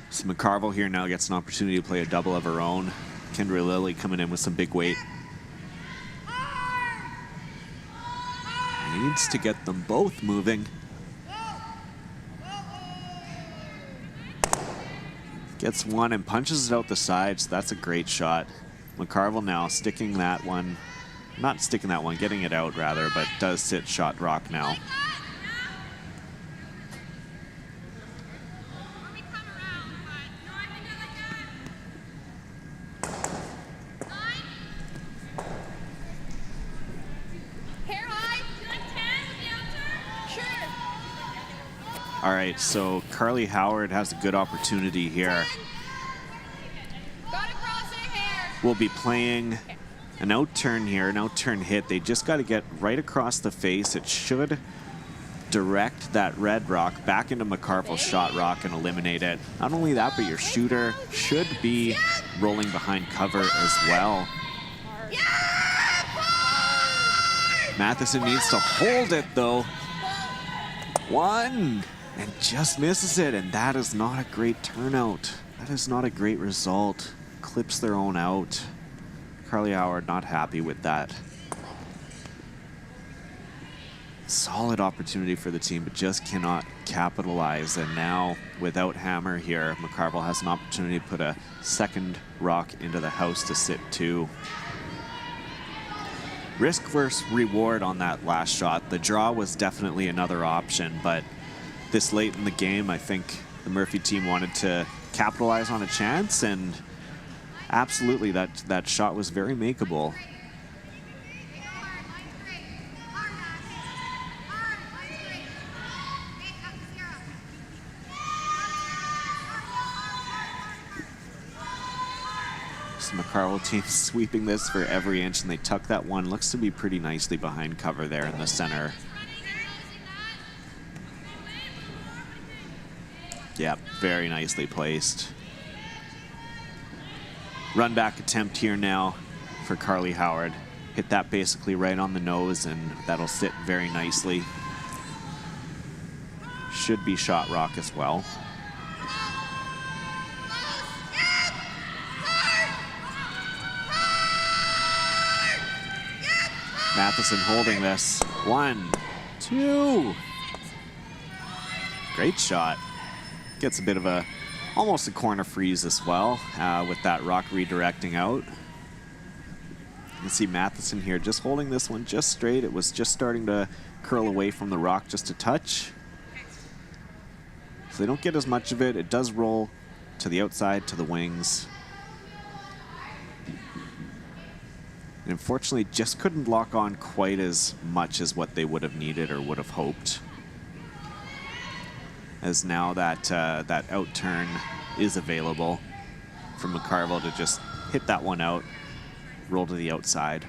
So McCarville here now gets an opportunity to play a double of her own. Kendra Lilly coming in with some big weight. Needs to get them both moving. Gets one and punches it out the side, so that's a great shot. McCarville now sticking that one, not sticking that one, getting it out rather, but does sit shot rock now. All right, so Carly Howard has a good opportunity here. We'll be playing an out-turn here, an out-turn hit. They just got to get right across the face. It should direct that red rock back into McCarville's shot rock and eliminate it. Not only that, but your shooter should be rolling behind cover as well. Matheson needs to hold it, though. One. And just misses it, and that is not a great turnout. That is not a great result. Clips their own out. Carly Howard not happy with that. Solid opportunity for the team, but just cannot capitalize. And now, without Hammer here, McCarville has an opportunity to put a second rock into the house to sit two. Risk versus reward on that last shot. The draw was definitely another option, but this late in the game, I think the Murphy team wanted to capitalize on a chance, and absolutely that shot was very makeable. So McCarville team sweeping this for every inch, and they tuck that one. Looks to be pretty nicely behind cover there in the center. Yep, very nicely placed. Run back attempt here now for Carly Howard. Hit that basically right on the nose, and that'll sit very nicely. Should be shot rock as well. Matheson holding this. 1, 2. Great shot. Gets a bit of almost a corner freeze as well with that rock redirecting out. You can see Matheson here just holding this one just straight. It was just starting to curl away from the rock just a touch. So they don't get as much of it. It does roll to the outside, to the wings. And unfortunately, just couldn't lock on quite as much as what they would have needed or would have hoped. As now that that out turn is available for McCarville to just hit that one out, roll to the outside.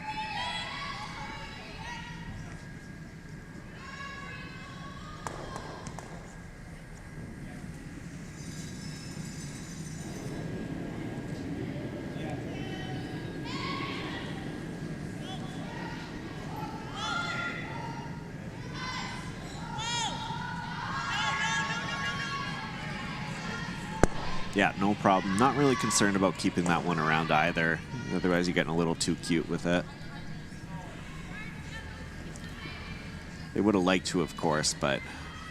Yeah, no problem. Not really concerned about keeping that one around either. Otherwise, you're getting a little too cute with it. They would have liked to, of course, but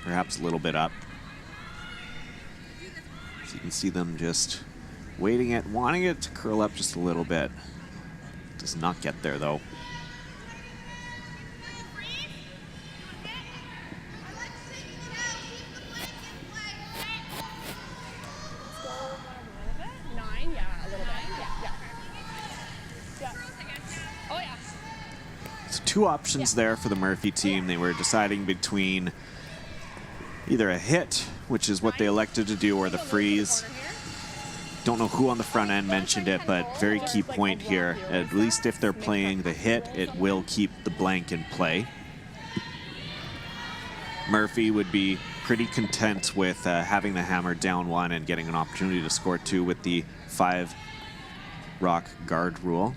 perhaps a little bit up. So you can see them just waiting it, wanting it to curl up just a little bit. Does not get there, though. Two options there for the Murphy team. They were deciding between either a hit, which is what they elected to do, or the freeze. Don't know who on the front end mentioned it, but very key point here. At least if they're playing the hit, it will keep the blank in play. Murphy would be pretty content with having the hammer down one and getting an opportunity to score two with the 5 rock guard rule.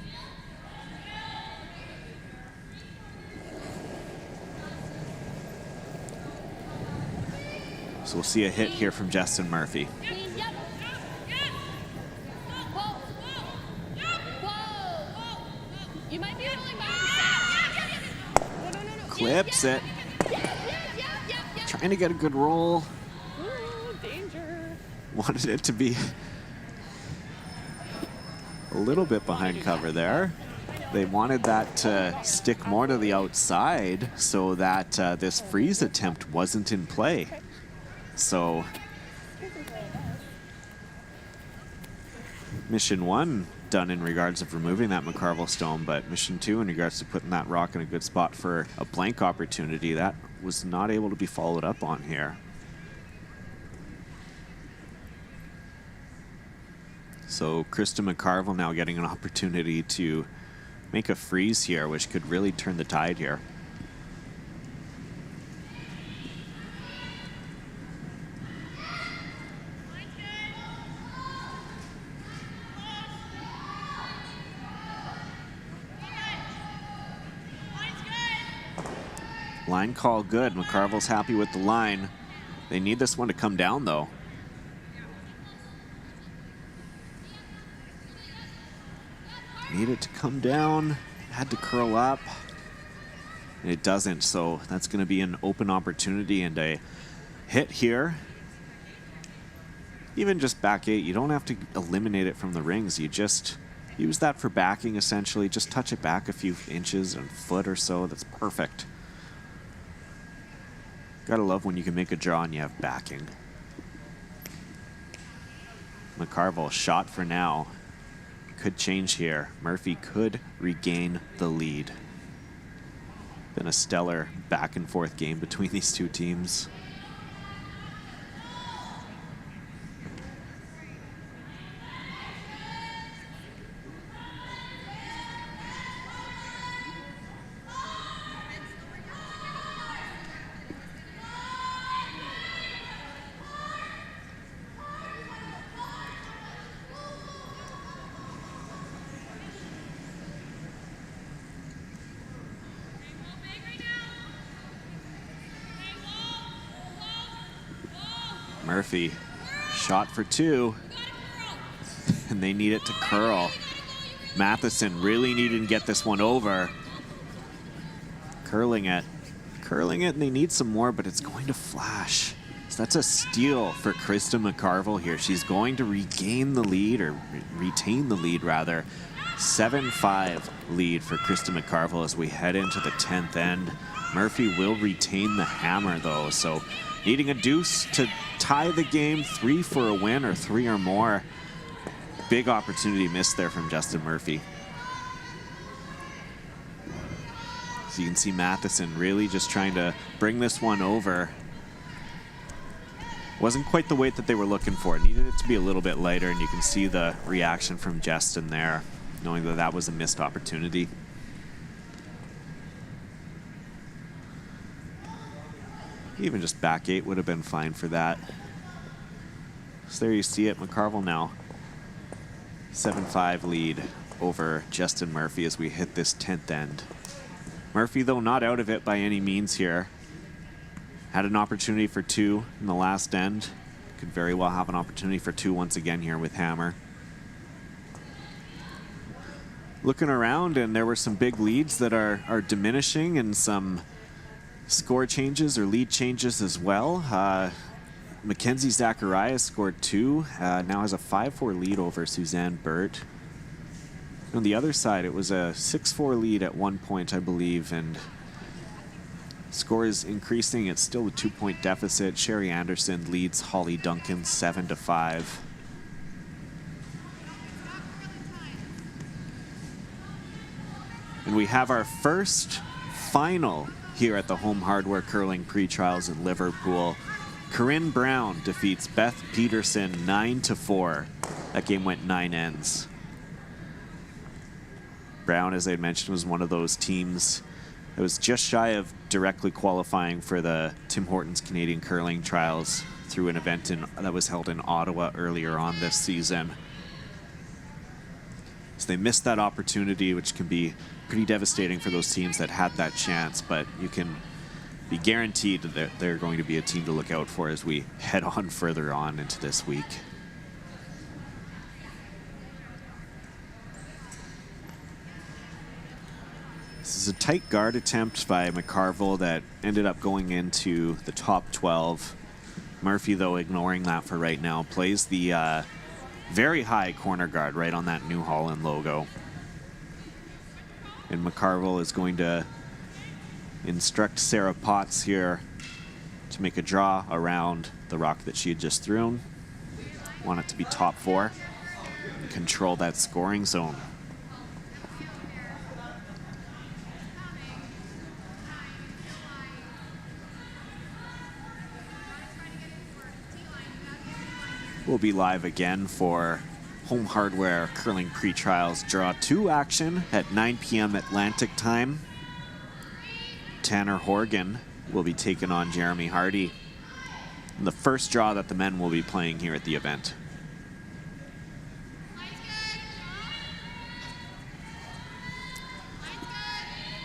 So we'll see a hit here from Justin Murphy. Clips it. Trying to get a good roll. Danger. Wanted it to be a little bit behind cover there. They wanted that to stick more to the outside so that this freeze attempt wasn't in play. So, mission 1 done in regards of removing that McCarville stone, but mission 2 in regards to putting that rock in a good spot for a blank opportunity, that was not able to be followed up on here. So Kristen Mccarvel now getting an opportunity to make a freeze here, which could really turn the tide here. Line call good. McCarville's happy with the line. They need this one to come down, though. Need it to come down. Had to curl up. And it doesn't, so that's going to be an open opportunity and a hit here. Even just back 8, you don't have to eliminate it from the rings. You just use that for backing, essentially. Just touch it back a few inches and foot or so. That's perfect. Gotta love when you can make a draw and you have backing. McCarville shot for now. Could change here. Murphy could regain the lead. Been a stellar back and forth game between these two teams. Murphy, shot for 2, and they need it to curl. Matheson really needing to get this one over. Curling it, and they need some more, but it's going to flash. So that's a steal for Kristen McCarvel here. She's going to regain the lead, or retain the lead rather. 7-5 lead for Kristen McCarvel as we head into the 10th end. Murphy will retain the hammer though, so needing a deuce to tie the game, 3 for a win or 3 or more. Big opportunity missed there from Justin Murphy. So you can see Matheson really just trying to bring this one over. Wasn't quite the weight that they were looking for. Needed it to be a little bit lighter, and you can see the reaction from Justin there, knowing that that was a missed opportunity. Even just back 8 would have been fine for that. So there you see it, McCarville now 7-5 lead over Justin Murphy as we hit this 10th end. Murphy, though, not out of it by any means here. Had an opportunity for 2 in the last end. Could very well have an opportunity for 2 once again here with hammer. Looking around, and there were some big leads that are diminishing, and some score changes or lead changes as well. Mackenzie Zacharias scored 2, now has a 5-4 lead over Suzanne Burt. On the other side, it was a 6-4 lead at one point, I believe, and score is increasing. It's still a 2-point deficit. Sherry Anderson leads Holly Duncan 7-5. And we have our first final here at the Home Hardware Curling Pre-Trials in Liverpool. Corinne Brown defeats Beth Peterson 9-4. That game went 9 ends. Brown, as I had mentioned, was one of those teams that was just shy of directly qualifying for the Tim Hortons Canadian Curling Trials through an event that was held in Ottawa earlier on this season. So they missed that opportunity, which can be pretty devastating for those teams that had that chance, but you can be guaranteed that they're going to be a team to look out for as we head on further on into this week. This is a tight guard attempt by McCarville that ended up going into the top 12. Murphy, though, ignoring that for right now, plays the very high corner guard right on that New Holland logo. And McCarville is going to instruct Sarah Potts here to make a draw around the rock that she had just thrown. Want it to be top 4 and control that scoring zone. We'll be live again for Home Hardware Curling Pre-Trials Draw 2 action at 9 p.m. Atlantic time. Tanner Horgan will be taking on Jeremy Hardy in the first draw that the men will be playing here at the event.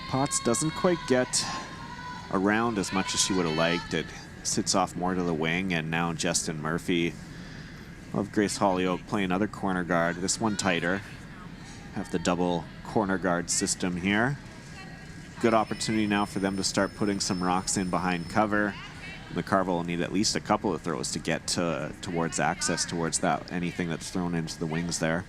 Potts doesn't quite get around as much as she would have liked. It sits off more to the wing, and now Justin Murphy of Grace Hollyoak playing another corner guard. This one tighter. Have the double corner guard system here. Good opportunity now for them to start putting some rocks in behind cover. McCarville will need at least a couple of throws to get towards access towards that anything that's thrown into the wings there.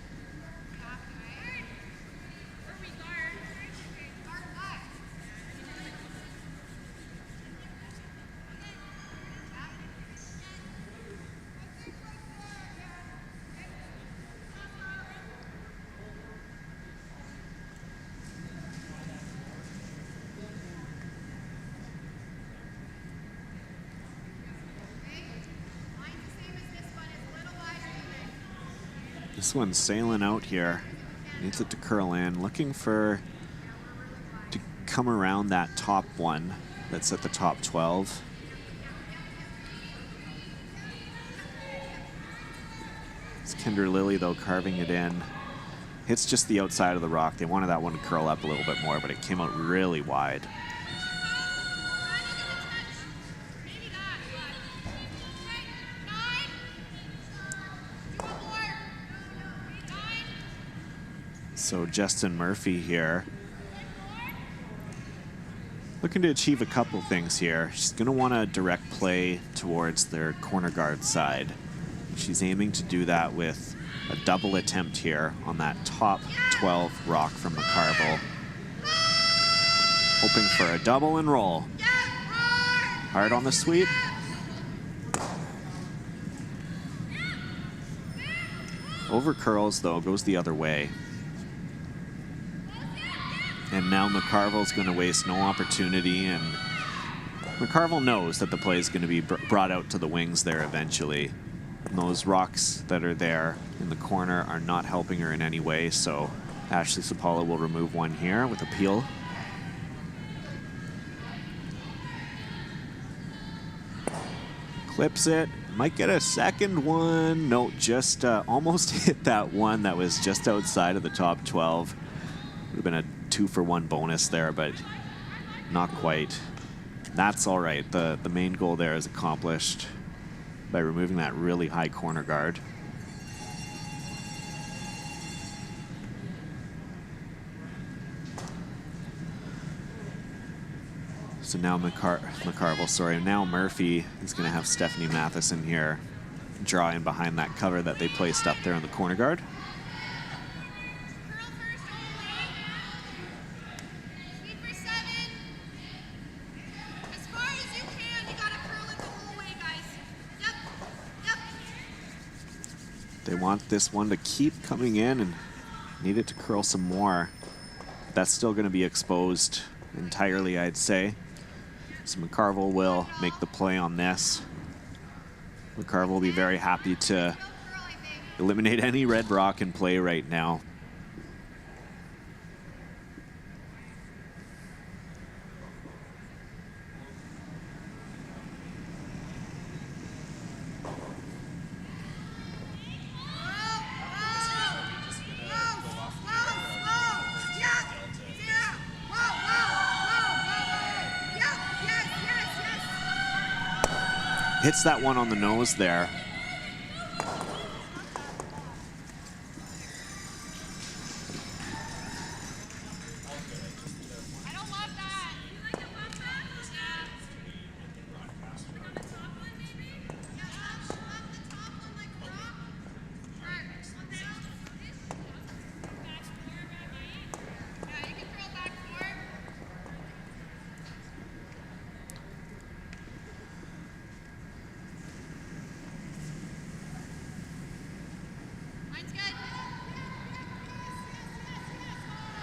This one's sailing out here. Needs it to curl in. Looking to come around that top one that's at the top 12. It's Kendra Lilly, though, carving it in. Hits just the outside of the rock. They wanted that one to curl up a little bit more, but it came out really wide. So Justin Murphy here looking to achieve a couple things here. She's going to want to direct play towards their corner guard side. She's aiming to do that with a double attempt here on that top 12 rock from McCarville. Hoping for a double and roll. Hard on the sweep. Over curls, though, goes the other way. And now McCarville's going to waste no opportunity, and McCarville knows that the play is going to be brought out to the wings there eventually. And those rocks that are there in the corner are not helping her in any way, so Ashley Sapala will remove one here with a peel. Clips it. Might get a second one. No, just almost hit that one that was just outside of the top 12. Would have been a 2-for-1 bonus there, but not quite. That's all right. The main goal there is accomplished by removing that really high corner guard. So now McCarville, sorry, now Murphy is going to have Stephanie Matheson here draw in behind that cover that they placed up there on the corner guard. They want this one to keep coming in and need it to curl some more. That's still going to be exposed entirely, I'd say. So McCarville will make the play on this. McCarville will be very happy to eliminate any red rock in play right now. Hits that one on the nose there.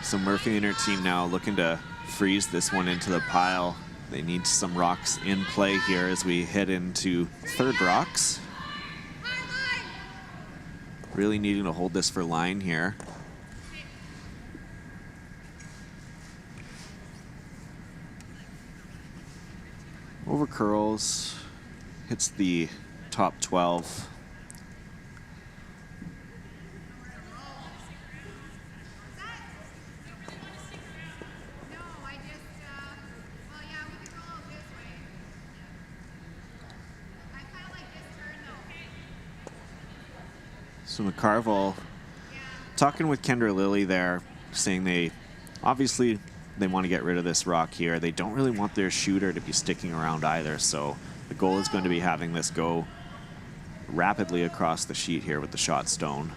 So Murphy and her team now looking to freeze this one into the pile. They need some rocks in play here as we head into third rocks. Really needing to hold this for line here. Over curls, hits the top 12. So McCarville talking with Kendra Lilly there, saying they want to get rid of this rock here. They don't really want their shooter to be sticking around either, so the goal is going to be having this go rapidly across the sheet here with the shot stone.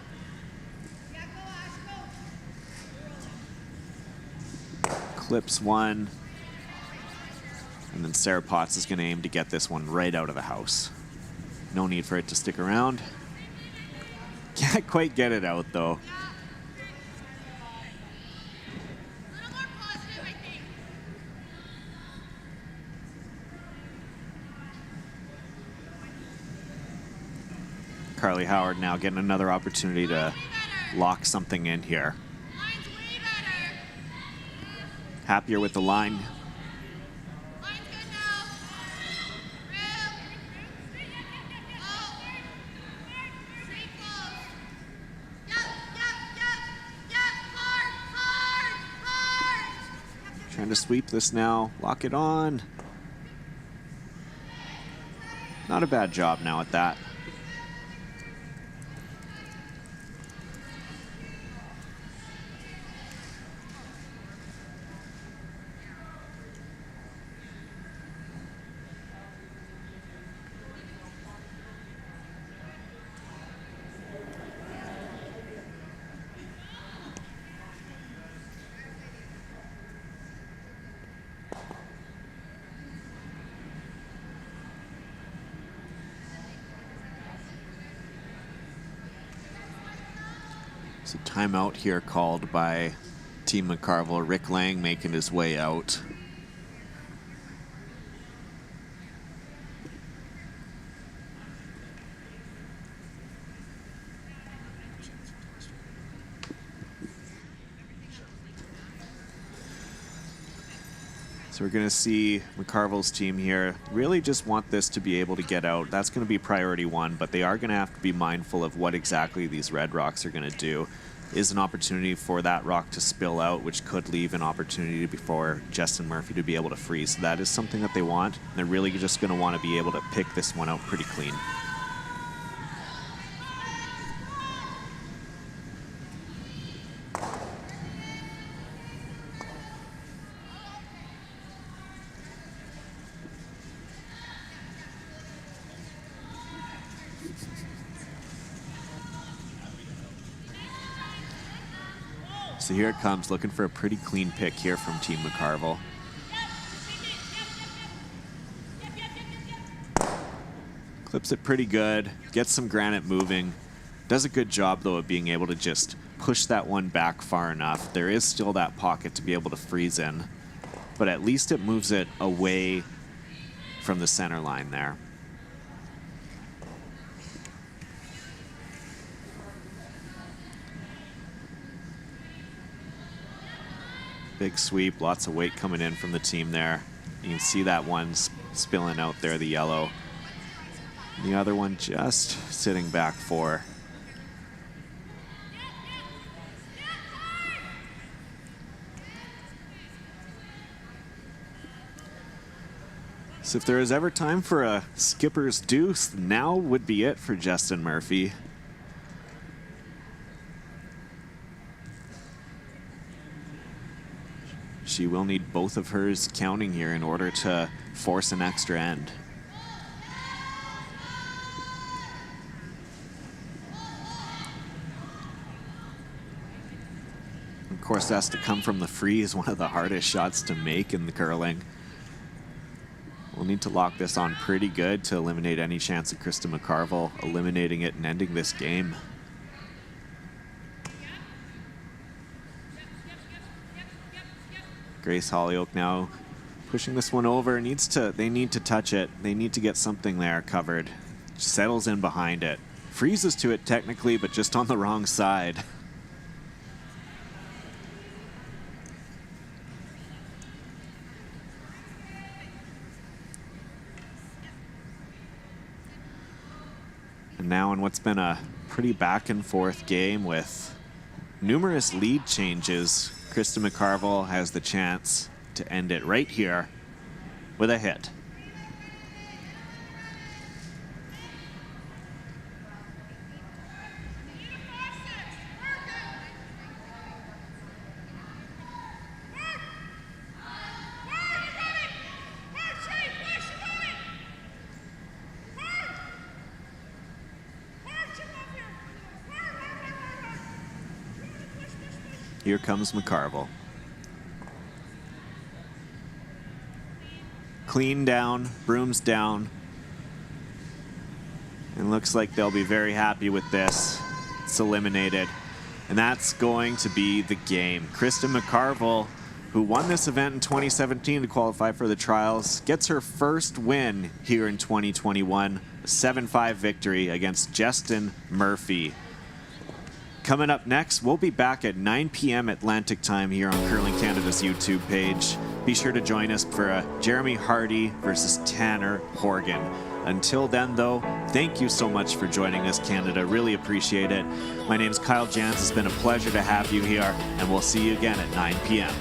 Clips one, and then Sarah Potts is going to aim to get this one right out of the house. No need for it to stick around. Can't quite get it out, though. Carly Howard now getting another opportunity to lock something in here. Happier with the line. Trying to sweep this now. Lock it on. Not a bad job now at that. So timeout here called by Team McCarville. Rick Lang making his way out. So we're going to see McCarville's team here really just want this to be able to get out. That's going to be priority one, but they are going to have to be mindful of what exactly these red rocks are going to do. Is an opportunity for that rock to spill out, which could leave an opportunity for Justin Murphy to be able to freeze. So that is something that they want. They're really just going to want to be able to pick this one out pretty clean. So here it comes, looking for a pretty clean pick here from Team McCarville. Clips it pretty good, gets some granite moving. Does a good job, though, of being able to just push that one back far enough. There is still that pocket to be able to freeze in, but at least it moves it away from the center line there. Big sweep, lots of weight coming in from the team there. You can see that one spilling out there, the yellow. The other one just sitting back 4. So if there is ever time for a skipper's deuce, now would be it for Justin Murphy. She will need both of hers counting here in order to force an extra end. Of course, that's to come from the freeze, one of the hardest shots to make in the curling. We'll need to lock this on pretty good to eliminate any chance of Kristen McCarvel eliminating it and ending this game. Grace Hollyoak now pushing this one over. They need to touch it. They need to get something there covered. Settles in behind it. Freezes to it technically, but just on the wrong side. And now in what's been a pretty back and forth game with numerous lead changes, Kristen McCarville has the chance to end it right here with a hit. Here comes McCarville. Clean down, brooms down. And looks like they'll be very happy with this. It's eliminated. And that's going to be the game. Kristen McCarville, who won this event in 2017 to qualify for the trials, gets her first win here in 2021. A 7-5 victory against Justin Murphy. Coming up next, we'll be back at 9 p.m. Atlantic time here on Curling Canada's YouTube page. Be sure to join us for Jeremy Hardy versus Tanner Horgan. Until then, though, thank you so much for joining us, Canada. Really appreciate it. My name's Kyle Jans. It's been a pleasure to have you here, and we'll see you again at 9 p.m.